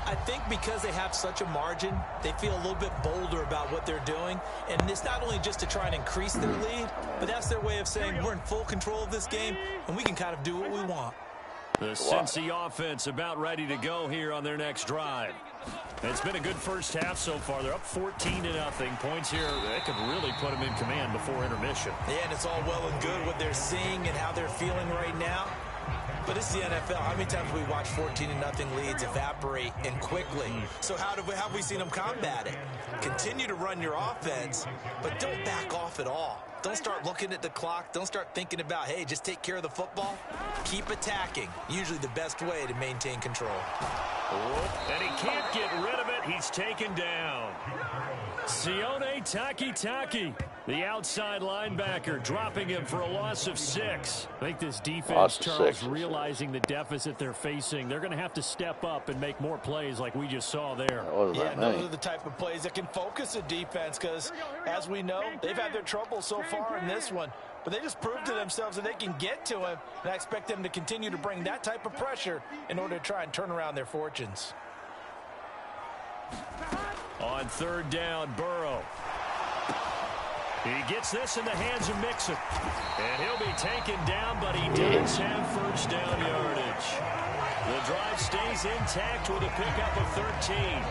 I think because they have such a margin, they feel a little bit bolder about what they're doing. And it's not only just to try and increase their lead, but that's their way of saying we're in full control of this game, and we can kind of do what we want. The Cincy offense about ready to go here on their next drive. It's been a good first half so far. They're up 14-0. Points here, that could really put them in command before intermission. Yeah, and it's all well and good what they're seeing and how they're feeling right now. But it's the NFL. How many times we watch 14-0 leads evaporate and quickly? So how have we seen them combat it? Continue to run your offense, but don't back off at all. Don't start looking at the clock. Don't start thinking about, hey, just take care of the football. Keep attacking. Usually the best way to maintain control. And he can't get rid of it. He's taken down. Sione Takitaki, the outside linebacker, dropping him for a loss of 6. I think this defense, Charles, realizing the deficit they're facing, they're going to have to step up and make more plays like we just saw there. Yeah, those are the type of plays that can focus a defense because, as we know, they've had their trouble so far in this one. But they just proved to themselves that they can get to him, and I expect them to continue to bring that type of pressure in order to try and turn around their fortunes. On 3rd down, Burrow. He gets this in the hands of Mixon. And he'll be taken down, but he does have 1st down yardage. The drive stays intact with a pickup of 13.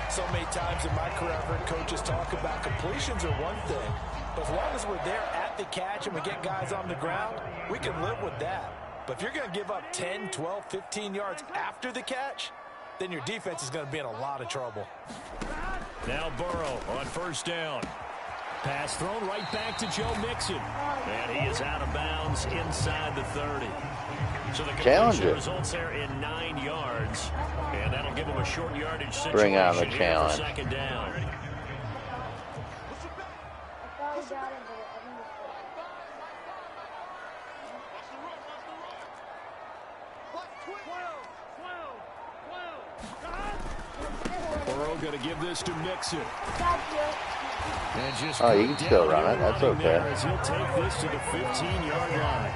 So many times in my career, I've heard coaches talk about completions are one thing, but as long as we're there at the catch and we get guys on the ground, we can live with that. But if you're going to give up 10, 12, 15 yards after the catch, then your defense is going to be in a lot of trouble. Now Burrow on 1st down. Pass thrown right back to Joe Mixon. And he is out of bounds inside the 30. So the completion results there in 9 yards. And that'll give him a short yardage situation. Bring on the challenge. For 2nd down. Burrow going to give this to Mixon. And just you can still run it. That's okay. As he'll take this to the 15-yard line.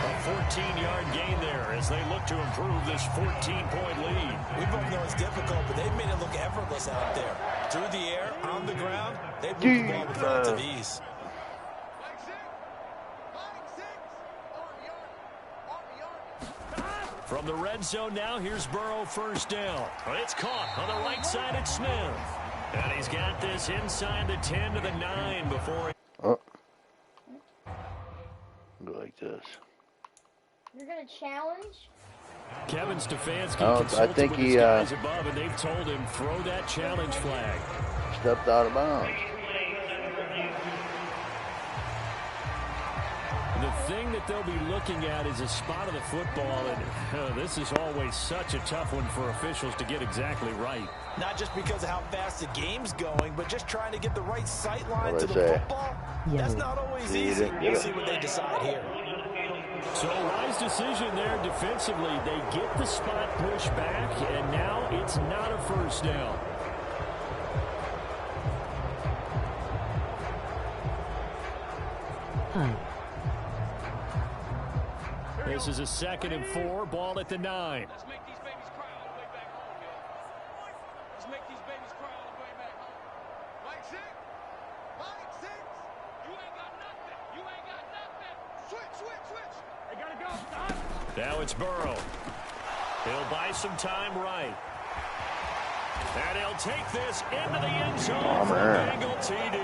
A 14-yard gain there as they look to improve this 14-point lead. We both know it's difficult, but they've made it look effortless out there. Through the air, on the ground, they've moved the ball with lots of ease. From the red zone now, here's Burrow 1st down. It's caught on the right side at Smith. And he's got this inside the 10 to the 9 before he... Oh. Go like this. You're going to challenge? Kevin Stefanski consulted with his guys above, and they've told him, throw that challenge flag. Stepped out of bounds. The thing that they'll be looking at is a spot of the football, and this is always such a tough one for officials to get exactly right. Not just because of how fast the game's going, but just trying to get the right sight line to the football. That's not always easy. We'll see what they decide here. So a wise decision there defensively. They get the spot pushed back, and now it's not a 1st down. This is a 2nd and 4, ball at the 9. Let's make these babies cry all the way back home, yo. Let's make these babies cry all the way back home. Mike 6. Mike 6. You ain't got nothing. You ain't got nothing. Switch. They gotta go. Stop. Now it's Burrow. He'll buy some time right. And he'll take this into the end zone for a Bengal TD.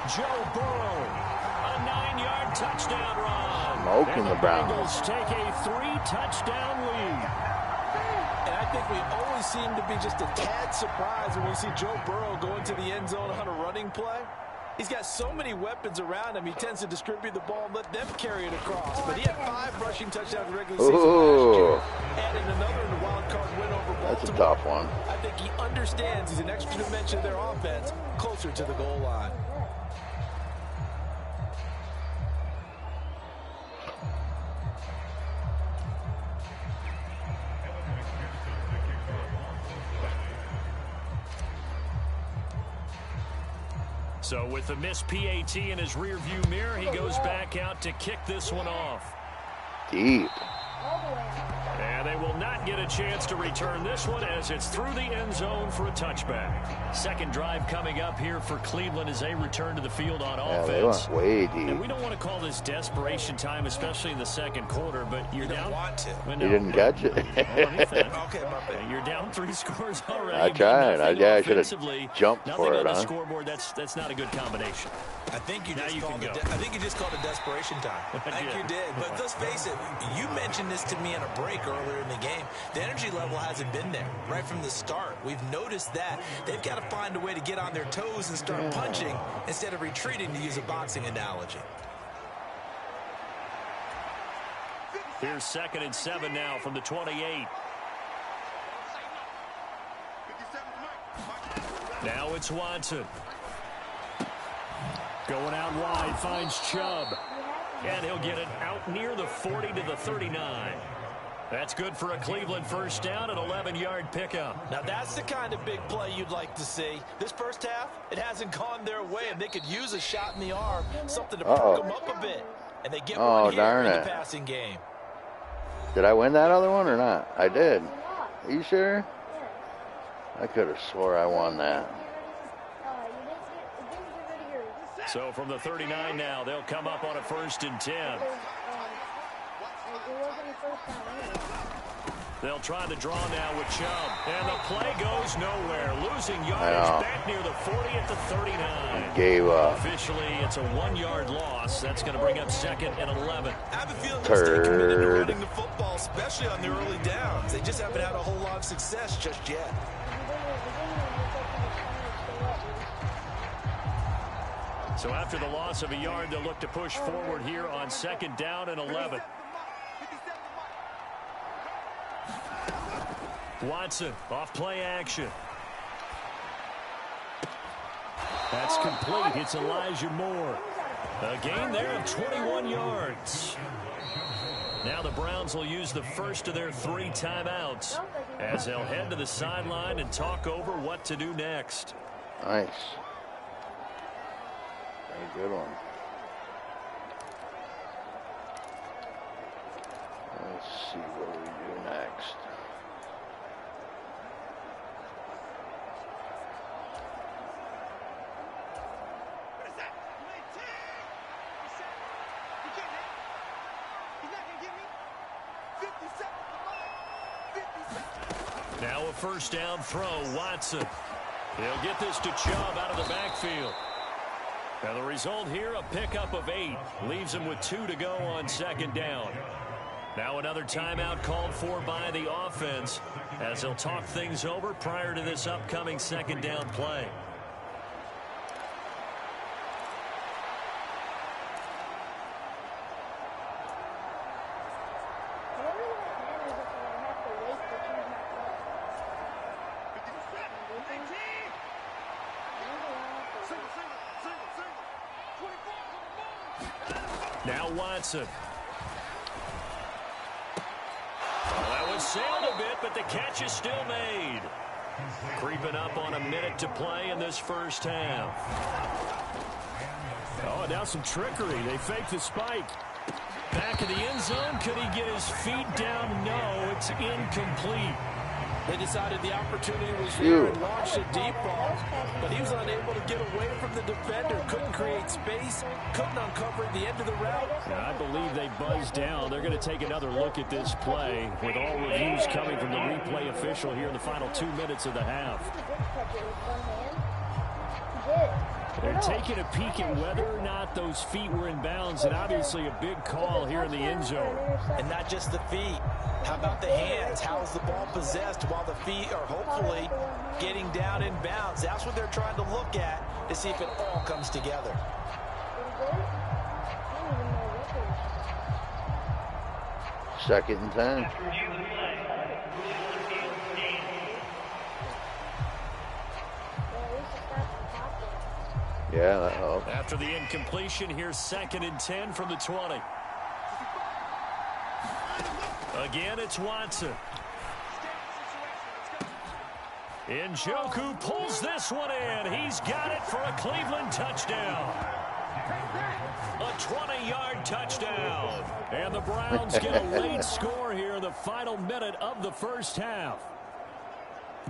Joe Burrow, a 9-yard touchdown run. Smoking the Browns. Bengals take a 3-touchdown lead. And I think we always seem to be just a tad surprised when we see Joe Burrow go into the end zone on a running play. He's got so many weapons around him, he tends to distribute the ball and let them carry it across. But he had 5 rushing touchdowns in the regular season last year. Added another in the wild card win over Baltimore. That's a tough one. I think he understands he's an extra dimension of their offense closer to the goal line. So with the missed PAT in his rearview mirror, he goes back out to kick this one off. Deep. And they will not get a chance to return this one as it's through the end zone for a touchback. 2nd drive coming up here for Cleveland as they return to the field on offense. They went way deep. And we don't want to call this desperation time, especially in the 2nd quarter, but you're down. Want to. You didn't catch it. Okay, my bad. You're down 3 scores already. I tried. I should have jumped for it, on the scoreboard. That's not a good combination. I think you just called it desperation time. I think you did. But let's face it, you mentioned this to me in a break earlier in the game. The energy level hasn't been there right from the start. We've noticed that. They've got to find a way to get on their toes and start punching instead of retreating, to use a boxing analogy. Here's 2nd and 7 now from the 28. Now it's Watson. Going out wide, finds Chubb. And he'll get it out near the 40 to the 39. That's good for a Cleveland first down, an 11-yard pickup. Now that's the kind of big play you'd like to see. This first half, it hasn't gone their way, and they could use a shot in the arm, something to perk them up a bit. And they get one here in the passing game. Did I win that other one or not? I did. Are you sure? I could have swore I won that. So from the 39 now, they'll come up on a 1st and 10. They'll try the draw now with Chubb. And the play goes nowhere. Losing yardage back near the 40 at the 39. Gave up. Officially, it's a 1-yard loss. That's going to bring up 2nd and 11. I have a feeling they're still committed to running the football, especially on the early downs. They just haven't had a whole lot of success just yet. So after the loss of a yard, they'll look to push forward here on 2nd down and 11. Watson off play action. That's complete. It's Elijah Moore. A gain there of 21 yards. Now the Browns will use the first of their 3 timeouts as they'll head to the sideline and talk over what to do next. Nice. Very good one. Let's see what we do next. Now a first down throw, Watson. He'll get this to Chubb out of the backfield. Now the result here, a pickup of 8. Leaves him with 2 to go on 2nd down. Now another timeout called for by the offense as they'll talk things over prior to this upcoming 2nd down play. Now Watson. Well, that was sailed a bit, but the catch is still made. Creeping up on a minute to play in this first half. Oh, now some trickery. They fake the spike. Back in the end zone. Could he get his feet down? No, it's incomplete. They decided the opportunity was here and launched a deep ball, but he was unable to get away from the defender. Couldn't create space, couldn't uncover the end of the route. I believe they buzzed down. They're going to take another look at this play with all reviews coming from the replay official here in the final 2 minutes of the half. They're taking a peek at whether or not those feet were in bounds, and obviously a big call here in the end zone. And not just the feet. How about the hands? How is the ball possessed while the feet are hopefully getting down in bounds? That's what they're trying to look at to see if it all comes together. Second and 10. Yeah, that helps. After the incompletion, here's 2nd and 10 from the 20. Again, it's Watson. Njoku pulls this one in. He's got it for a Cleveland touchdown. A 20-yard touchdown. And the Browns get a late score here in the final minute of the first half.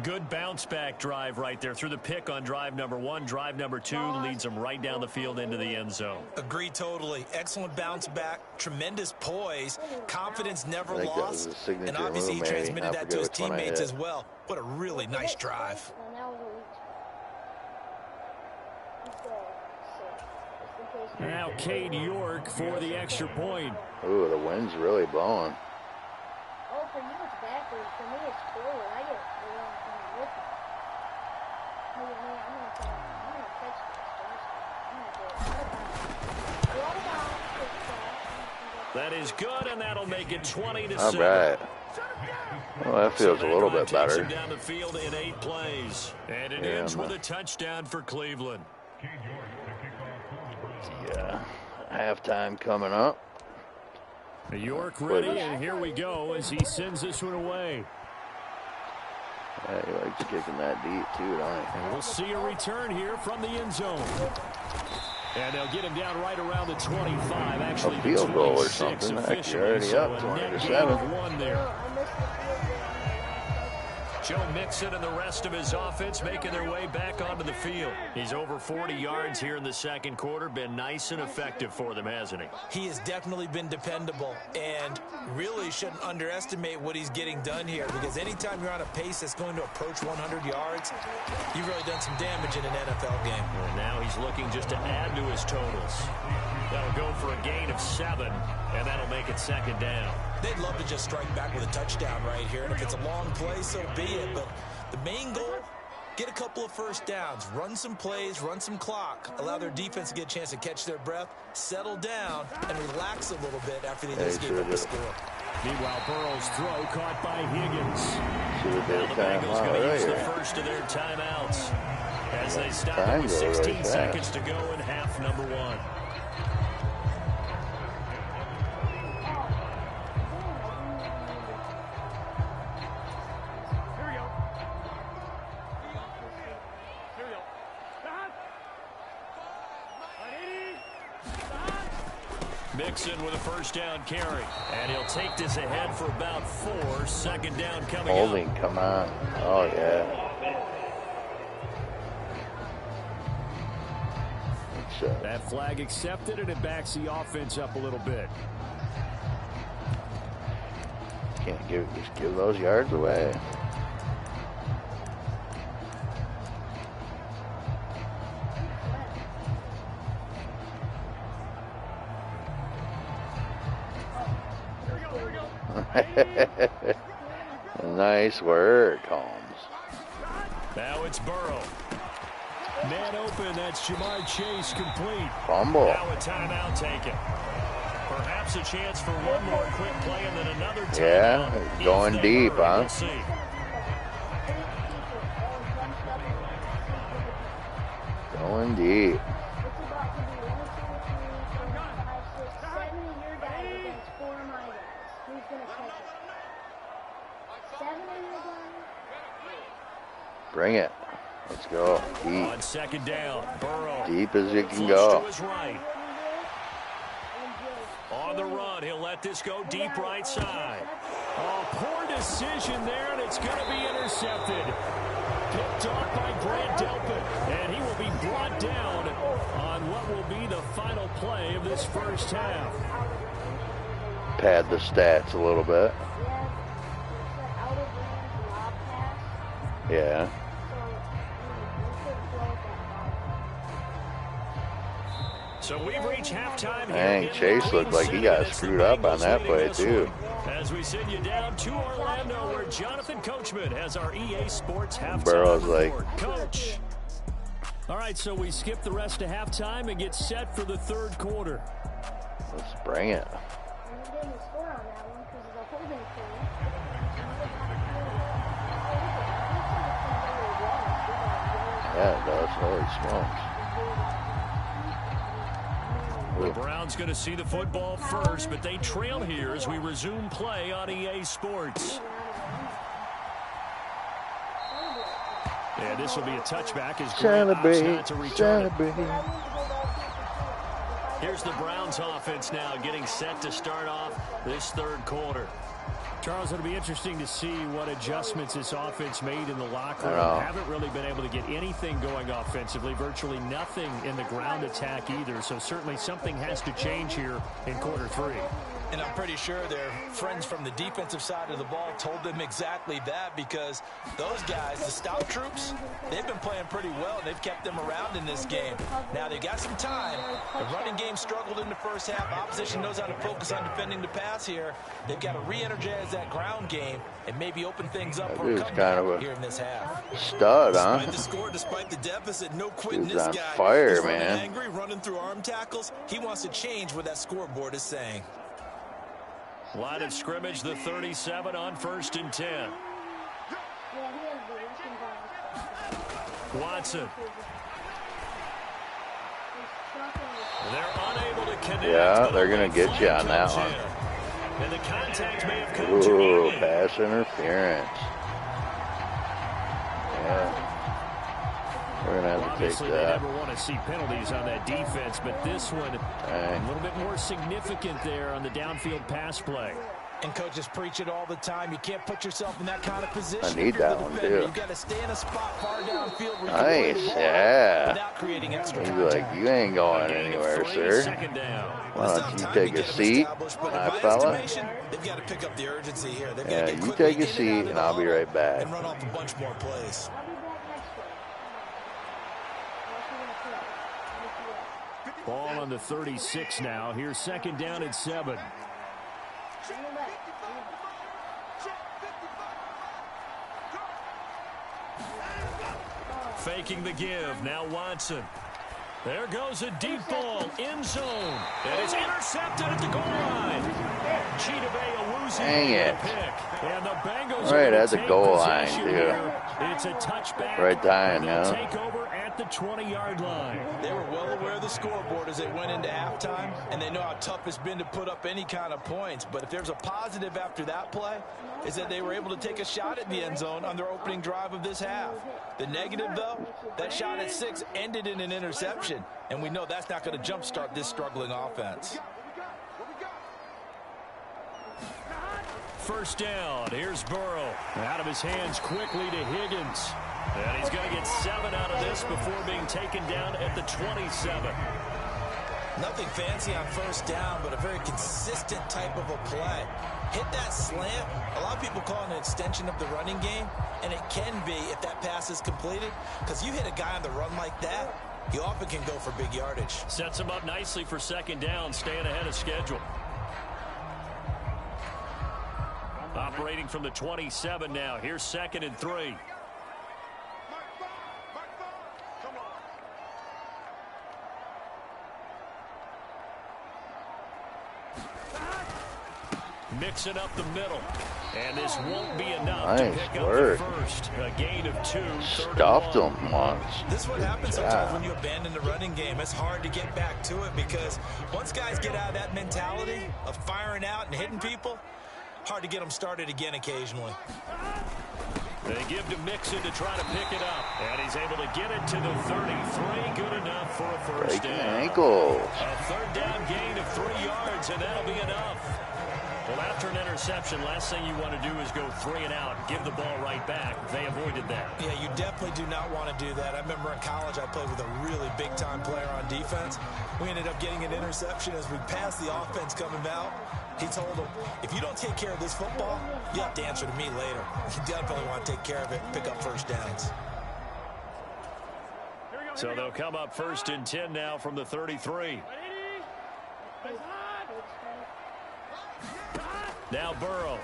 Good bounce-back drive right there through the pick on drive number 1. Drive number 2 leads them right down the field into the end zone. Agree totally. Excellent bounce-back, tremendous poise, confidence never lost, and obviously he transmitted that to his teammates as well. What a really nice drive. Now Cade York for the extra point. Ooh, the wind's really blowing. Oh, for you it's backwards. For me it's forward. I get the wrong thing with me. I'm gonna catch this. I'm gonna do it. That is good, and that'll make it 20-7. All right. Well, that feels a little bit better. Down the field in 8 plays, and it ends with a touchdown for Cleveland. Yeah, halftime coming up. York ready, and here we go as he sends this one away. Yeah, he likes kicking that deep too, don't he? And we'll see a return here from the end zone. And they'll get him down right around the 25. Actually, a field goal or something. Heck, you're already up 20-7. One there. Joe Mixon and the rest of his offense making their way back onto the field. He's over 40 yards here in the second quarter. Been nice and effective for them, hasn't he? He has definitely been dependable, and really shouldn't underestimate what he's getting done here, because anytime you're on a pace that's going to approach 100 yards, you've really done some damage in an NFL game. And now he's looking just to add to his totals. That'll go for a gain of 7, and that'll make it second down. They'd love to just strike back with a touchdown right here, and if it's a long play, so be it. But the main goal, get a couple of first downs, run some plays, run some clock, allow their defense to get a chance to catch their breath, settle down, and relax a little bit after they just gave up the score. Meanwhile, Burrow's throw caught by Higgins. Should have been the Bengals going to use the first of their timeouts as they stop it with 16 seconds to go in half number 1. Mixon with a first down carry, and he'll take this ahead for about 4. Second down coming Holding, up. come on. Oh, yeah. That flag accepted, and it backs the offense up a little bit. Can't just give those yards away. Nice work, Holmes. Now it's Burrow. Man open, that's Jamar Chase complete. Fumble. Now a timeout taken. Perhaps a chance for one more quick play and then another timeout. Yeah, going deep, huh? We'll see. Going deep. Bring it. Let's go. Deep. On second down, Burrow. Deep as you can go. To his right. On the run, he'll let this go deep right side. Oh, poor decision there, and it's going to be intercepted. Picked off by Grant Delpit, and he will be brought down on what will be the final play of this first half. Pad the stats a little bit. Yeah. So we've reached halftime. Dang, Chase looked like he got screwed up on that play too. As we send you down to Orlando, where Jonathan Coachman has our EA Sports halftime Burrow's like, Coach. All right, so we skip the rest of halftime and get set for the third quarter. Let's bring it. Yeah, it does. Holy smokes. The Browns going to see the football first, but they trail here as we resume play on EA Sports. Yeah, this will be a touchback as Grant opts not to return it. Here's the Browns offense now getting set to start off this third quarter. Charles, it'll be interesting to see what adjustments this offense made in the locker room. Haven't really been able to get anything going offensively, virtually nothing in the ground attack either. So certainly something has to change here in quarter 3. And I'm pretty sure their friends from the defensive side of the ball told them exactly that, because those guys, the stout troops, they've been playing pretty well, and they've kept them around in this game. Now, they've got some time. The running game struggled in the first half. Opposition knows how to focus on defending the pass here. They've got to re-energize that ground game and maybe open things up for a comeback kind of here in this half. Stud, huh? Despite the score, despite the deficit, no quitting Dude's this on guy. fire, He's man. angry, running through arm tackles. He wants to change what that scoreboard is saying. Line of scrimmage, the 37 on 1st and 10. Watson. They're unable to connect. Yeah, they're going to get you on that one. And the contact may have come too early. Pass interference. Yeah. We're going to have to Obviously, take that. they never want to see penalties on that defense, but this one a little bit more significant there on the downfield pass play. And coaches preach it all the time. You can't put yourself in that kind of position. I need that one, too. You've got to stay in a spot far downfield where you Nice, can yeah. without creating extra He's contact. like, you ain't going anywhere, sir. Why don't you take a seat, my fella? They've got to pick up the urgency here. Yeah, you take a seat, and I'll be right back. And run off a bunch more plays. Ball on the 36 now. Here's 2nd down and 7. Faking the give. Now Watson. There goes a deep ball. End zone. And it's intercepted at the goal line. Dang it. And the Bengals right at the goal line, too. It's a touchback. Right time, yeah. Take over at the 20-yard line. They were well aware of the scoreboard as they went into halftime, and they know how tough it's been to put up any kind of points. But if there's a positive after that play, is that they were able to take a shot at the end zone on their opening drive of this half. The negative, though, that shot at 6 ended in an interception, and we know that's not going to jumpstart this struggling offense. 1st down. Here's Burrow. Out of his hands quickly to Higgins. And he's going to get 7 out of this before being taken down at the 27. Nothing fancy on 1st down, but a very consistent type of a play. Hit that slant. A lot of people call it an extension of the running game, and it can be if that pass is completed, because you hit a guy on the run like that, you often can go for big yardage. Sets him up nicely for 2nd down, staying ahead of schedule. Operating from the 27 now. Here's 2nd and 3. Mixing up the middle. And this won't be enough to pick up the first. A gain of 2. Stuffed him once. This is what happens sometimes when you abandon the running game. It's hard to get back to it because once guys get out of that mentality of firing out and hitting people, hard to get them started again occasionally. They give to Mixon to try to pick it up. And he's able to get it to the 33. Good enough for a first down. Ankles. A 3rd down gain of 3 yards, and that'll be enough. Well, after an interception, last thing you want to do is go 3 and out, give the ball right back. They avoided that. Yeah, you definitely do not want to do that. I remember in college I played with a really big-time player on defense. We ended up getting an interception as we passed the offense coming out. He told him, if you don't take care of this football, you have to answer to me later. You definitely want to take care of it, pick up 1st downs. So they'll come up 1st and 10 now from the 33. Now Burrow.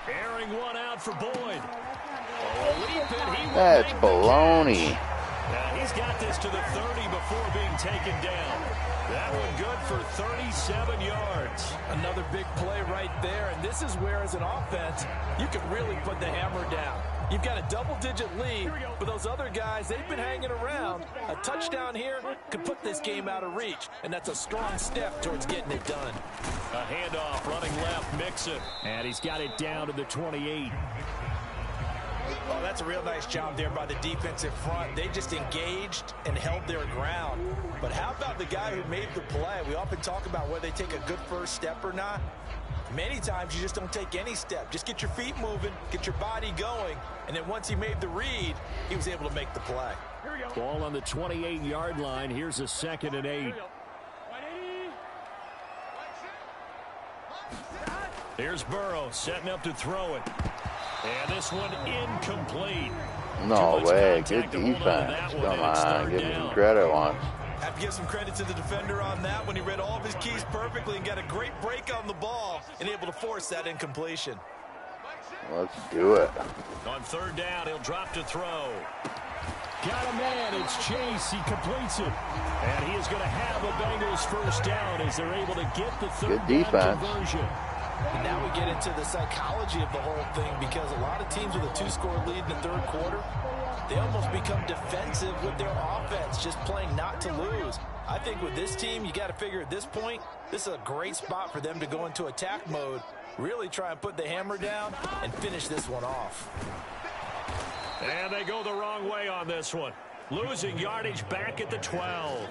Airing one out for Boyd. That's baloney. He's got this to the 30 before being taken down. That one good for 37 yards. Another big play right there, and this is where, as an offense, you can really put the hammer down. You've got a double-digit lead, but those other guys, they've been hanging around. A touchdown here could put this game out of reach, and that's a strong step towards getting it done. A handoff, running left, Mixon, and he's got it down to the 28. Oh, that's a real nice job there by the defensive front. They just engaged and held their ground. But how about the guy who made the play? We often talk about whether they take a good first step or not. Many times you just don't take any step. Just get your feet moving, get your body going, and then once he made the read, he was able to make the play. Ball on the 28-yard line. Here's a 2nd and 8. Here's Burrow setting up to throw it. And this one incomplete. No way. Good defense. Come on. Give me some credit once. Have to give some credit to the defender on that when he read all of his keys perfectly and got a great break on the ball and able to force that incompletion. Let's do it. On 3rd down, he'll drop to throw. Got a man. It's Chase. He completes it. And he is going to have a Bengals first down as they're able to get the 3rd down conversion. And now we get into the psychology of the whole thing, because a lot of teams with a 2-score lead in the third quarter, they almost become defensive with their offense, just playing not to lose. I think with this team, you got to figure at this point, this is a great spot for them to go into attack mode, really try and put the hammer down and finish this one off. And they go the wrong way on this one. Losing yardage back at the 12.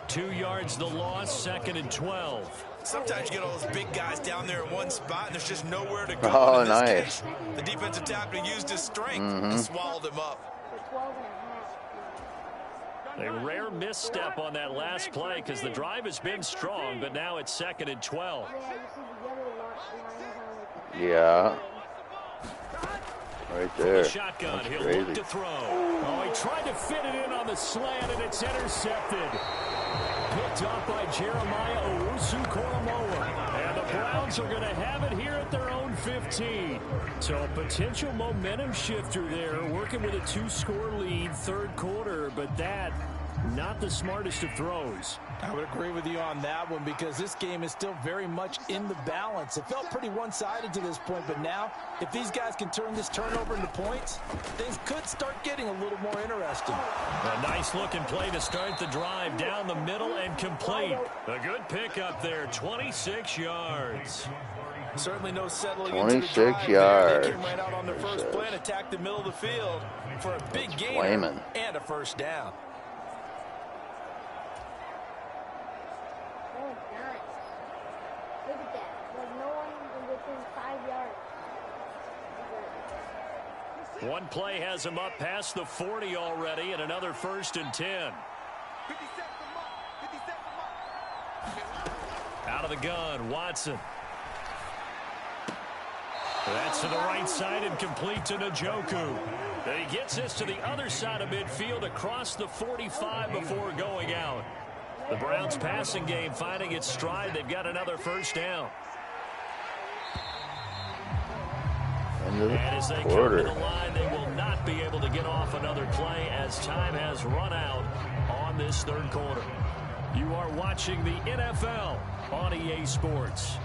2 yards the loss, 2nd and 12. Sometimes you get all those big guys down there in one spot, and there's just nowhere to go. Oh, in this nice. case, the defensive tackle used his strength and swallowed him up. A rare misstep on that last play because the drive has been strong, but now it's 2nd and 12. Yeah. Right there. The shotgun, That's he'll crazy. look to throw. Oh, he tried to fit it in on the slant, and it's intercepted. Picked off by Jeremiah Owusu-Koramoah. And the Browns are going to have it here at their own 15. So a potential momentum shifter there, working with a 2-score lead, third quarter, but that, not the smartest of throws. I would agree with you on that one, because this game is still very much in the balance. It felt pretty one-sided to this point, but now, if these guys can turn this turnover into points, things could start getting a little more interesting. A nice-looking play to start the drive down the middle and complete. A good pickup there, 26 yards. Certainly no settling 26 into the drive yards. there. They came right out on their first play and attacked the middle of the field for a big gain and a first down. Look at that. Like no one within 5 yards. One play has him up past the 40 already, and another 1st and 10. Out of the gun, Watson. That's to the right side and complete to Njoku. And he gets this to the other side of midfield across the 45 before going out. The Browns passing game finding its stride. They've got another first down. Into the and as they quarter. come to the line, they will not be able to get off another play as time has run out on this third quarter. You are watching the NFL on EA Sports.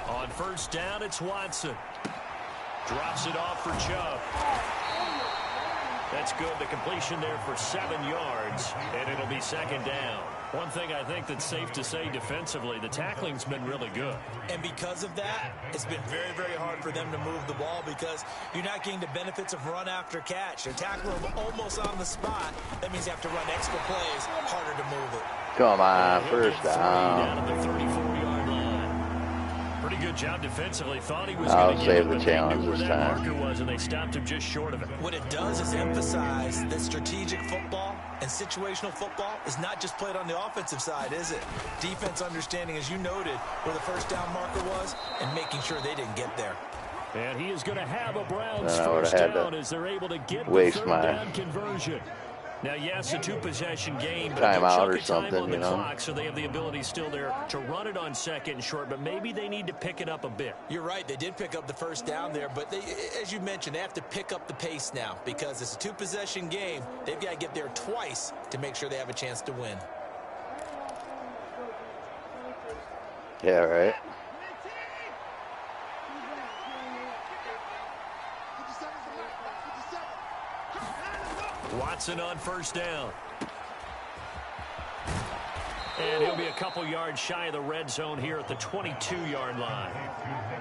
On first down, it's Watson. Drops it off for Chubb. That's good. The completion there for 7 yards, and it'll be 2nd down. One thing I think that's safe to say defensively, the tackling's been really good. And because of that, it's been very, very hard for them to move the ball because you're not getting the benefits of run after catch. They're tackling them almost on the spot. That means you have to run extra plays, harder to move it. Come on, first Down down. at the 34-yard line. Pretty good job defensively. Thought he was I'll going to save get the it, but they challenge knew where this that time. marker was, and they stopped him just short of it. What it does is emphasize that strategic football and situational football is not just played on the offensive side, is it? Defense understanding, as you noted, where the first down marker was and making sure they didn't get there. And he is going to have a Browns Then I would've first had to down as they're able to get the waste third my down conversion. Now, yes, a 2-possession game, but timeout a good chunk or of time something, on the you know. clock, so they have the ability still there to run it on 2nd and short, but maybe they need to pick it up a bit. You're right. They did pick up the first down there, but they, as you mentioned, they have to pick up the pace now because it's a 2-possession game. They've got to get there twice to make sure they have a chance to win. Yeah, right. Watson on first down. And he'll be a couple yards shy of the red zone here at the 22-yard line.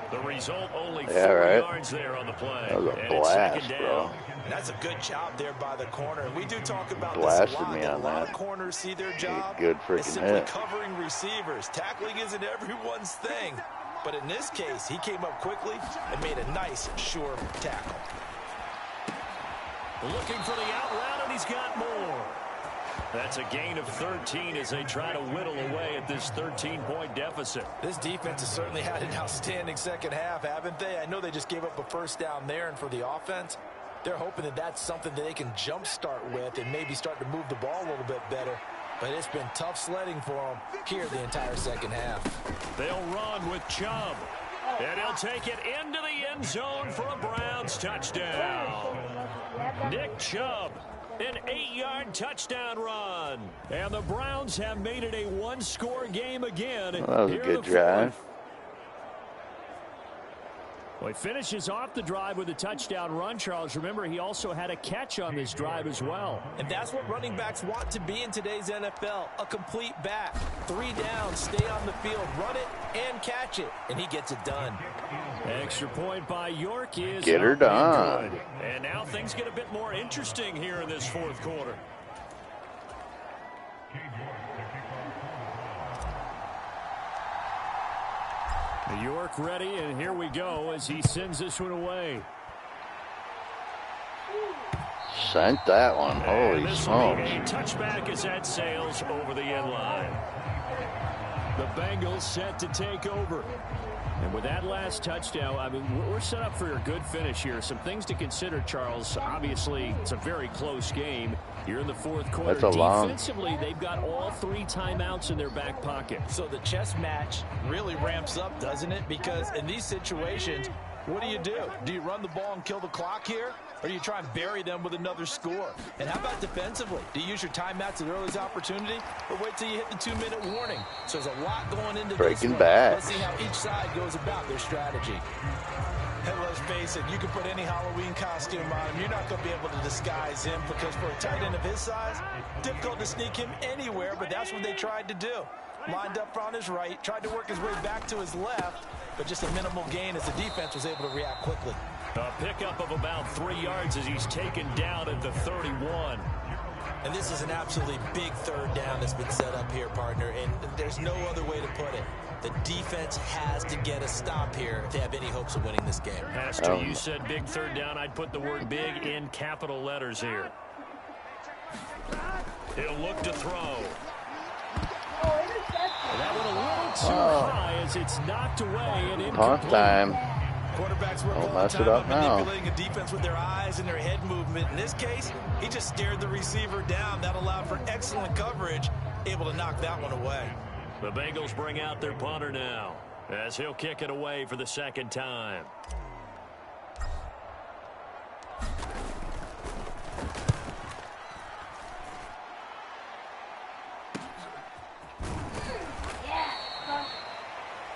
The result, only 4 yards there on the play. That was a and blast, it's 2nd bro. down. And that's a good job there by the corner. And we do talk about Blasted this a lot. me A on lot that. of corners see their job Good freaking as simply hit. covering receivers. Tackling isn't everyone's thing. But in this case, he came up quickly and made a nice, sure tackle. Looking for the out route, and he's got more. That's a gain of 13 as they try to whittle away at this 13-point deficit. This defense has certainly had an outstanding second half, haven't they? I know they just gave up a first down there, and for the offense, they're hoping that that's something that they can jumpstart with and maybe start to move the ball a little bit better. But it's been tough sledding for them here the entire second half. They'll run with Chubb. And he'll take it into the end zone for a Browns touchdown. Nick Chubb, an 8-yard touchdown run. And the Browns have made it a one-score game again. Well, that was a good drive. Well, he finishes off the drive with a touchdown run, Charles. Remember, he also had a catch on this drive as well. And that's what running backs want to be in today's NFL, a complete back. 3 downs, stay on the field, run it, and catch it. And he gets it done. Extra point by York is get her done. Good. And now things get a bit more interesting here in this fourth quarter. York ready, and here we go as he sends this one away. Sent that one. Holy smokes. A touchback as that sails over the end line. The Bengals set to take over. And with that last touchdown, I mean, we're set up for a good finish here. Some things to consider, Charles. Obviously, it's a very close game. You're in the fourth quarter. That's a long. Defensively, they've got all 3 timeouts in their back pocket. So the chess match really ramps up, doesn't it? Because in these situations, what do? Do you run the ball and kill the clock here? Or do you try and bury them with another score? And how about defensively? Do you use your timeouts at earliest opportunity? Or wait till you hit the 2-minute warning? So there's a lot going into breaking this one. back. Let's see how each side goes about their strategy. Hey, let's face it, you can put any Halloween costume on him. You're not going to be able to disguise him because for a tight end of his size, difficult to sneak him anywhere, but that's what they tried to do. Lined up on his right, tried to work his way back to his left, but just a minimal gain as the defense was able to react quickly. A pickup of about 3 yards as he's taken down at the 31. And this is an absolutely big third down that's been set up here, partner, and there's no other way to put it. The defense has to get a stop here if they have any hopes of winning this game. Pastor, you said big third down. I'd put the word big in capital letters here. He'll look to throw. That one a little too high as it's knocked away and incomplete. Punt time. Quarterbacks work all the time on manipulating a defense with their eyes and their head movement. In this case, he just stared the receiver down. That allowed for excellent coverage, able to knock that one away. The Bengals bring out their punter now as he'll kick it away for the second time.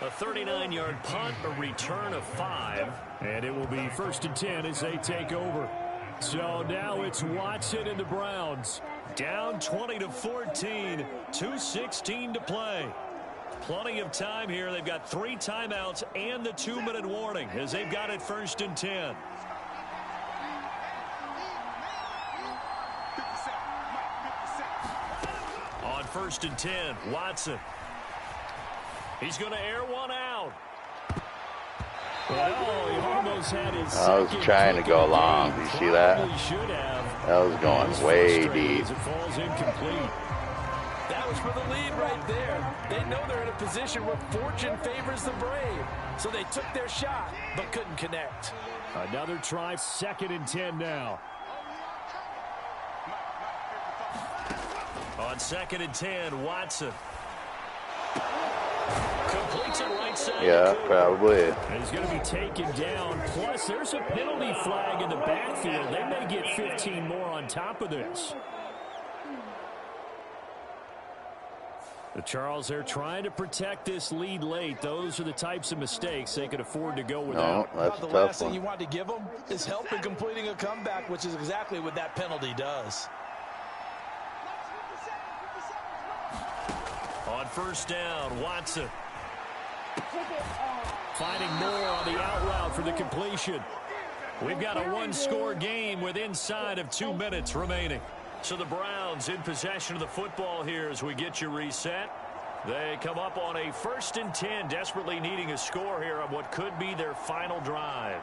A 39-yard punt, a return of 5, and it will be 1st and 10 as they take over. So now it's Watson and the Browns. Down 20-14, 2:16 to play. Plenty of time here. They've got 3 timeouts and the 2-minute warning as they've got it 1st and 10. On 1st and 10, Watson. He's going to air one out. Well, he almost had his I was trying to go long. Do you see that? That was going way deep. It falls incomplete. That was for the lead right there. They know they're in a position where fortune favors the brave. So they took their shot, but couldn't connect. Another try, 2nd and 10 now. On 2nd and 10, Watson. Completes it right side. Yeah, probably. And he's going to be taken down. Plus, there's a penalty flag in the backfield. They may get 15 more on top of this. Charles, they're trying to protect this lead late. Those are the types of mistakes they could afford to go without. No, that's the a last tough thing one. you want to give them is help in completing a comeback, which is exactly what that penalty does. On 1st down, Watson. Finding more on the out route for the completion. We've got a 1-score game with inside of 2 minutes remaining. So the Browns in possession of the football here as we get you reset. They come up on a 1st and 10, desperately needing a score here on what could be their final drive.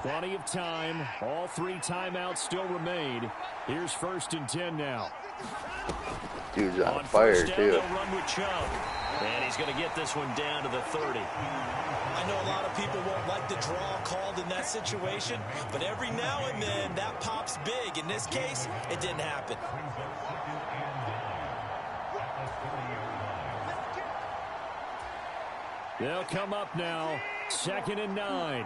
Plenty of time. All 3 timeouts still remain. Here's 1st and 10 now. Dude's on fire, down, too. they'll run with Chubb. And he's going to get this one down to the 30. I know a lot of people won't like the draw called in that situation, but every now and then that pops big. In this case, it didn't happen. They'll come up now. 2nd and 9.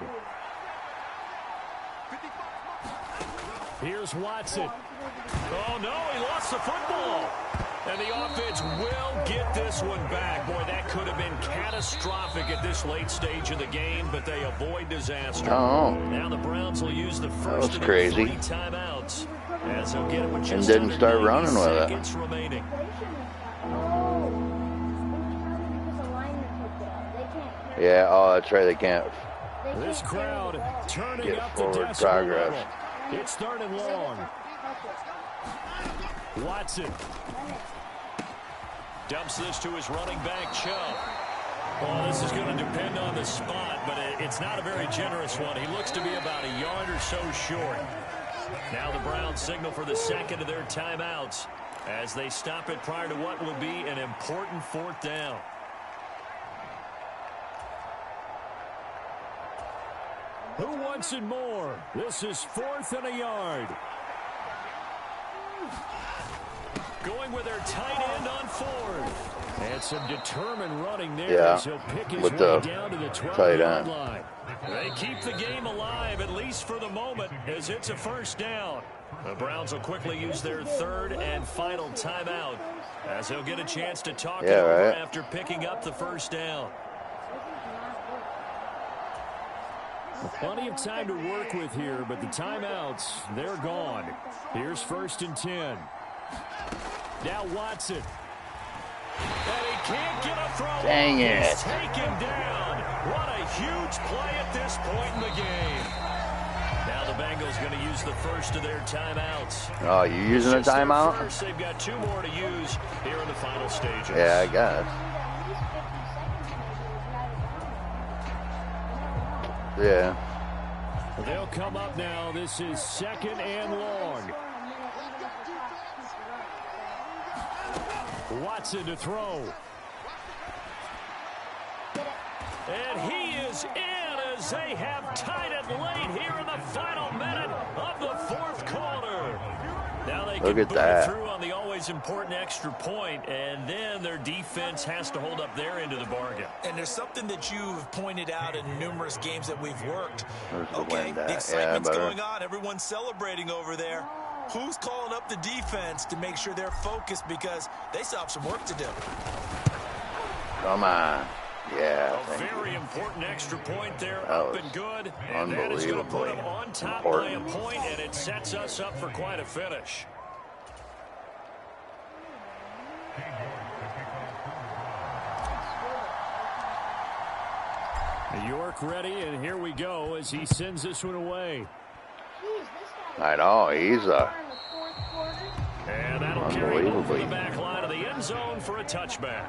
Here's Watson. Oh, no, he lost the football. And the offense will get this one back. Boy, that could have been catastrophic at this late stage of the game, but they avoid disaster. Oh. Now the Browns will use the first of their 3 timeouts. As they'll get it with just and didn't start running with it. Seconds remaining. Yeah, oh, that's right. They can't This crowd turning get up forward to decibel progress. level. It's 3rd and long. Watson dumps this to his running back, Chubb. Well, this is going to depend on the spot, but it's not a very generous one. He looks to be about a yard or so short. Now the Browns signal for the 2nd of their timeouts as they stop it prior to what will be an important 4th down. Who wants it more? This is 4th and a yard. Going with their tight end on 4th. And some determined running there as he'll pick his way down to the 12-yard line. They keep the game alive, at least for the moment, as it's a 1st down. The Browns will quickly use their 3rd and final timeout as they'll get a chance to talk it over after picking up the 1st down. Plenty of time to work with here, but the timeouts, they're gone. Here's 1st and 10. Now Watson. And he can't get a throw. Dang it. He's taken down. What a huge play at this point in the game. Now the Bengals going to use the 1st of their timeouts. Oh, you using a timeout? First, they've got 2 more to use here in the final stages. Yeah, I guess. Yeah. They'll come up now. This is 2nd and long. Watson to throw. And he is in as they have tied it late here in the final minute of the 4th quarter. Now they can boot it through on the always important extra point, and then their defense has to hold up their end of the bargain. And there's something that you've pointed out in numerous games that we've worked. Okay, the excitement's going on. Everyone's celebrating over there. Who's calling up the defense to make sure they're focused because they still have some work to do? Come on. Yeah. A very important extra point there, up and good. And that is going to put them on top by a point, and it sets us up for quite a finish. York ready, and here we go as he sends this one away. I know, he's and that'll carry over the back line of the end zone for a touchback.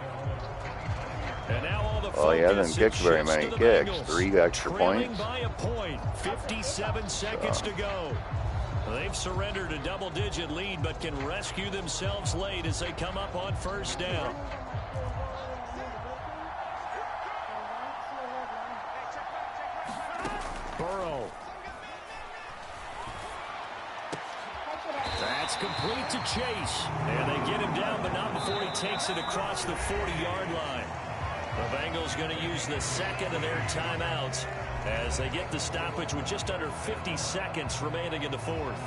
And now all the he hasn't kicked very many kicks. 3 extra points. By a point, 57 seconds to go. They've surrendered a double-digit lead, but can rescue themselves late as they come up on 1st down. Burrow. That's complete to Chase. And they get him down, but not before he takes it across the 40-yard line. The Bengals going to use the 2nd of their timeouts as they get the stoppage with just under 50 seconds remaining in the 4th.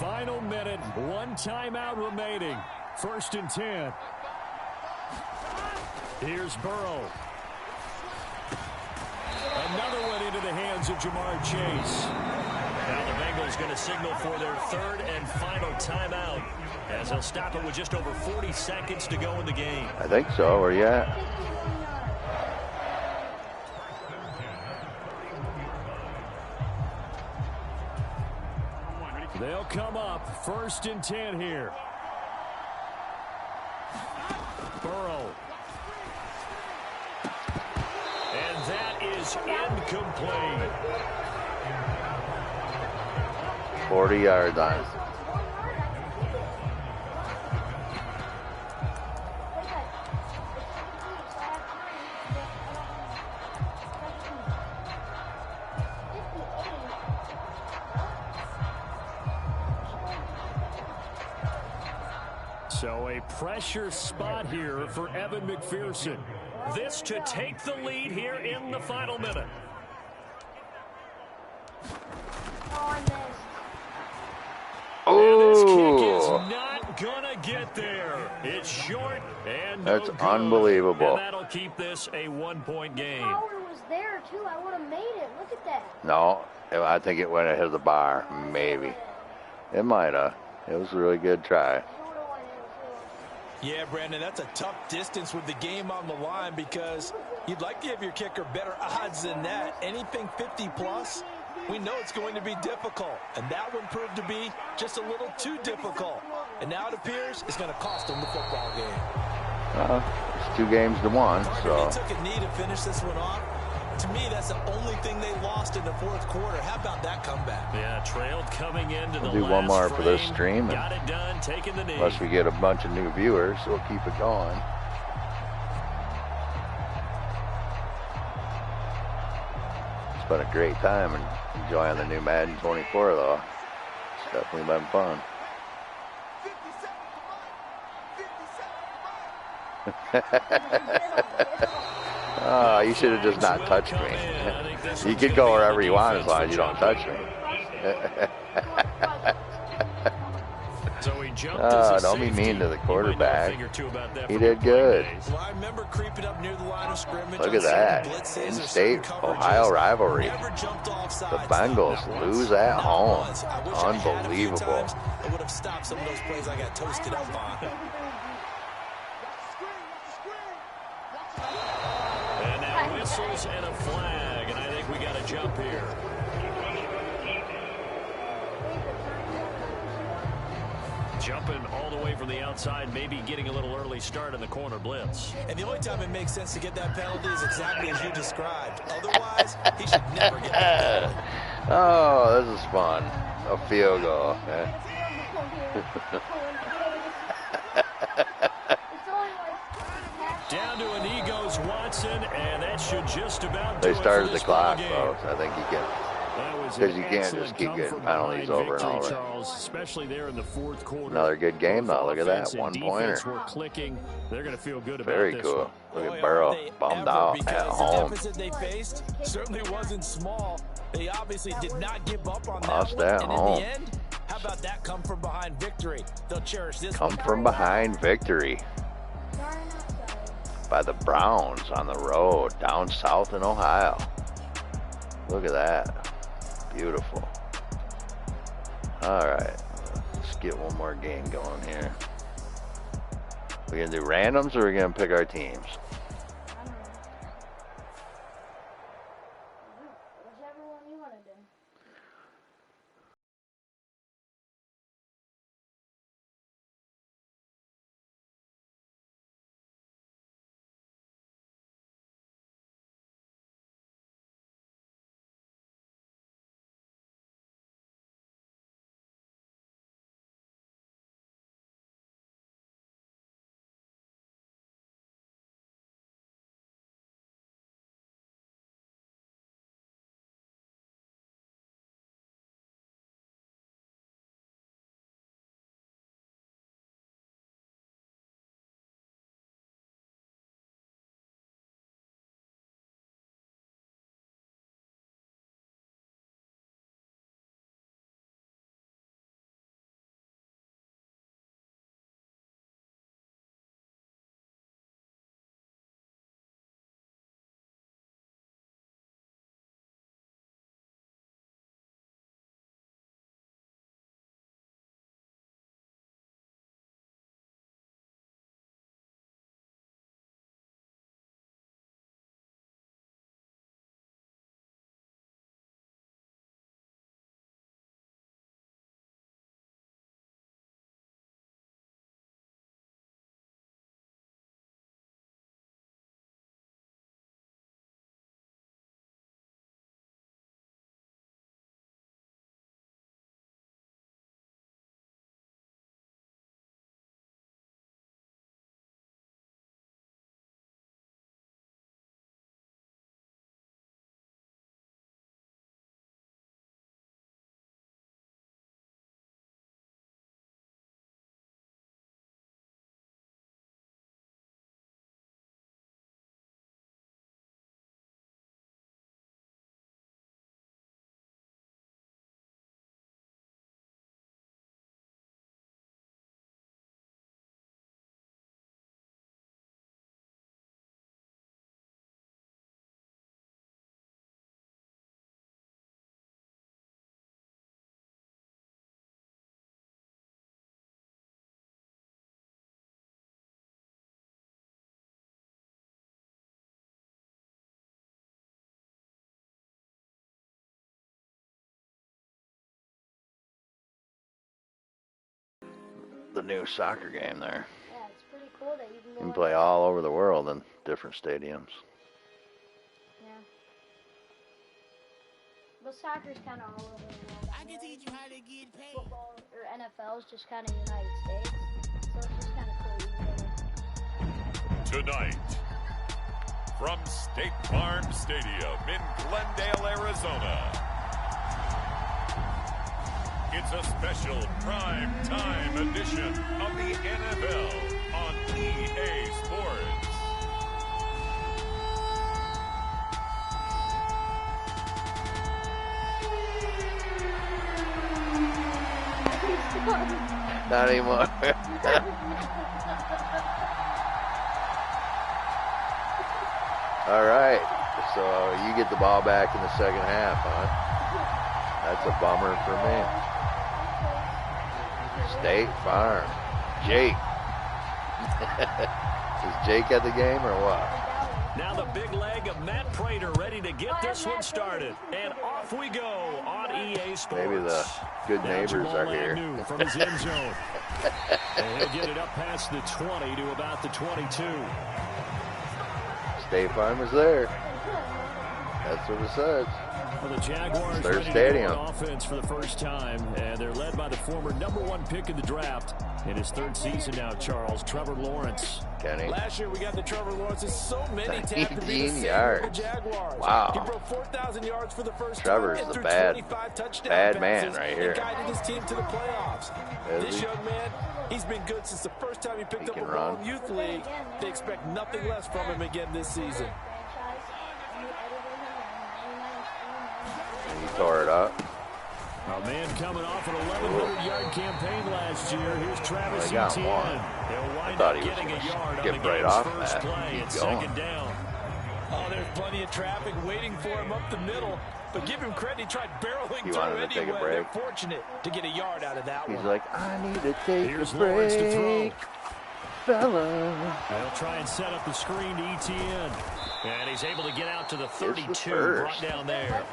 Final minute, 1 timeout remaining. 1st and 10. Here's Burrow. Another one into the hands of Jamar Chase. Now the Bengals going to signal for their 3rd and final timeout as they'll stop it with just over 40 seconds to go in the game. I think so. Where you at? They'll come up 1st and 10 here. Burrow. And that is incomplete. 40 yards on it. So a pressure spot here for Evan McPherson. This to take the lead here in the final minute. Oh, this kick is not gonna get there. It's short and that's no good. unbelievable. And that'll keep this a 1-point game. The power was there too. I would have made it. Look at that. No, I think it went ahead of the bar. Maybe. It might have. It was a really good try. Yeah, Brandon, that's a tough distance with the game on the line because you'd like to give your kicker better odds than that. Anything 50-plus, we know it's going to be difficult. And that one proved to be just a little too difficult. And now it appears it's going to cost them the football game. It's 2 games to 1, so. They took a knee to finish this one off. To me, that's the only thing they lost in the fourth quarter. How about that comeback? Yeah, trailed coming into the last We'll do one more for this frame. stream. Got it done, taking the knee. Unless we get a bunch of new viewers, we'll keep it going. It's been a great time and enjoying the new Madden 24, though. It's definitely been fun. Oh, you should have just not touched me. You could go wherever you want as long as you don't touch me. Don't be mean to the quarterback. He did good. Well, I remember creeping up near the line of scrimmage. Look at that. In-state Ohio rivalry. The Bengals lose at home. Unbelievable. I would have stopped some of those plays I got toasted up on. And now whistles and a flag, and I think we got a jump here. Jumping all the way from the outside, maybe getting a little early start in the corner blitz. And the only time it makes sense to get that penalty is exactly as you described. Otherwise, he should never get that penalty. Oh, this is fun. A field goal. Down to a knee goes Watson, and that should just about do They it started for the this clock, game. folks. I think you can. Because you can't just keep getting penalties over and over. Charles, especially there in the fourth quarter. Another good game, though. Look at that. 1-pointer. Were clicking. They're going to feel good Very about this cool. one. Look at Burrow bummed out at home. The deficit they faced certainly wasn't small. They obviously did not give up on Lost that at one. home. And in the end, how about that come from behind victory? They'll cherish this Come from behind victory by the Browns on the road down south in Ohio. Look at that. Beautiful. All right. Let's get one more game going here. We gonna do randoms or we gonna pick our teams? the new soccer game there. Yeah, it's pretty cool that you can go. You can play all over the world in different stadiums. Yeah. But soccer's kind of all over the world. I can teach you how to get paid. Football or NFL is just kind of United States, so it's just kind of cool. Tonight, from State Farm Stadium in Glendale, Arizona, it's a special prime time edition of the NFL on EA Sports. Not anymore. All right, so you get the ball back in the second half, huh? That's a bummer for me. State Farm. Jake. Is Jake at the game or what? Now the big leg of Matt Prater ready to get this one started. And off we go on EA Sports. Maybe the good neighbors are here. From his end zone. And he'll get it up past the 20 to about the 22. State Farm is there. That's what it says. Well, the Jaguars their ready stadium. to go on offense for the first time, and they're led by the former #1 pick in the draft in his third season now, Charles, Trevor Lawrence. Kenny. Last year we got the Trevor Lawrence. So many tapped to be the 18 same yards. with the Jaguars. Wow. He broke 4,000 yards for the first Trevor's time. the And bad 25 touchdown man passes right here. and guided his team to the playoffs. Is This he? young man, he's been good since the first time he picked up a can ball run. in youth league. They expect nothing less from him again this season. And he tore it up. A man coming off an 1,100-yard campaign last year. Here's Travis Well, he got Etienne. one. They'll wind thought up he was getting a gonna yard on skip the right game's off first that. play. Keep It's going. second down. Oh, there's plenty of traffic waiting for him up the middle. But give him credit, he tried barreling He through wanted to take a anyway. break. They're fortunate to get a yard out of that He's one. like, I need to take Here's a Lawrence to break, throw. fella. They'll try and set up the screen to Etienne. And he's able to get out to the It's the 32, brought first. down there.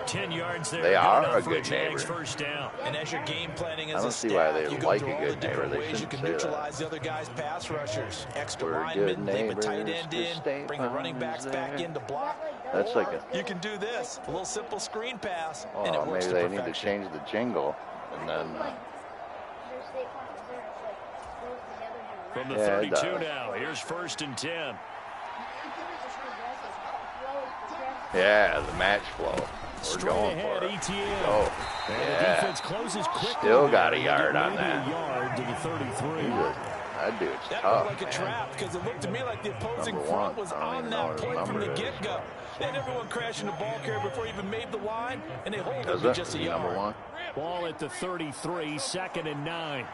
10 yards there. They are enough a for good Jags neighbor. first down. And as you're game planning I as don't a see staff, why they you go like through a all good the different neighbor. They ways you shouldn't can say that. neutralize the other guy's pass rushers. Extra We're linemen, good leave a tight neighbors end to in, State bring the Farm running backs is back there. in to block. That's Or like a- you can do this, a little simple screen pass, and it Oh, works maybe to they need to perfection. change the jingle. And then, From the Yeah, it 32 does. now. Here's 1st and 10. yeah, the match flow. We're Straight going ahead, for it. Etienne. Oh, And the yeah. defense closes quickly. Still got a They yard get on maybe that. A yard to the 33. That dude's That tough, looked like a man. trap because it looked to me like the opposing Number front one. was I don't on even know that what his point from the number is. get-go. They had everyone crashing the ball carrier before he even made the line, and they hold him Does to it? just a Is he number yard. one? Ball at the 33, 2nd and 9.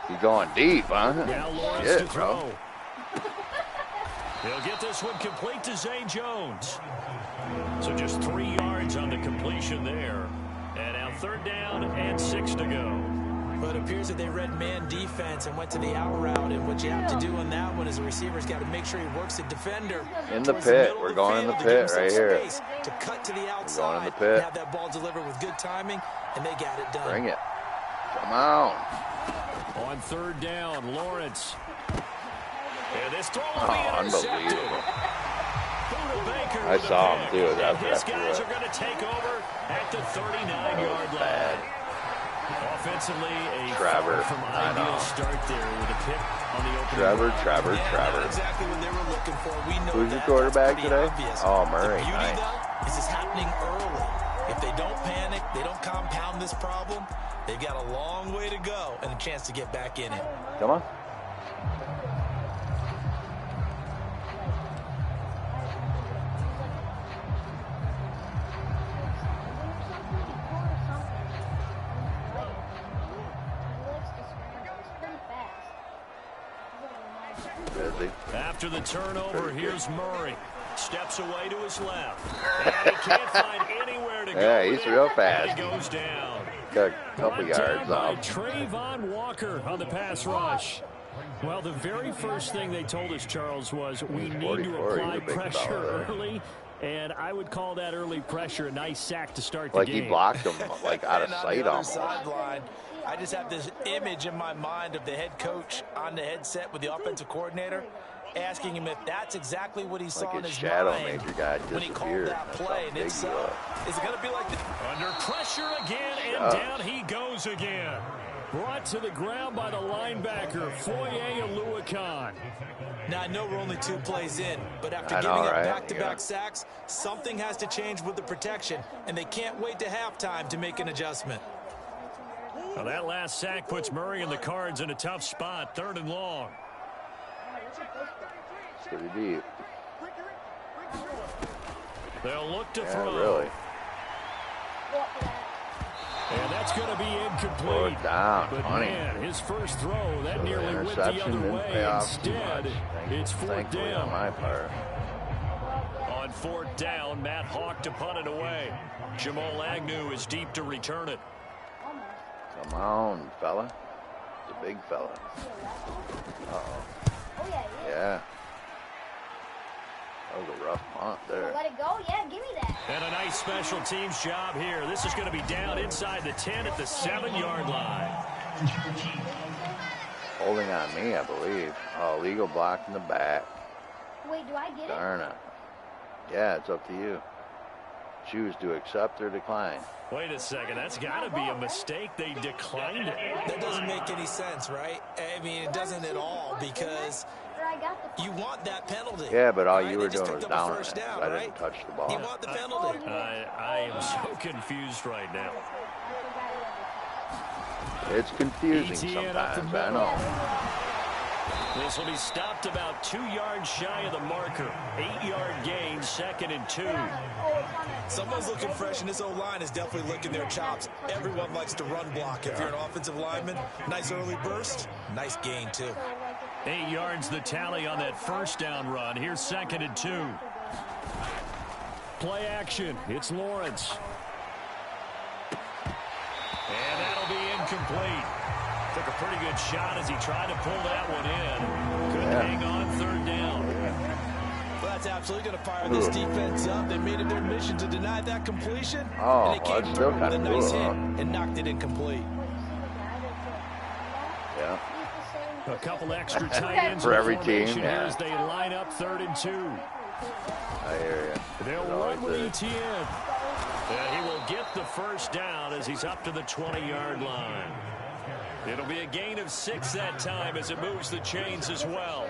He's going deep, huh? Now Lawrence Shit, to throw. bro. He'll get this one complete to Zay Jones. So just 3 yards on the completion there. And now 3rd down and 6 to go. But it appears that they read man defense and went to the out route. And what you have to do on that one is the receiver's got to make sure he works the defender. In the towards pit. middle We're of going in the field to give pit him right some here. space to cut to the going in outside the pit. and have that ball delivered with good timing, and they got it done. Bring it. Come on. On 3rd down, Lawrence. And this throw will Oh, be intercepted. unbelievable. Buda Baker I with the saw him pick. do it And after his I threw guys it. are going to take over at the 39-yard That was bad. line. Offensively, a Trevor, far from I ideal know. start there with a pick on the opening Trevor. Yeah, not exactly what they were looking for. We know Who's that. your quarterback That's today? pretty obvious. Oh, Murray. The beauty, Nice. though, is it's happening early. If they don't panic, they don't compound this problem, they've got a long way to go and a chance to get back in it. Come on. Busy. After the turnover, here's Murray. Steps away to his left. And he can't find anywhere to go. Yeah, with he's it, real and fast. he goes down. Got a couple Brought down yards by off. Trayvon Walker on the pass rush. Well, the very first thing they told us, Charles, was we need to 44, he's apply a big pressure fella there. early And I would call that early pressure a nice sack to start the like game. He blocked him like out of sight on the other almost. sideline, I just have this image in my mind of the head coach on the headset with the offensive coordinator asking him if that's exactly what he saw in his shadow mind major guy when he called that play. And if so, is it going to be like this? Under pressure again, and down he goes again. Brought to the ground by the linebacker, Foye Aluakon. Now, I know we're only 2 plays in, but after giving up back-to-back sacks, something has to change with the protection, and they can't wait to halftime to make an adjustment. Well, that last sack puts Murray and the Cards in a tough spot, 3rd and long. It's pretty deep. They'll look to throw. Really. And that's going to be incomplete. Fourth down, but man, his first throw, that nearly went the other way. Instead, it's 4th down. On my part. On 4th down, Matt Hawk to punt it away. Jamal Agnew is deep to return it. Come on, fella. It's a big fella. Oh, yeah. That was a rough punt there. Let it go? Yeah, give me that. And a nice special teams job here. This is going to be down inside the 10 at the 7-yard line. Holding on me, I believe. Oh, legal block in the back. Wait, do I get it? Darn it. Yeah, it's up to you. Choose to accept or decline. Wait a second. That's got to be a mistake. They declined it. That doesn't make any sense, right? I mean, it doesn't at all because you want that penalty. Yeah, but all you were doing was down it. I didn't touch the ball. You want the penalty. I am so confused right now. It's confusing sometimes, I know. This will be stopped about 2 yards shy of the marker. 8-yard gain, 2nd and 2. Someone's looking fresh, and this O-line is definitely licking their chops. Everyone likes to run block. If you're an offensive lineman, nice early burst, nice gain, too. 8 yards the tally on that first down run. Here's 2nd and 2. Play action. It's Lawrence. And that'll be incomplete. Took a pretty good shot as he tried to pull that one in. Couldn't hang on 3rd down. Well, that's absolutely going to fire this defense up. They made it their mission to deny that completion. And they came through with a nice hit and knocked it incomplete. Yeah. A couple extra tight ends for every team. Here as they line up 3rd and 2. I hear you. They'll run with Etienne. And he will get the first down as he's up to the 20-yard line. It'll be a gain of 6 that time as it moves the chains as well.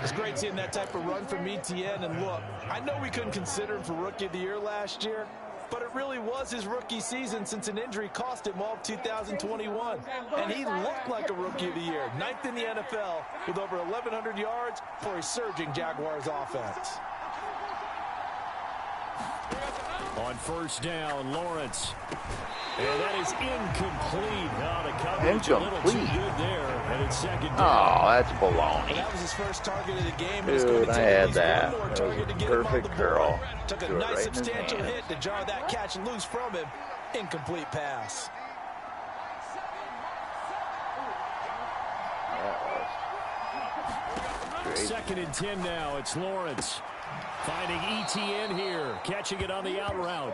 It's great seeing that type of run from Etienne. And look, I know we couldn't consider him for Rookie of the Year last year, but it really was his rookie season since an injury cost him all of 2021. And he looked like a Rookie of the Year, 9th in the NFL with over 1,100 yards for a surging Jaguars offense. On first down, Lawrence. And that is incomplete. Now the coverage a little too good there, and it's 2nd down. Oh, that's baloney. Well, that was his first target of the game. Dude, I had that. That was a perfect curl. Took a nice substantial hit to jar that catch loose from him. Incomplete pass. That 2nd and 10 now. It's Lawrence. Finding Etienne here. Catching it on the out route.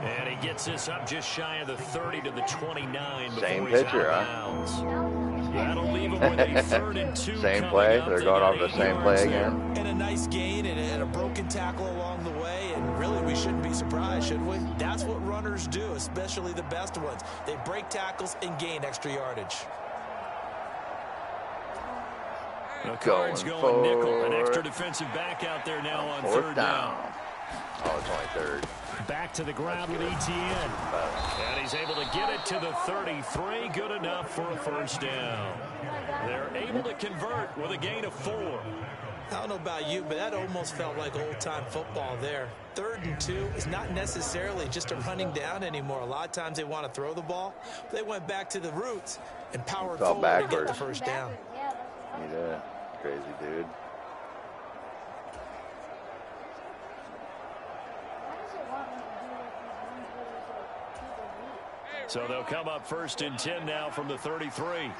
And he gets this up just shy of the 30 to the 29 before same he's pitcher, out of bounds. That'll leave him with a 3rd and 2. Same play. They're going over the same play again. And a nice gain and a broken tackle along the way. And really, we shouldn't be surprised, should we? That's what runners do, especially the best ones. They break tackles and gain extra yardage. The Cards going nickel. An extra defensive back out there now on 3rd down. Oh, it's only 3rd. Back to the ground with Etienne. And he's able to get it to the 33. Good enough for a first down. They're able to convert with a gain of 4. I don't know about you, but that almost felt like old-time football there. 3rd and 2 is not necessarily just a running down anymore. A lot of times they want to throw the ball. They went back to the roots and powered forward to get the first down. He did. Crazy dude. So they'll come up 1st and 10 now from the 33.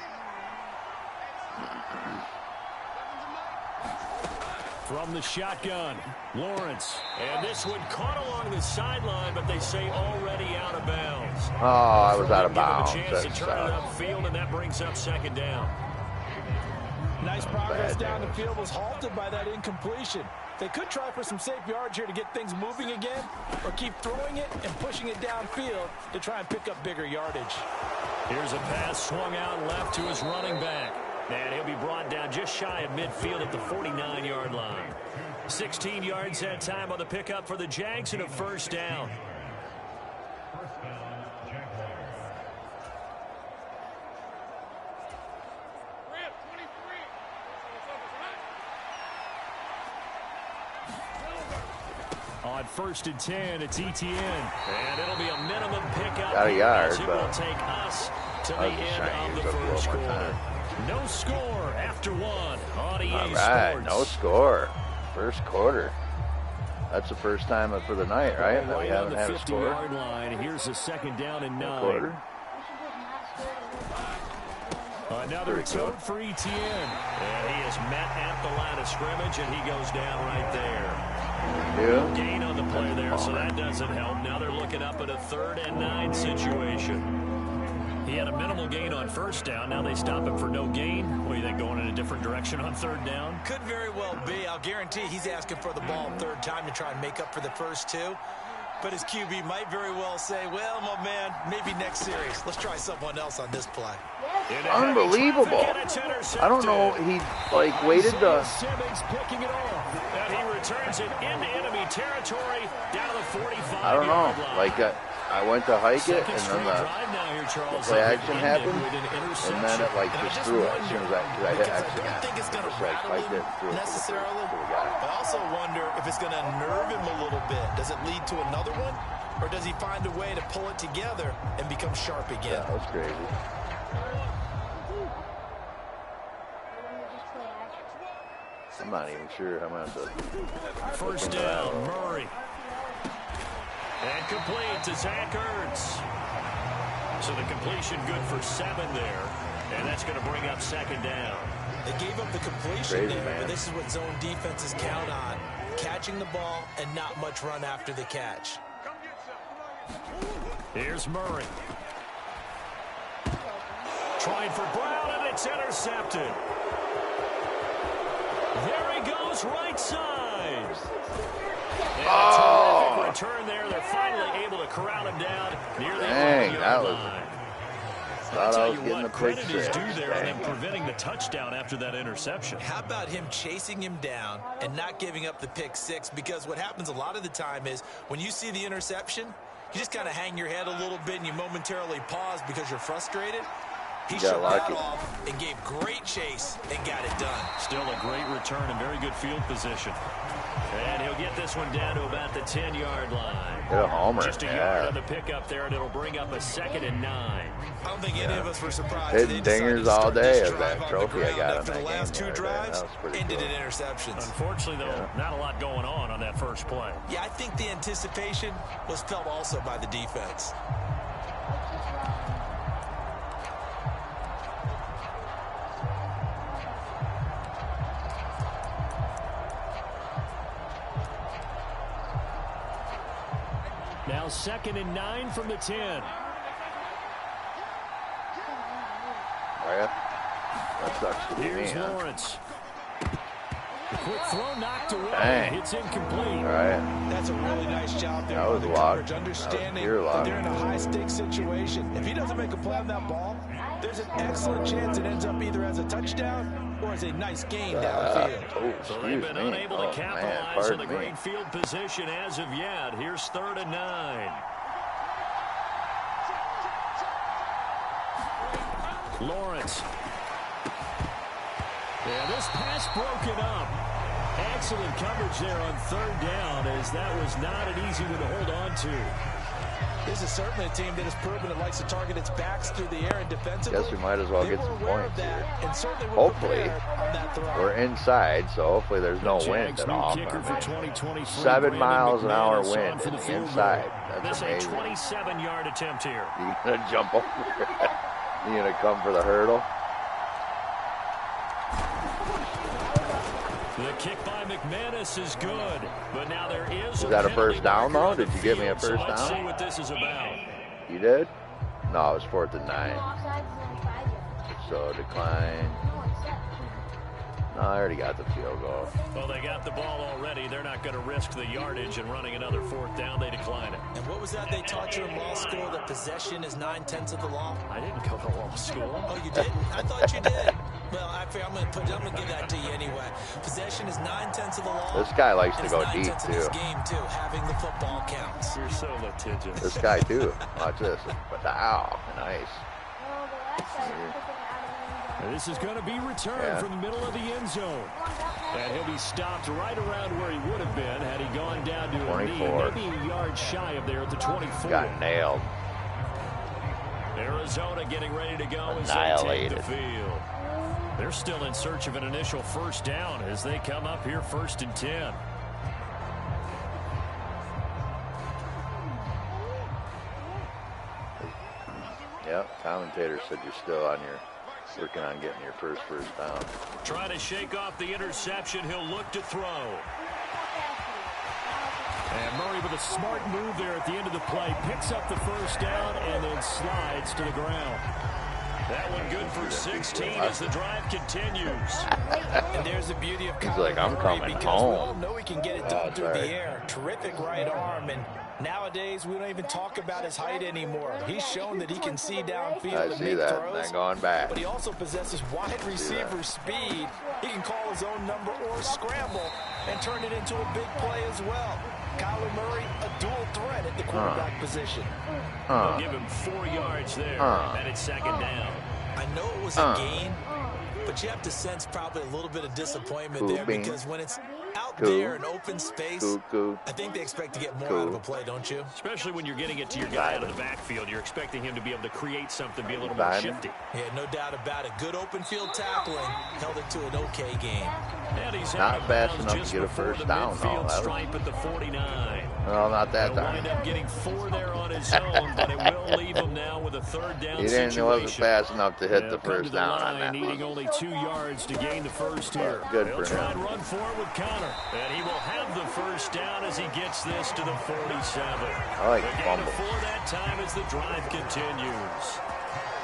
From the shotgun, Lawrence. And this one caught along the sideline, but they say already out of bounds. Oh, I was out of bounds. Give him a chance to turn it upfield, and that brings up second down. Nice progress down the field was halted by that incompletion. They could try for some safe yards here to get things moving again, or keep throwing it and pushing it downfield to try and pick up bigger yardage. Here's a pass swung out left to his running back. And he'll be brought down just shy of midfield at the 49-yard line. 16 yards that time on the pickup for the Jags and a first down. On 1st and 10, it's ETN. And it'll be a minimum pickup. Got a yard, it will take us to the end of the first quarter. No score after one on EA All right, Sports. no score. First quarter. That's the first time for the night, right? That we haven't had a score. 50-yard line. Here's a second down and 9. Quarter. Another tote for ETN. And he is met at the line of scrimmage, and he goes down right there. Yeah. Gain on the play there, so that doesn't help. Now they're looking up at a 3rd and 9 situation. He had a minimal gain on first down. Now they stop him for no gain. What do you think, going in a different direction on 3rd down? Could very well be. I'll guarantee he's asking for the ball 3rd time to try and make up for the first 2. But his QB might very well say, well, my man, maybe next series. Let's try someone else on this play. Unbelievable. I don't know. He, waited the... Simmons picking it off. And he returns it into enemy territory down to the 45-yard line. I don't know. I went to hike it, and then the play action happened, and then it just threw it as soon as I hit action. I don't think it's going to rattle him necessarily. I also wonder if it's going to nerve him a little bit. Does it lead to another one, or does he find a way to pull it together and become sharp again? Yeah, that's crazy. I'm not even sure how much. First down, Murray. And complete to Zach Ertz. So the completion good for 7 there. And that's going to bring up second down. They gave up the completion there, but this is what zone defenses count on. Catching the ball and not much run after the catch. Here's Murray. Trying for Brown, and it's intercepted. There he goes, right side. Oh! Return there. They're finally able to corral him down near the that was. line. Thought I was getting the credit pick is six. due there on him preventing the touchdown after that interception. How about him chasing him down and not giving up the pick 6? Because what happens a lot of the time is when you see the interception, you just kind of hang your head a little bit and you momentarily pause because you're frustrated. He shook that off and gave great chase and got it done. Still a great return and very good field position. And he'll get this one down to about the 10-yard line. Hit a homer. Just a yard on the pickup there, and it'll bring up a 2nd and 9. I don't think any of us were surprised. Hitting dingers all day of that trophy I got on that the last game. 2 drives ended cool. in interceptions. Unfortunately, though, not a lot going on that first play. Yeah, I think the anticipation was felt also by the defense. Now 2nd and 9 from the 10. Oh, yeah? That sucks to be Here's me, Lawrence. The quick throw knocked away. Dang. It's incomplete. All right. That's a really nice job there. That was the locked. coverage, understanding that that they're in a high-stakes situation. If he doesn't make a play on that ball, there's an excellent chance it ends up either as a touchdown or as a nice gain downfield. So they've been unable to capitalize on the great field position as of yet. Here's 3rd and 9. Lawrence. Yeah, this pass broken up. Excellent coverage there on 3rd down, as that was not an easy one to hold on to. This is certainly a team that has proven it likes to target its backs through the air and defensively. Guess we might as well get some points here. Hopefully, we're inside, so hopefully there's no wind at all. 7 miles an hour wind in the inside. That's amazing. This is a 27-yard attempt here. You gonna jump over it? You gonna come for the hurdle? The kick by McManus is good, but now there is that a first down, though? Did you give me a first down? Let's see what this is about. You did? No, it was 4th and 9. So decline. No, I already got the field goal. Well, they got the ball already. They're not going to risk the yardage and running another 4th down. They decline it. And what was that they taught you in law school, that possession is 9/10 of the law? I didn't go to law school. Oh, you didn't? I thought you did. Well, I'm going to give that to you anyway. Possession is 9/10 of the law. This guy likes to go deep, too. This game, too, having the football counts. You're so litigious. This guy, too. Watch this. Ow, nice. And this is going to be returned from the middle of the end zone. And he'll be stopped right around where he would have been had he gone down to 24. a knee, maybe a yard shy of there at the 24. Got nailed. Arizona getting ready to go as they take the field. They're still in search of an initial first down as they come up here 1st and 10. Yep, commentator said you're still on your working on getting your first down. Trying to shake off the interception. He'll look to throw. And Murray with a smart move there at the end of the play. Picks up the first down and then slides to the ground. That one good for 16 as the drive continues. And there's the beauty of He's like, I'm coming because home. we all know he can get it done through the air. Terrific right arm. And nowadays, we don't even talk about his height anymore. He's shown that he can see downfield and make throws. And going back. But he also possesses wide receiver speed. He can call his own number or scramble and turn it into a big play as well. Kyler Murray, a dual threat at the quarterback position. They'll give him 4 yards there, and it's 2nd down. I know it was a gain, but you have to sense probably a little bit of disappointment there because when it's out there in open space, I think they expect to get more out of a play, don't you? Especially when you're getting it to your guy out of the backfield. You're expecting him to be able to create something, be a little more shifty. Yeah, no doubt about it. Good open field tackling held it to an okay game. And he's not fast enough to get a first down, though. Stripe at the 49. No, not that He'll time. wind up getting 4 there on his own, but it will leave him now with a 3rd down He situation. wasn't fast enough to hit the first down on that needing one. only 2 yards to gain the first here. Good They'll for try him. and run forward with Connor, and he will have the first down as he gets this to the 47. I like the gain fumbles. of 4 that time as the drive continues.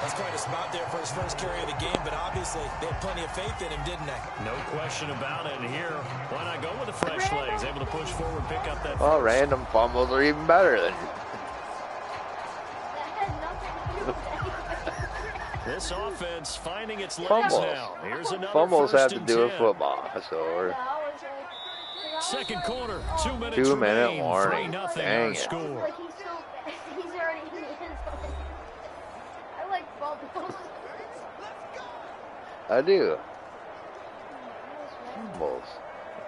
That's quite a spot there for his first carry of the game, but obviously they had plenty of faith in him, didn't they? No question about it. And here, why not go with the fresh legs? Able to push forward, pick up that. Well, random fumbles are even better than. This offense finding its legs Fumbles. now. Here's another Fumbles have first to and do 10. with football, so we're 2nd quarter, 2 minutes 2 minute remain. warning. 3-0 Dang our it. score. He's already in the end zone. I like fumbles. I do. Fumbles.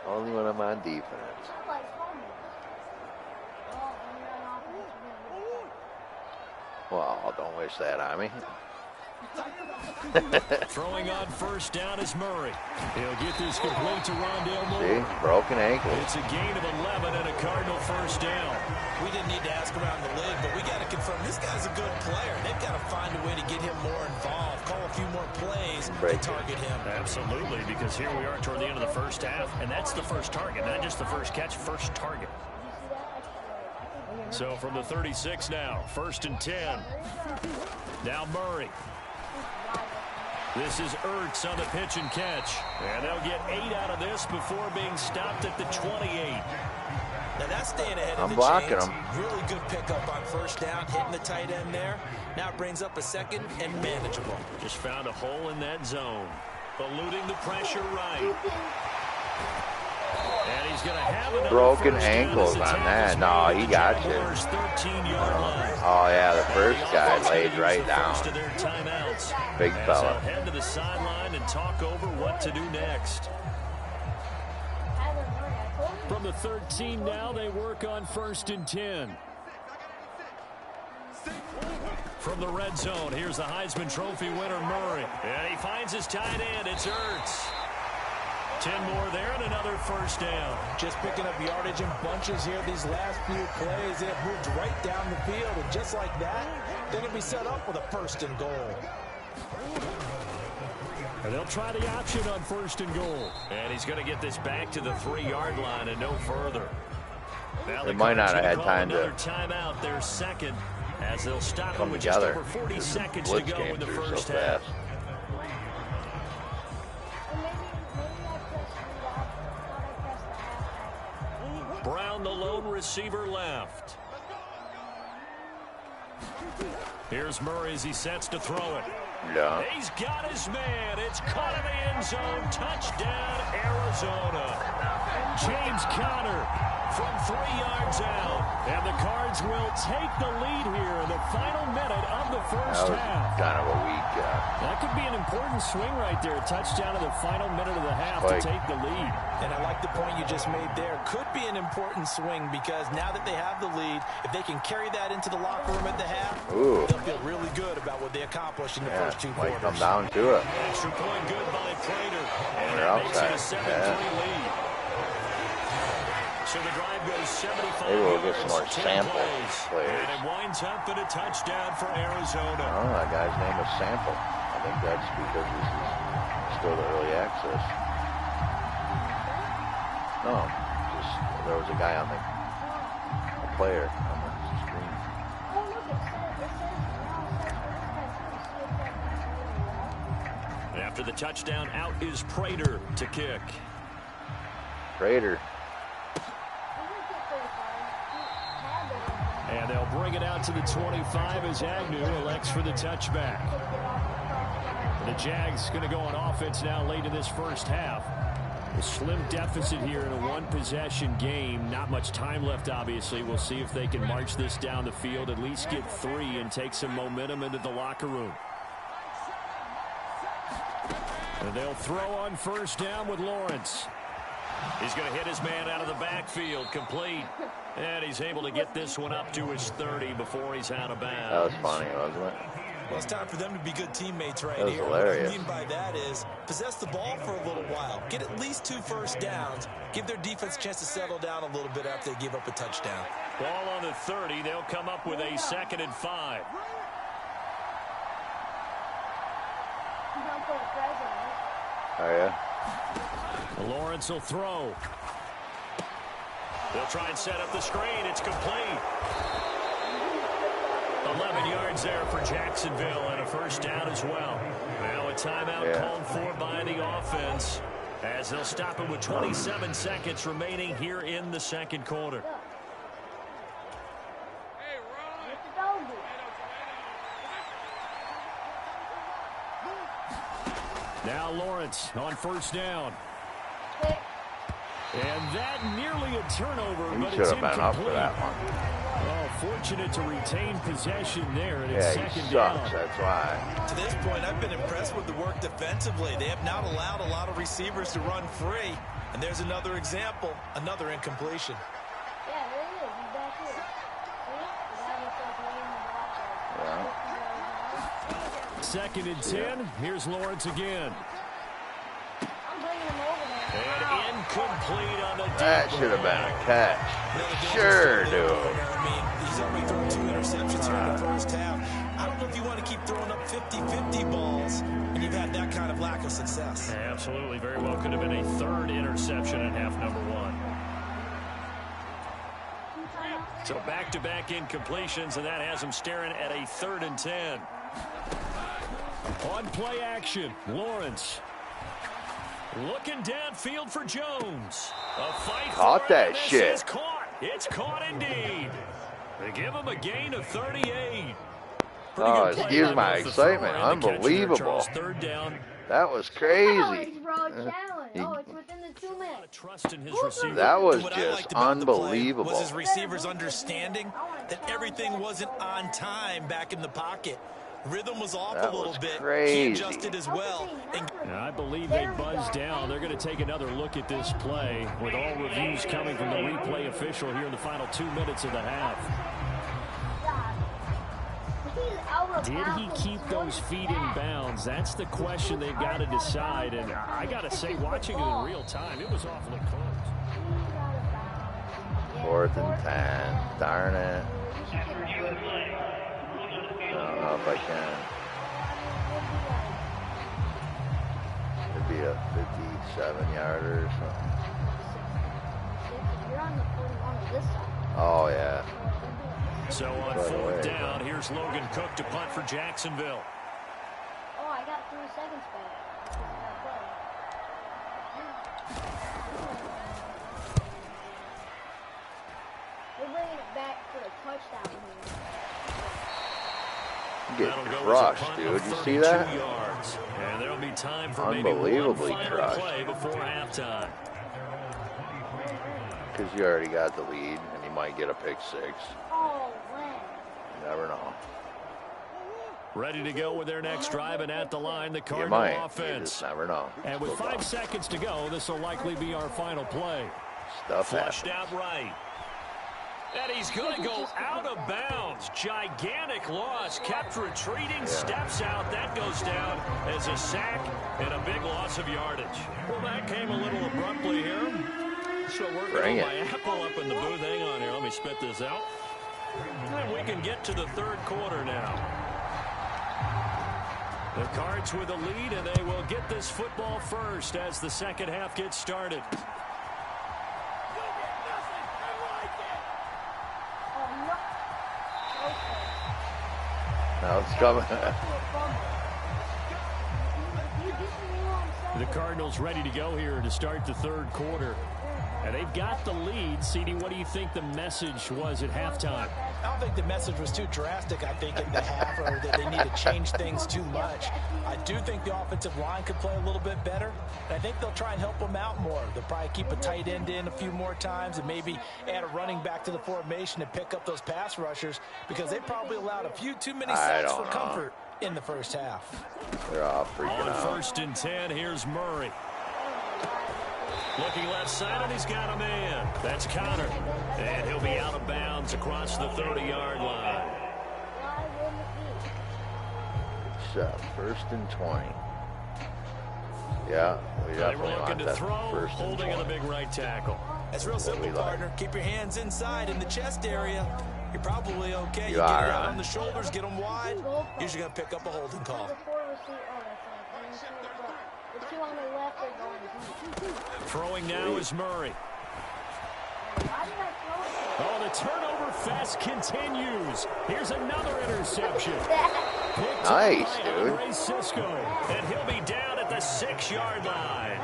Only when I'm on defense. I like fumbles. Well, when you're on offense, you're gonna get Well, don't wish that on me. Throwing on first down is Murray. He'll get this complete to Rondale Moore. See, broken ankle. It's a gain of 11 and a Cardinal first down. We didn't need to ask around the league, but we got to confirm this guy's a good player. They've got to find a way to get him more involved, call a few more plays to target him. Absolutely, because here we are toward the end of the first half, and that's the first target, not just the first catch, first target. So from the 36 now, 1st and 10. Now Murray. This is Ertz on the pitch and catch. And they'll get 8 out of this before being stopped at the 28. Now that's staying ahead I'm of the blocking chains. him. Really good pickup on first down, hitting the tight end there. Now it brings up a 2nd and manageable. Just found a hole in that zone. Eluding the pressure right. And he's going to have another Broken first ankles down as the on that. tackle's No, made he at the got you. Jaguars' 13-yard line. Oh, yeah, the first And the guy offense laid gonna right use the down. first of their timeouts. Big As fella. they'll head to the sideline and talk over what to do next. From the 13 now, they work on 1st and 10. From the red zone, here's the Heisman Trophy winner, Murray. And he finds his tight end. It's Ertz. 10 more there and another first down. Just picking up yardage in bunches here these last few plays. They have moved right down the field, and just like that, they're going to be set up with a 1st and goal. And they'll try the option on 1st and goal. And he's going to get this back to the 3-yard line and no further. Now They might not have had time to timeout, their second, as they'll stop come with together. just over 40 seconds to Blitz go came in the through first so half. fast. Brown, the lone receiver, left. Here's Murray as he sets to throw it. Yeah. He's got his man. It's caught in the end zone. Touchdown, Arizona. James Conner from 3 yards out. And the Cards will take the lead here in the final minute of the first half. Kind of a weak. That could be an important swing right there. A touchdown in the final minute of the half to take the lead. And I like the point you just made there. Could be an important swing because now that they have the lead, if they can carry that into the locker room at the half, they'll feel really good about what they accomplished in the first 2 quarters. Might come down to it. Extra point good by Prater. And They're it makes it a outside. 7-3 lead. So the drive goes 75 Maybe we'll get some more yards, 10 sample plays. players. And it winds up in a touchdown for Arizona. Oh, that guy's name is Sample. I think that's because this is still the early access. No, just there was a guy on a player on the screen. After the touchdown, out is Prater to kick. Prater. And they'll bring it out to the 25 as Agnew elects for the touchback. The Jags going to go on offense now late in this first half. A slim deficit here in a one-possession game. Not much time left, obviously. We'll see if they can march this down the field, at least get 3 and take some momentum into the locker room. And they'll throw on first down with Lawrence. He's going to hit his man out of the backfield, complete. And he's able to get this one up to his 30 before he's out of bounds. That was funny, wasn't it? Well, it's time for them to be good teammates right That was here. hilarious. What I mean by that is possess the ball for a little while. Get at least 2 first downs. Give their defense a chance to settle down a little bit after they give up a touchdown. Ball on the 30. They'll come up with a 2nd and 5. Oh, yeah? Lawrence will throw. They'll try and set up the screen. It's complete. 11 yards there for Jacksonville and a first down as well. Now a timeout called for by the offense as they'll stop it with 27 seconds remaining here in the second quarter. Now Lawrence on first down. And that nearly a turnover, but He it's should have been up for incomplete. that one. Oh, fortunate to retain possession there, and it's Yeah, he second sucks, down. that's why. To this point, I've been impressed with the work defensively. They have not allowed a lot of receivers to run free. And there's another example, another incompletion. Yeah, there he is. He's back here. See? The guy was like laying in the block there. Second and 10. Here's Lawrence again. I'm bringing him over there. And incomplete on the That should have been a catch. Sure, dude. I mean, he's already thrown 2 interceptions here in the first half. I don't know if you want to keep throwing up 50-50 balls when you've had that kind of lack of success. Absolutely. Very well could have been a 3rd interception in half number 1. So back-to-back incompletions, and that has him staring at a 3rd and 10. On play action, Lawrence. Looking downfield for Jones. A fight Caught for that it, and this shit. is caught. It's caught indeed. They give him a gain of 38. Oh, excuse my excitement. Unbelievable. Third down. That was Oh, crazy. it's raw challenge. Oh, it's within the 2 minutes. Trust in his receiver. That was What I just liked about the play unbelievable. was his receivers understanding that everything wasn't on time back in the pocket. Rhythm was off That a little was bit. crazy. He adjusted as well. And And I believe they buzzed down. They're going to take another look at this play with all reviews coming from the replay official here in the final 2 minutes of the half. Did he keep those feet in bounds? That's the question they've got to decide. And I got to say, watching it in real time, it was awfully close. 4th and 10. Darn it. I don't know if I can. be a 57-yarder or something. You're on the 41 to this side. Oh, yeah. So on fourth down, here's Logan Cook to punt for Jacksonville. Oh, I got 3 seconds back. We're bringing it back for a touchdown here. Get crushed, dude. You see that? Yards. And there'll be time for unbelievably maybe one final play before halftime. Because you already got the lead, and you might get a pick 6. Oh, man. You never know. Ready to go with their next drive, and at the line, the Cardinal offense. offense. You just never know. And with 5 seconds to go, this will likely be our final play. Stuff Flushed happens. out right. And he's going to go out of bounds. Gigantic loss. Kept retreating. Steps out. That goes down as a sack and a big loss of yardage. Well, that came a little abruptly here. So working on my apple up in the booth. Hang on here. Let me spit this out. And we can get to the third quarter now. The Cards with a lead, and they will get this football first as the second half gets started. Now it's coming. The Cardinals ready to go here to start the third quarter. And they've got the lead. CD, what do you think the message was at halftime? I don't think the message was too drastic, I think, in the half, or that they need to change things too much. I do think the offensive line could play a little bit better. And I think they'll try and help them out more. They'll probably keep a tight end in a few more times and maybe add a running back to the formation and pick up those pass rushers, because they probably allowed a few too many sacks for comfort in the first half. They're all freaking out. On 1st and 10, here's Murray. Looking left side, and he's got a man. That's Connor. And he'll be out of bounds across the 30-yard line. Shot. 1st and 20. Yeah, we definitely want that first holding in the big right tackle. That's real simple, partner. Keep your hands inside in the chest area. You're probably okay. You get it out on the shoulders, get them wide. Usually going to pick up a holding call. The 2 on the left are going deep. Throwing now is Murray. Oh, the turnover fest continues. Here's another interception. Nice, dude. And he'll be down at the 6-yard line.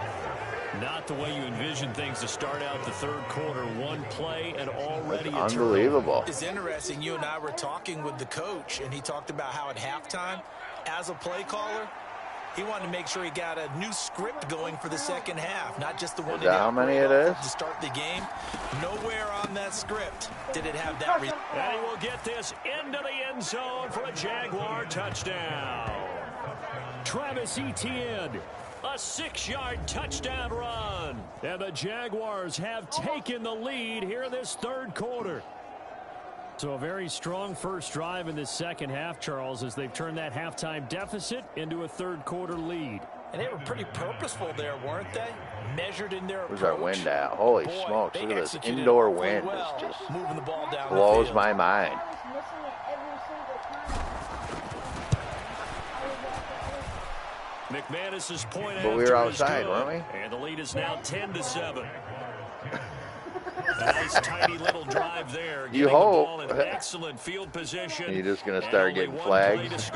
Not the way you envision things to start out the third quarter. One play and already That's unbelievable. It's interesting. You and I were talking with the coach, and he talked about how at halftime, as a play caller, he wanted to make sure he got a new script going for the second half, not just the one is that how many it is to start the game. Nowhere on that script did it have that. And he will get this into the end zone for a Jaguar touchdown. Travis Etienne, a 6-yard touchdown run. And the Jaguars have taken the lead here in this third quarter. So a very strong first drive in this second half, Charles, as they've turned that halftime deficit into a third quarter lead. And they were pretty purposeful there, weren't they? Measured in their approach. Where's our wind at? Holy smokes, look at this indoor wind. Well, it's just moving the ball down blows my mind. McManus's point but we were outside, weren't we? And the lead is now 10-7. A nice tiny little drive there. You hope. The ball in excellent field position. You're just going to start getting flags.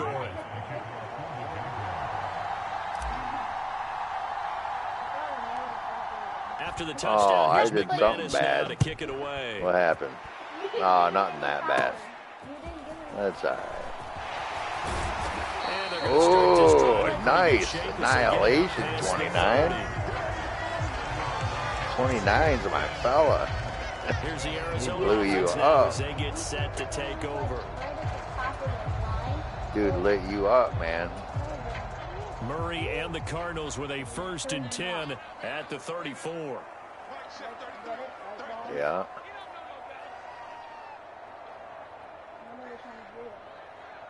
After the touchdown, I did something bad. To kick it away. What happened? Oh, nothing that bad. That's all right. Oh, nice. Annihilation, 29. 29's my fella. Here's the Arizona blew you up. up. They get set to take over. Dude lit you up, man. Murray and the Cardinals with a 1st and 10 at the 34. Yeah.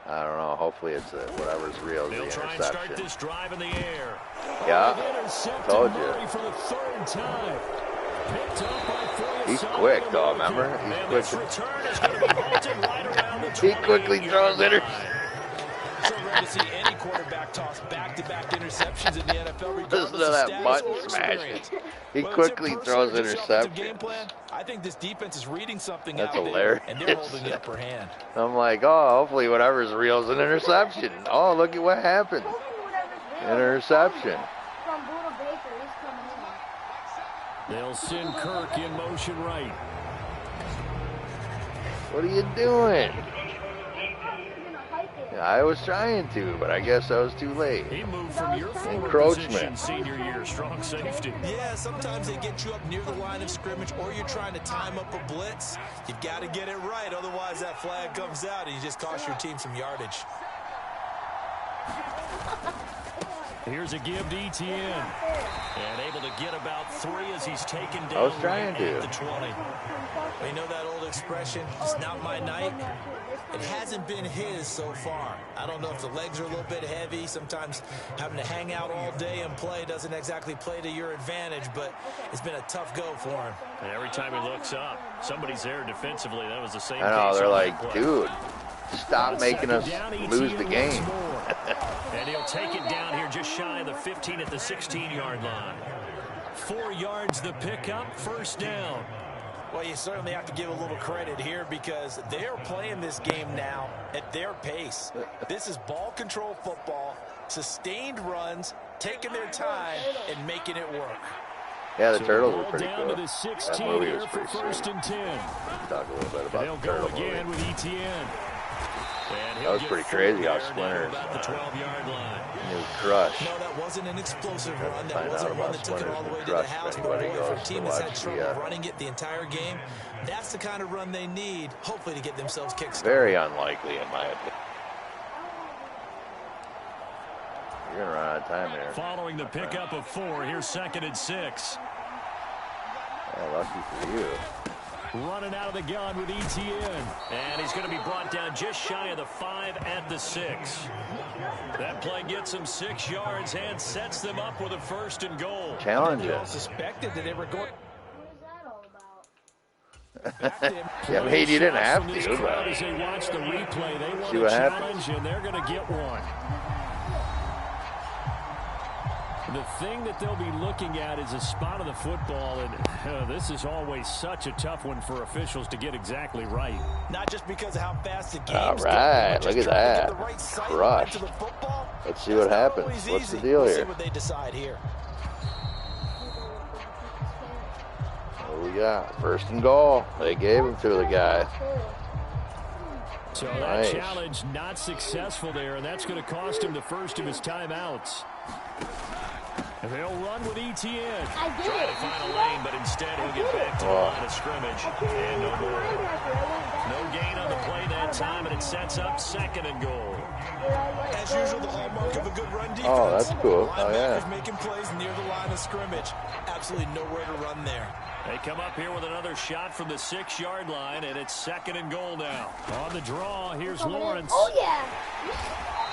I don't know. Hopefully it's whatever's real is the interception. Try and start this drive in the air. Yeah. Told you. For the 3rd time. He's quick, though, remember? He's quick. He quickly throws it. rare to see any quarterback toss back-to-back interceptions in the NFL, regardless of that status button or experience. He quickly throws interceptions. Game plan, I think this defense is reading something That's out hilarious. there, and they're holding the upper hand. I'm like, oh, hopefully whatever's real is an interception. Oh, look at what happened. Interception. They'll send Kirk in motion right. What are you doing? I was trying to, but I guess I was too late. He moved from your former Encroachment. position senior year, strong safety. Yeah, sometimes they get you up near the line of scrimmage, or you're trying to time up a blitz. You've got to get it right, otherwise that flag comes out and you just cost your team some yardage. Here's a give to Etienne. And able to get about 3 as he's taken down. I was trying to. At the 20. Well, you know that old expression, it's not my night. It hasn't been his so far. I don't know if the legs are a little bit heavy. Sometimes having to hang out all day and play doesn't exactly play to your advantage, but it's been a tough go for him. And every time he looks up, somebody's there defensively. That was the same I know, case they're on like, that play. dude, stop making us lose the game. And he'll take it down here just shy of the 15 at the 16-yard line. 4 yards the pickup, first down. Well, you certainly have to give a little credit here because they are playing this game now at their pace. This is ball control football, sustained runs, taking their time, and making it work. Yeah, the Turtles were pretty down cool. to the 16 That movie here was for pretty first sweet. and 10. Talk a little bit about They'll the go Turtle again movie. with Etienne. That was pretty crazy how Splinter about the 12-yard line. He was crushed. No, that wasn't an explosive run. That Find wasn't out one about that took it all the way to the Splinter's house. Crush if But anybody boy, for a goes team to that's had watch trouble the, running it the entire game, that's the kind of run they need, hopefully, to get themselves kick started. Very unlikely, in my opinion. You're going to run out of time there. Following the pickup of 4, here's 2nd and 6. Yeah, lucky for you. Running out of the gun with Etienne. And he's going to be brought down just shy of the 5 at the 6. That play gets him 6 yards and sets them up with a 1st and goal. Challenge They all it. suspected that they were going. Yeah, maybe you didn't have to, Crowd, as but they watch the replay, they want see a what challenge, happens. and they're going to get one. The thing that they'll be looking at is a spot of the football, and this is always such a tough one for officials to get exactly right. Not just because of how fast the game's All going, right, but look just at trying to that. get the right sight line Crushed. to the football. Let's see what That's not happens. always What's the easy. deal We'll here? see what they decide here. What do we got? 1st and goal. They gave him to the guy. So Nice. that challenge not successful there, and that's going to cost him the first of his timeouts. And they'll run with Etienne. I did Trying it. to find a lane, but instead he'll get back to the line of scrimmage. And no more. No gain on the play that time, and it sets up 2nd and goal. As usual, the hallmark of a good run defense. Oh, that's cool. Oh, yeah. Linebackers making plays near the line of scrimmage. Absolutely nowhere to run there. They come up here with another shot from the 6-yard line, and it's 2nd and goal now. On the draw, here's Lawrence. Oh, yeah.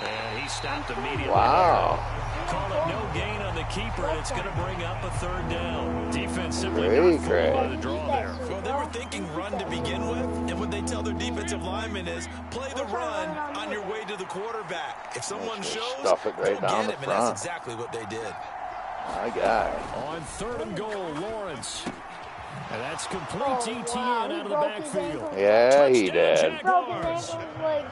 And he stopped immediately. Wow. Call it no gain on the keeper, and it's going to bring up a 3rd down. Defense simply Great, not fooled Craig. by the draw there. Well, they were thinking run to begin with, and what they tell their defensive linemen is play the run on your way to the quarterback. If someone Just shows, stuff it right go down get the him, and that's front. exactly what they did. My guy. On 3rd and goal, Lawrence. And that's complete to Etienne out of the backfield. Yeah, he Touchdown, did. Jaguars. Like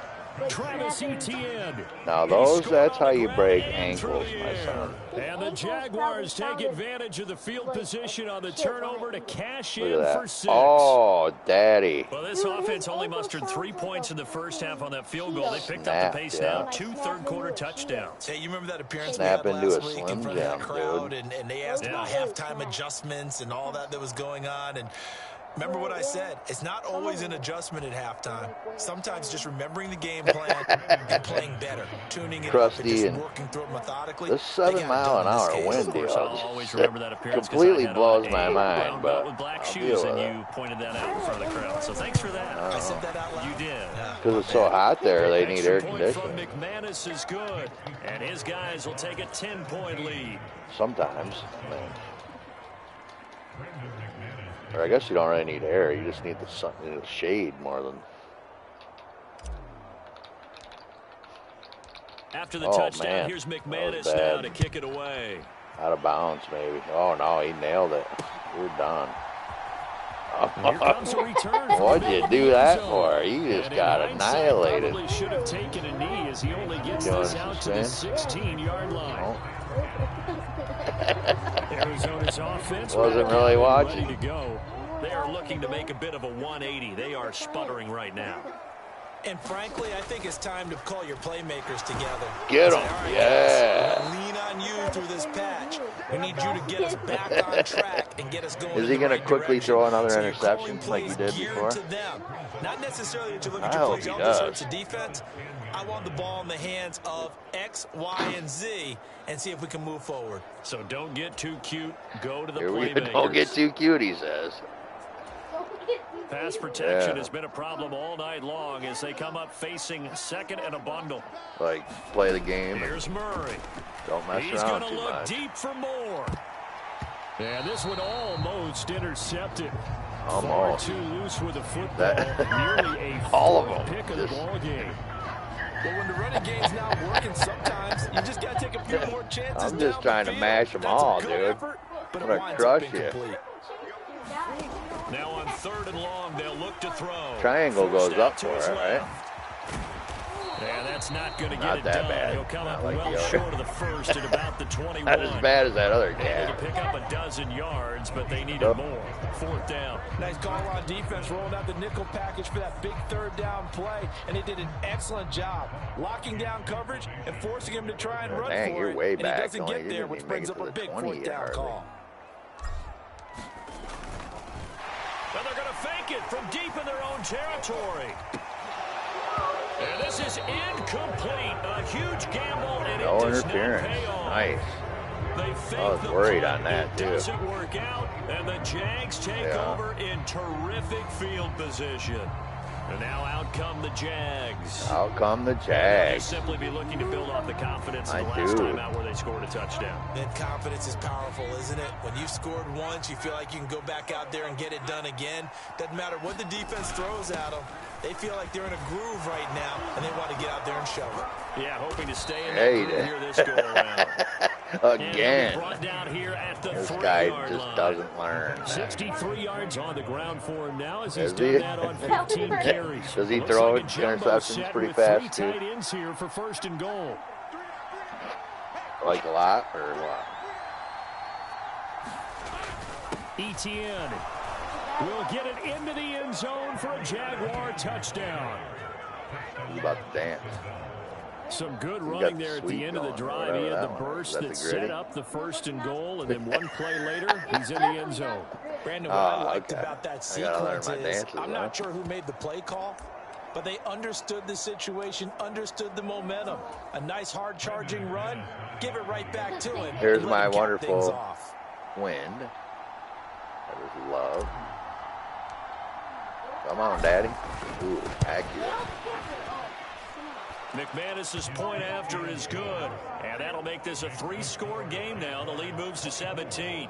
Travis Etienne. Now that's how you break ankles, my son. And the Jaguars take advantage of the field position on the turnover to cash Look in at for that. 6. Oh, daddy. Well, this offense only mustered 3 points in the first half on that field goal. They picked up Snap, the pace yeah. now. 2 third-quarter touchdowns. Hey, you remember that appearance Snap we had into last a week Slim in front of that Jim, crowd, dude. and they asked about halftime adjustments and all that was going on, and remember what I said, it's not always an adjustment at halftime. Sometimes just remembering the game plan and playing better, tuning it up and Crusty just and working through it methodically. this They 7 got it mile an done in this hour case. wind Of course, deal I'll always just remember that appearance 'cause completely I had blows on my a mind, brown but belt with black I'll shoes, deal and with you pointed that out in front of the crowd. So thanks for that. I said that out loud. You did. because it's so hot there, they need air Extra point from conditioning. McManus is good, and his guys will take a 10-point lead. Sometimes, man. Or I guess you don't really need air. You just need the sun, the shade more than. After the touchdown, here's McManus now to kick it away. Out of bounds, maybe. Oh, no, he nailed it. We're done. Here comes a return. What'd you do that for? You just got annihilated. Probably should have taken a knee as he only gets this out to the 16-yard line. Arizona's offense wasn't really watching. Ready to go. They are looking to make a bit of a 180. They are sputtering right now. And frankly, I think it's time to call your playmakers together. Get them, yeah. Lean on you through this patch. We need you to get us back on track and get us going. Is he going to quickly throw another so interception like he did before? To them. Not necessarily that you look at your plays on this sorts of defense. I want the ball in the hands of X, Y, and Z and see if we can move forward. So don't get too cute. Go to the playmakers. Don't get too cute, he says. Pass protection has been a problem all night long as they come up facing second and a bundle. Like, play the game. Here's Murray. Don't mess He's around going too to look much. deep for more. And this one almost intercepted. Almost. Far too loose with the football. Nearly a all of them. Pick of the ball game. Well, when the running game's not working, sometimes you just got to take a few more chances. I'm just trying to mash them all, dude. Effort, I'm going to crush you. Now on 3rd and long, they'll look to throw. Triangle goes up for it, right? Yeah, that's not going to get it that done. bad. He'll come up like well short of the first at about the 21. Not as bad as that other guy. Able to pick up a dozen yards, but they needed more. 4th down. Nice call on defense, rolling out the nickel package for that big 3rd down play, and they did an excellent job locking down coverage and forcing him to try and run for you're it. way and back. he doesn't get there, which brings up a big 4th down call. But they're going to fake it from deep in their own territory. And this is incomplete. A huge gamble, and no it does interference. not pay off. Nice. They fake I was worried on that, too. It doesn't work out, and the Jags take over in terrific field position. And now out come the Jags. Out come the They Jags. simply be looking to build off the confidence of the last time out where they scored a touchdown. That confidence is powerful, isn't it? When you've scored once, you feel like you can go back out there and get it done again. Doesn't matter what the defense throws at them. They feel like they're in a groove right now, and they want to get out there and show it. Yeah, hoping to stay in that groove here this go-around. Again. Brought down here at the this guy just line. doesn't learn. 63 yards on the ground for him now as he's done that on 15 carries. Does he throw interceptions pretty fast, too? 3 tight ends here for 1st and goal. Like a lot or what? Etienne will get it into the end zone for a Jaguar touchdown. He's about to dance. Some good running there at the end of the drive. He had the burst that set up the 1st and goal, and then one play later, he's in the end zone. Brandon, what I liked about that sequence is I'm not sure who made the play call, but they understood the situation, understood the momentum. A nice hard-charging run, give it right back to him. Here's my wonderful wind. That is love. Come on, Daddy. Ooh, accurate. McManus's point after is good, and that'll make this a 3-score game now. The lead moves to 17.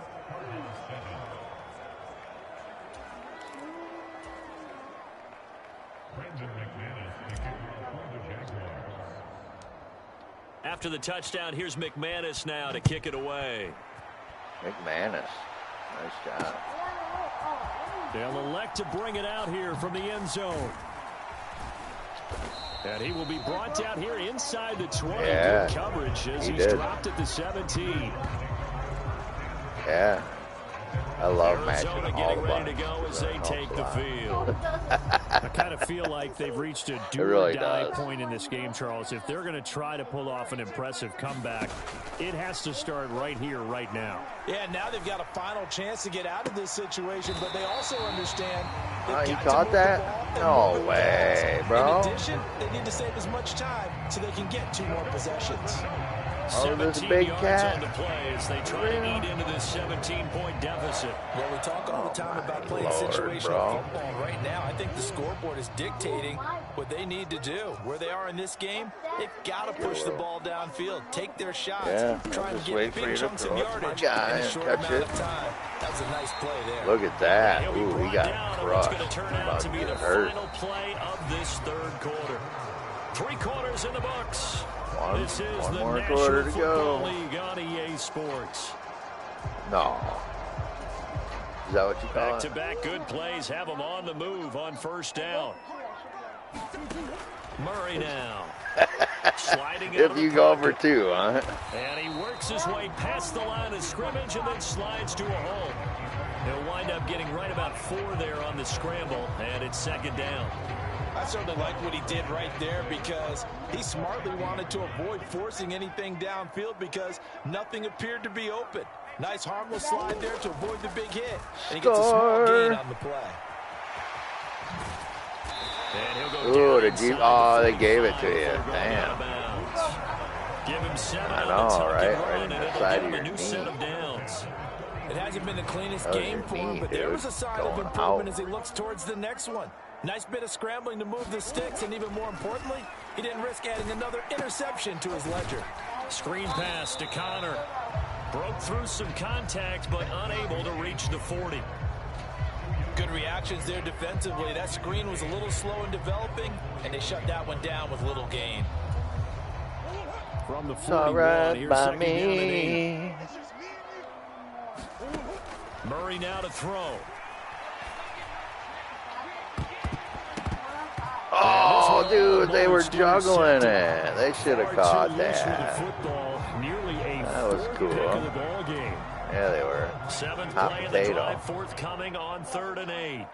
After the touchdown, here's McManus now to kick it away. McManus. Nice job. They'll elect to bring it out here from the end zone. And he will be brought down here inside the 20. Yeah, good coverage as he's dropped at the 17. Yeah. I love matching Arizona all getting the ready to go as they take the field. I kind of feel like they've reached a do-or-die point in this game, Charles. If they're going to try to pull off an impressive comeback, it has to start right here, right now. Yeah, now they've got a final chance to get out of this situation, but they also understand you caught that? No way, bro. In addition, they need to save as much time so they can get 2 more possessions. Oh, this big cat. On the play as they try to eat into this 17-point deficit. Well, we talk all the time about playing situational football. Right now, I think the scoreboard is dictating what they need to do. Where they are in this game, they've got to push the ball downfield, take their shots, try and get big chunks of yardage in a short amount of time. That was a nice play there. Look at that. Ooh, he got crushed. It's going to turn out to be the final play of this 3rd quarter. 3 quarters in the books. This is One the more National quarter to Football go. League on EA Sports. No. Is that what you call it? Back-to-back good plays have them on the move on first down. Murray now. Sliding out If you go for 2, huh? And he works his way past the line of scrimmage and then slides to a hole. He'll wind up getting right about 4 there on the scramble, and it's 2nd down. I certainly like what he did right there because he smartly wanted to avoid forcing anything downfield because nothing appeared to be open. Nice harmless slide there to avoid the big hit. And he gets a small gain on the play. Ooh, they gave it to you. Damn. Give him 7 I know, right? Right in the side of your knee. It hasn't been the cleanest game for him, but there was a sign of improvement as he looks towards the next one. Nice bit of scrambling to move the sticks, and even more importantly, he didn't risk adding another interception to his ledger. Screen pass to Connor. Broke through some contact, but unable to reach the 40. Good reactions there defensively. That screen was a little slow in developing, and they shut that one down with little gain. From the 41, right here's by me. Murray now to throw. Oh, dude, they were juggling it. They should have caught that. That was cool. Yeah, they were. 7th Hot play of potato. the drive, forthcoming on 3rd and 8.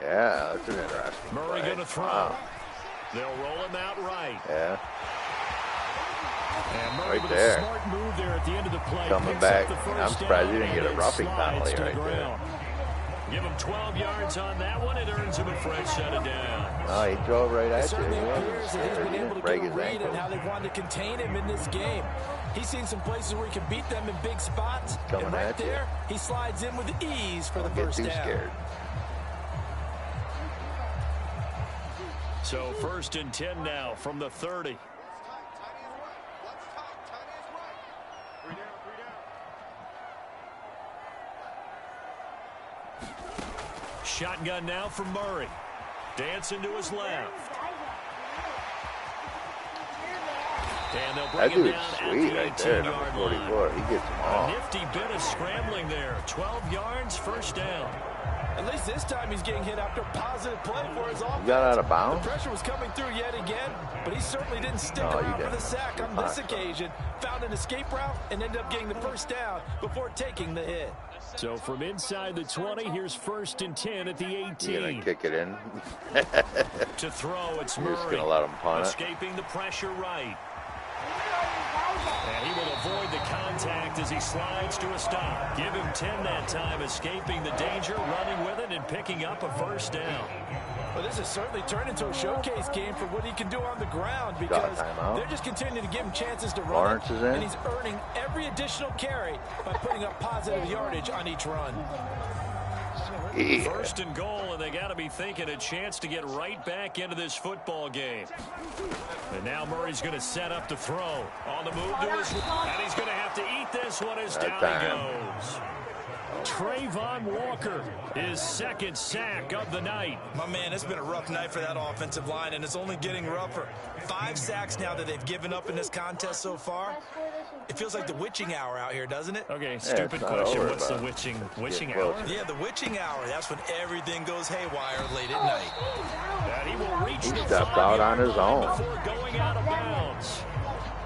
Yeah, that's an interesting Murray play. going to throw. Wow. They'll roll him out right. Yeah. And Murray Right with there. a smart move there at the end of the play. Coming Picks back. up the first I'm surprised down he didn't get a and roughing slides penalty to the right there. ground. Give him 12 yards on that one. It earns him a fresh set of downs. No, he drove right at you. Certainly He appears wasn't that he's scared. been He able didn't to break get his a read ankle. on how they've wanted to contain him in this game. He's seen some places where he can beat them in big spots. Coming and right at you. there, he slides in with ease for the Don't get first too down. scared. So 1st and 10 now from the 30. Shotgun now for Murray. Dancing to his left. And they'll bring That him dude's down sweet at right the there, 18-yard number 44. line. He gets them A all. nifty bit of scrambling there. 12 yards, first down. At least this time he's getting hit after positive play for his offense. You got out of bounds? The pressure was coming through yet again, but he certainly didn't stick No, you around for didn't. the sack on this occasion. Found an escape route and ended up getting the first down before taking the hit. So from inside the 20, here's 1st and 10 at the 18. You're going to kick it in? To throw, it's You're Murray. just going to let him punt it? Escaping the pressure right. And he will avoid the contact as he slides to a stop. Give him 10 that time, escaping the danger, running with it, and picking up a first down. Well, this has certainly turned into a showcase game for what he can do on the ground because they're just continuing to give him chances to run. Lawrence is in. And he's earning every additional carry by putting up positive yardage on each run. Yeah. 1st and goal, and they got to be thinking a chance to get right back into this football game. And now Murray's going to set up to throw. On the move to his right, and he's going to have to eat this one as down he goes. Trayvon Walker, his 2nd sack of the night. My man, it's been a rough night for that offensive line, and it's only getting rougher. 5 sacks now that they've given up in this contest so far. It feels like the witching hour out here, doesn't it? Okay, stupid question. What's the witching hour? Yeah, the witching hour. That's when everything goes haywire late at night. That he will reach He the stepped out on his own. before going out of bounds.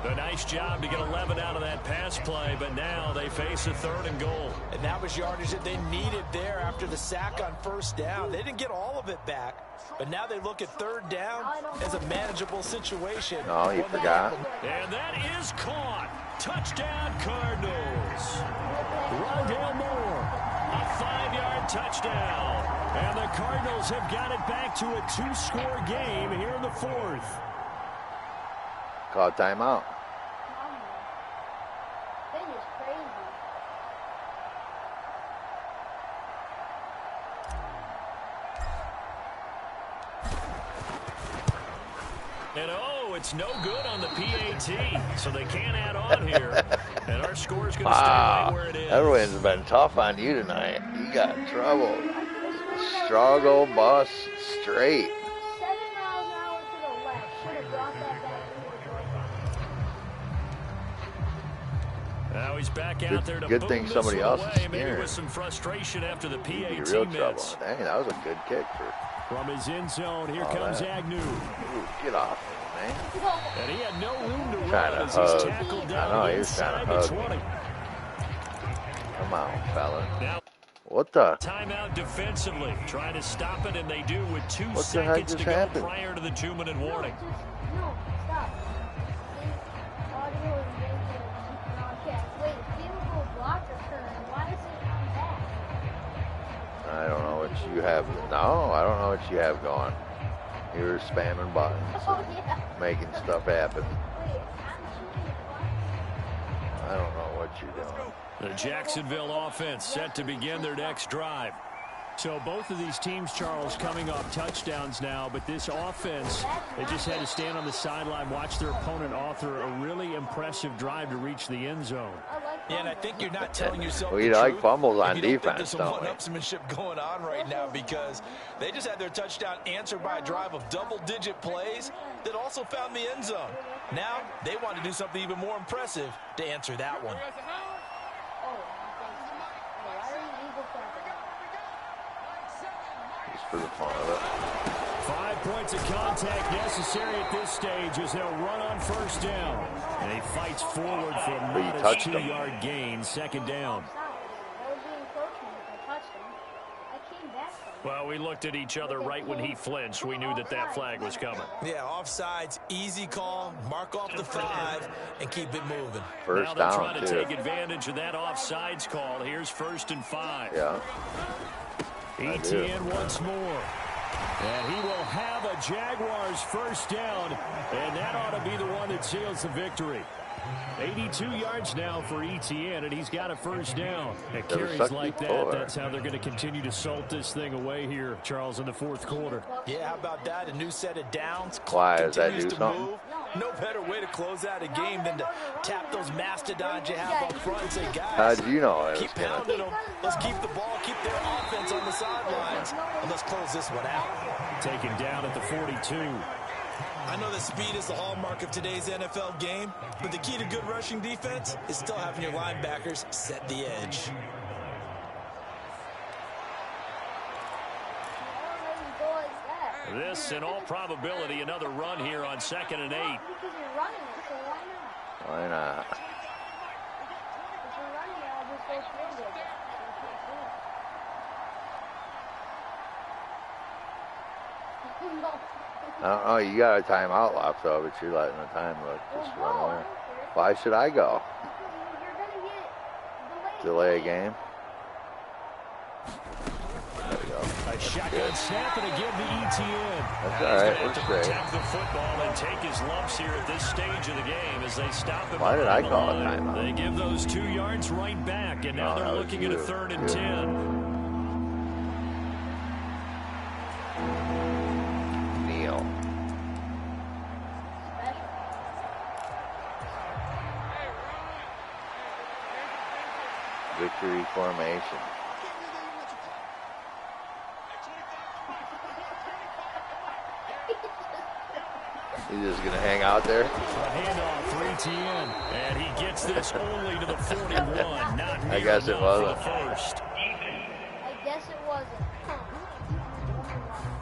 A nice job to get 11 out of that pass play, but now they face a 3rd and goal. And that was yardage that they needed there after the sack on first down. They didn't get all of it back, but now they look at 3rd down as a manageable situation. Oh, you forgot. And that is caught. Touchdown, Cardinals. Rondale Moore, a 5-yard touchdown. And the Cardinals have got it back to a 2-score game here in the 4th. Call timeout. And it's no good on the PAT, so they can't add on here. And our score is going to stay right where it is. Everyone's been tough on you tonight. You got trouble. Struggle bus straight. Now he's back out there to Good thing somebody else is maybe steering. with some frustration after the PAT Real miss. trouble. Dang, that was a good kick for. From his end zone, here comes Agnew. Ooh, get off me, man. And he had no room to Trying run to as hug. he's tackled down I know, he was inside trying to the hug 20. me. Come on, fella. Now, what the? Timeout defensively. Trying to stop it, and they do with 2 What the heck seconds to just go happened? prior to the 2-minute warning. No, stop. Audio is wait, field goal block return. Why is it on that? I don't know what you have. No, I don't know what you have going. You were spamming buttons, making stuff happen. I don't know what you're doing. The Jacksonville offense set to begin their next drive. So both of these teams, Charles, coming off touchdowns now, but this offense, they just had to stand on the sideline, watch their opponent author a really impressive drive to reach the end zone. Yeah, and I think you're not telling yourself We the like truth fumbles on if you don't think defense, there's some don't we? one-upsmanship going on right now, because they just had their touchdown answered by a drive of double-digit plays that also found the end zone. Now they want to do something even more impressive to answer that one. Just for the fun of it. 5 points of contact necessary at this stage as they'll run on first down. And he fights forward for a modest 2-yard gain, second down. Well, we looked at each other right when he flinched. We knew that that flag was coming. Yeah, offsides, easy call, mark off the 5, and keep it moving. First now they're down, trying to too. take advantage of that offsides call. Here's 1st and 5. Yeah. ETN once more. And he will have a Jaguars first down, and that ought to be the one that seals the victory. 82 yards now for ETN, and he's got a first down. At carries like that, that's how they're going to continue to salt this thing away here, Charles, in the 4th quarter. Yeah, how about that? A new set of downs. Why, does that Continues do to something? move. No better way to close out a game than to tap those mastodons you have up front and say, guys, How did you know it keep was gonna... pounding them. Let's keep the ball, keep their offense on the sidelines, and let's close this one out. Taken down at the 42. I know that speed is the hallmark of today's NFL game, but the key to good rushing defense is still having your linebackers set the edge. This, in all probability, another run here on 2nd and 8. Because you're running it, so why not? Why not? If you're running it, I'll just go through it. I don't know. You got a timeout left, though, but you're letting the time just run away. Why should I go? You're going to get Delay a game? There we go. A shotgun snap and again to ETN. That's all right. We're to straight. protect the football and take his lumps here at this stage of the game as they stop him. Why did I call a line. timeout? They give those 2 yards right back, and now Oh, they're that was looking at a you. 3rd and Good. 10. Neil. Victory formation. He's just going to hang out there? A handoff for ETN, and he gets this only to the 41. Not I guess it wasn't. first. I guess it wasn't.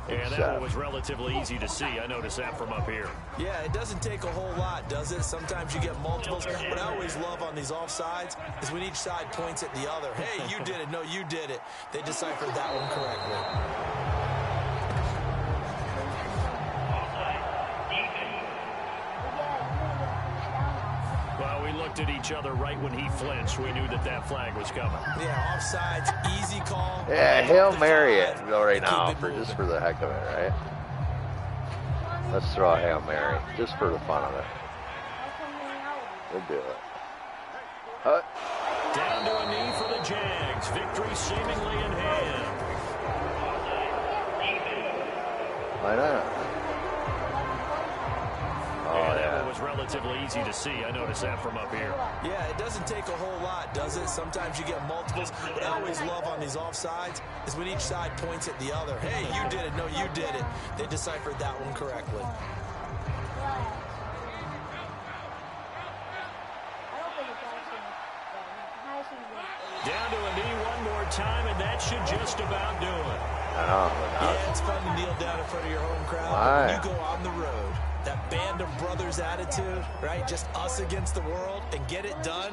And that one was relatively easy to see. I noticed that from up here. Yeah, it doesn't take a whole lot, does it? Sometimes you get multiples. What I always love on these offsides is when each side points at the other. Hey, you did it. No, you did it. They deciphered that one correctly. Well, we looked at each other right when he flinched. We knew that that flag was coming. Yeah, offsides, easy call. Yeah, Hail Mary it go right now just for the heck of it, right? Let's throw a Hail Mary just for the fun of it. We'll do it. Down to a knee for the Jags. Victory seemingly in hand. Why not? Oh, and yeah. that one was relatively easy to see. I noticed that from up here. Yeah, it doesn't take a whole lot, does it? Sometimes you get multiples. What I always love on these offsides is when each side points at the other. Hey, you did it. No, you did it. They deciphered that one correctly. Down to a knee one more time, and that should just about do it. Yeah, it's fun to kneel down in front of your home crowd. But when you go on the road, that band of brothers attitude, right? Just us against the world and get it done.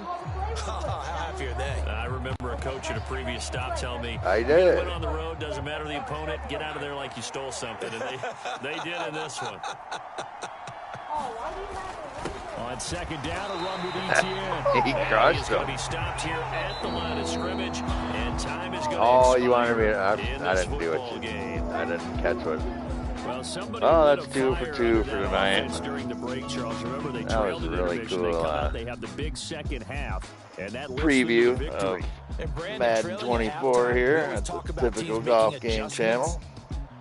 How happy are they? I remember a coach at a previous stop telling me, I did. You went on the road, doesn't matter the opponent, get out of there like you stole something. And they did in this one. On second down, a run with ETN. He crushed He's him. going to be stopped here at the line of scrimmage, and time is going to Oh, expire. You wanted me to... I didn't do it. I didn't catch what... Well, oh, that's 2 for 2 for tonight. During the break, Charles. Remember, they that was really cool. They have the big second half, and that preview of Madden 24 here at the Typical Golf Game channel.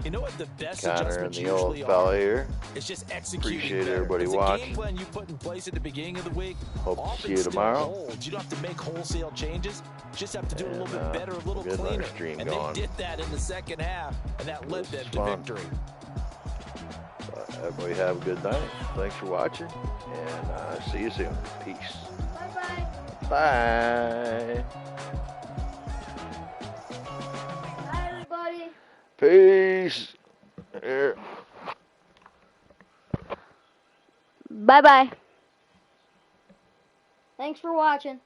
You know what the best Connor and the old fella here. It's just executing. Appreciate everybody watching. The game plan you put in place at the beginning of the week. Hope to see you tomorrow. You don't have to make wholesale changes. Just have to do a little bit better, a little cleaner. And they did that in the second half, and that led them to victory. Everybody have a good night. Thanks for watching, and see you soon. Peace. Bye-bye. Bye. Bye, everybody. Peace. Here. Bye-bye. Thanks for watching.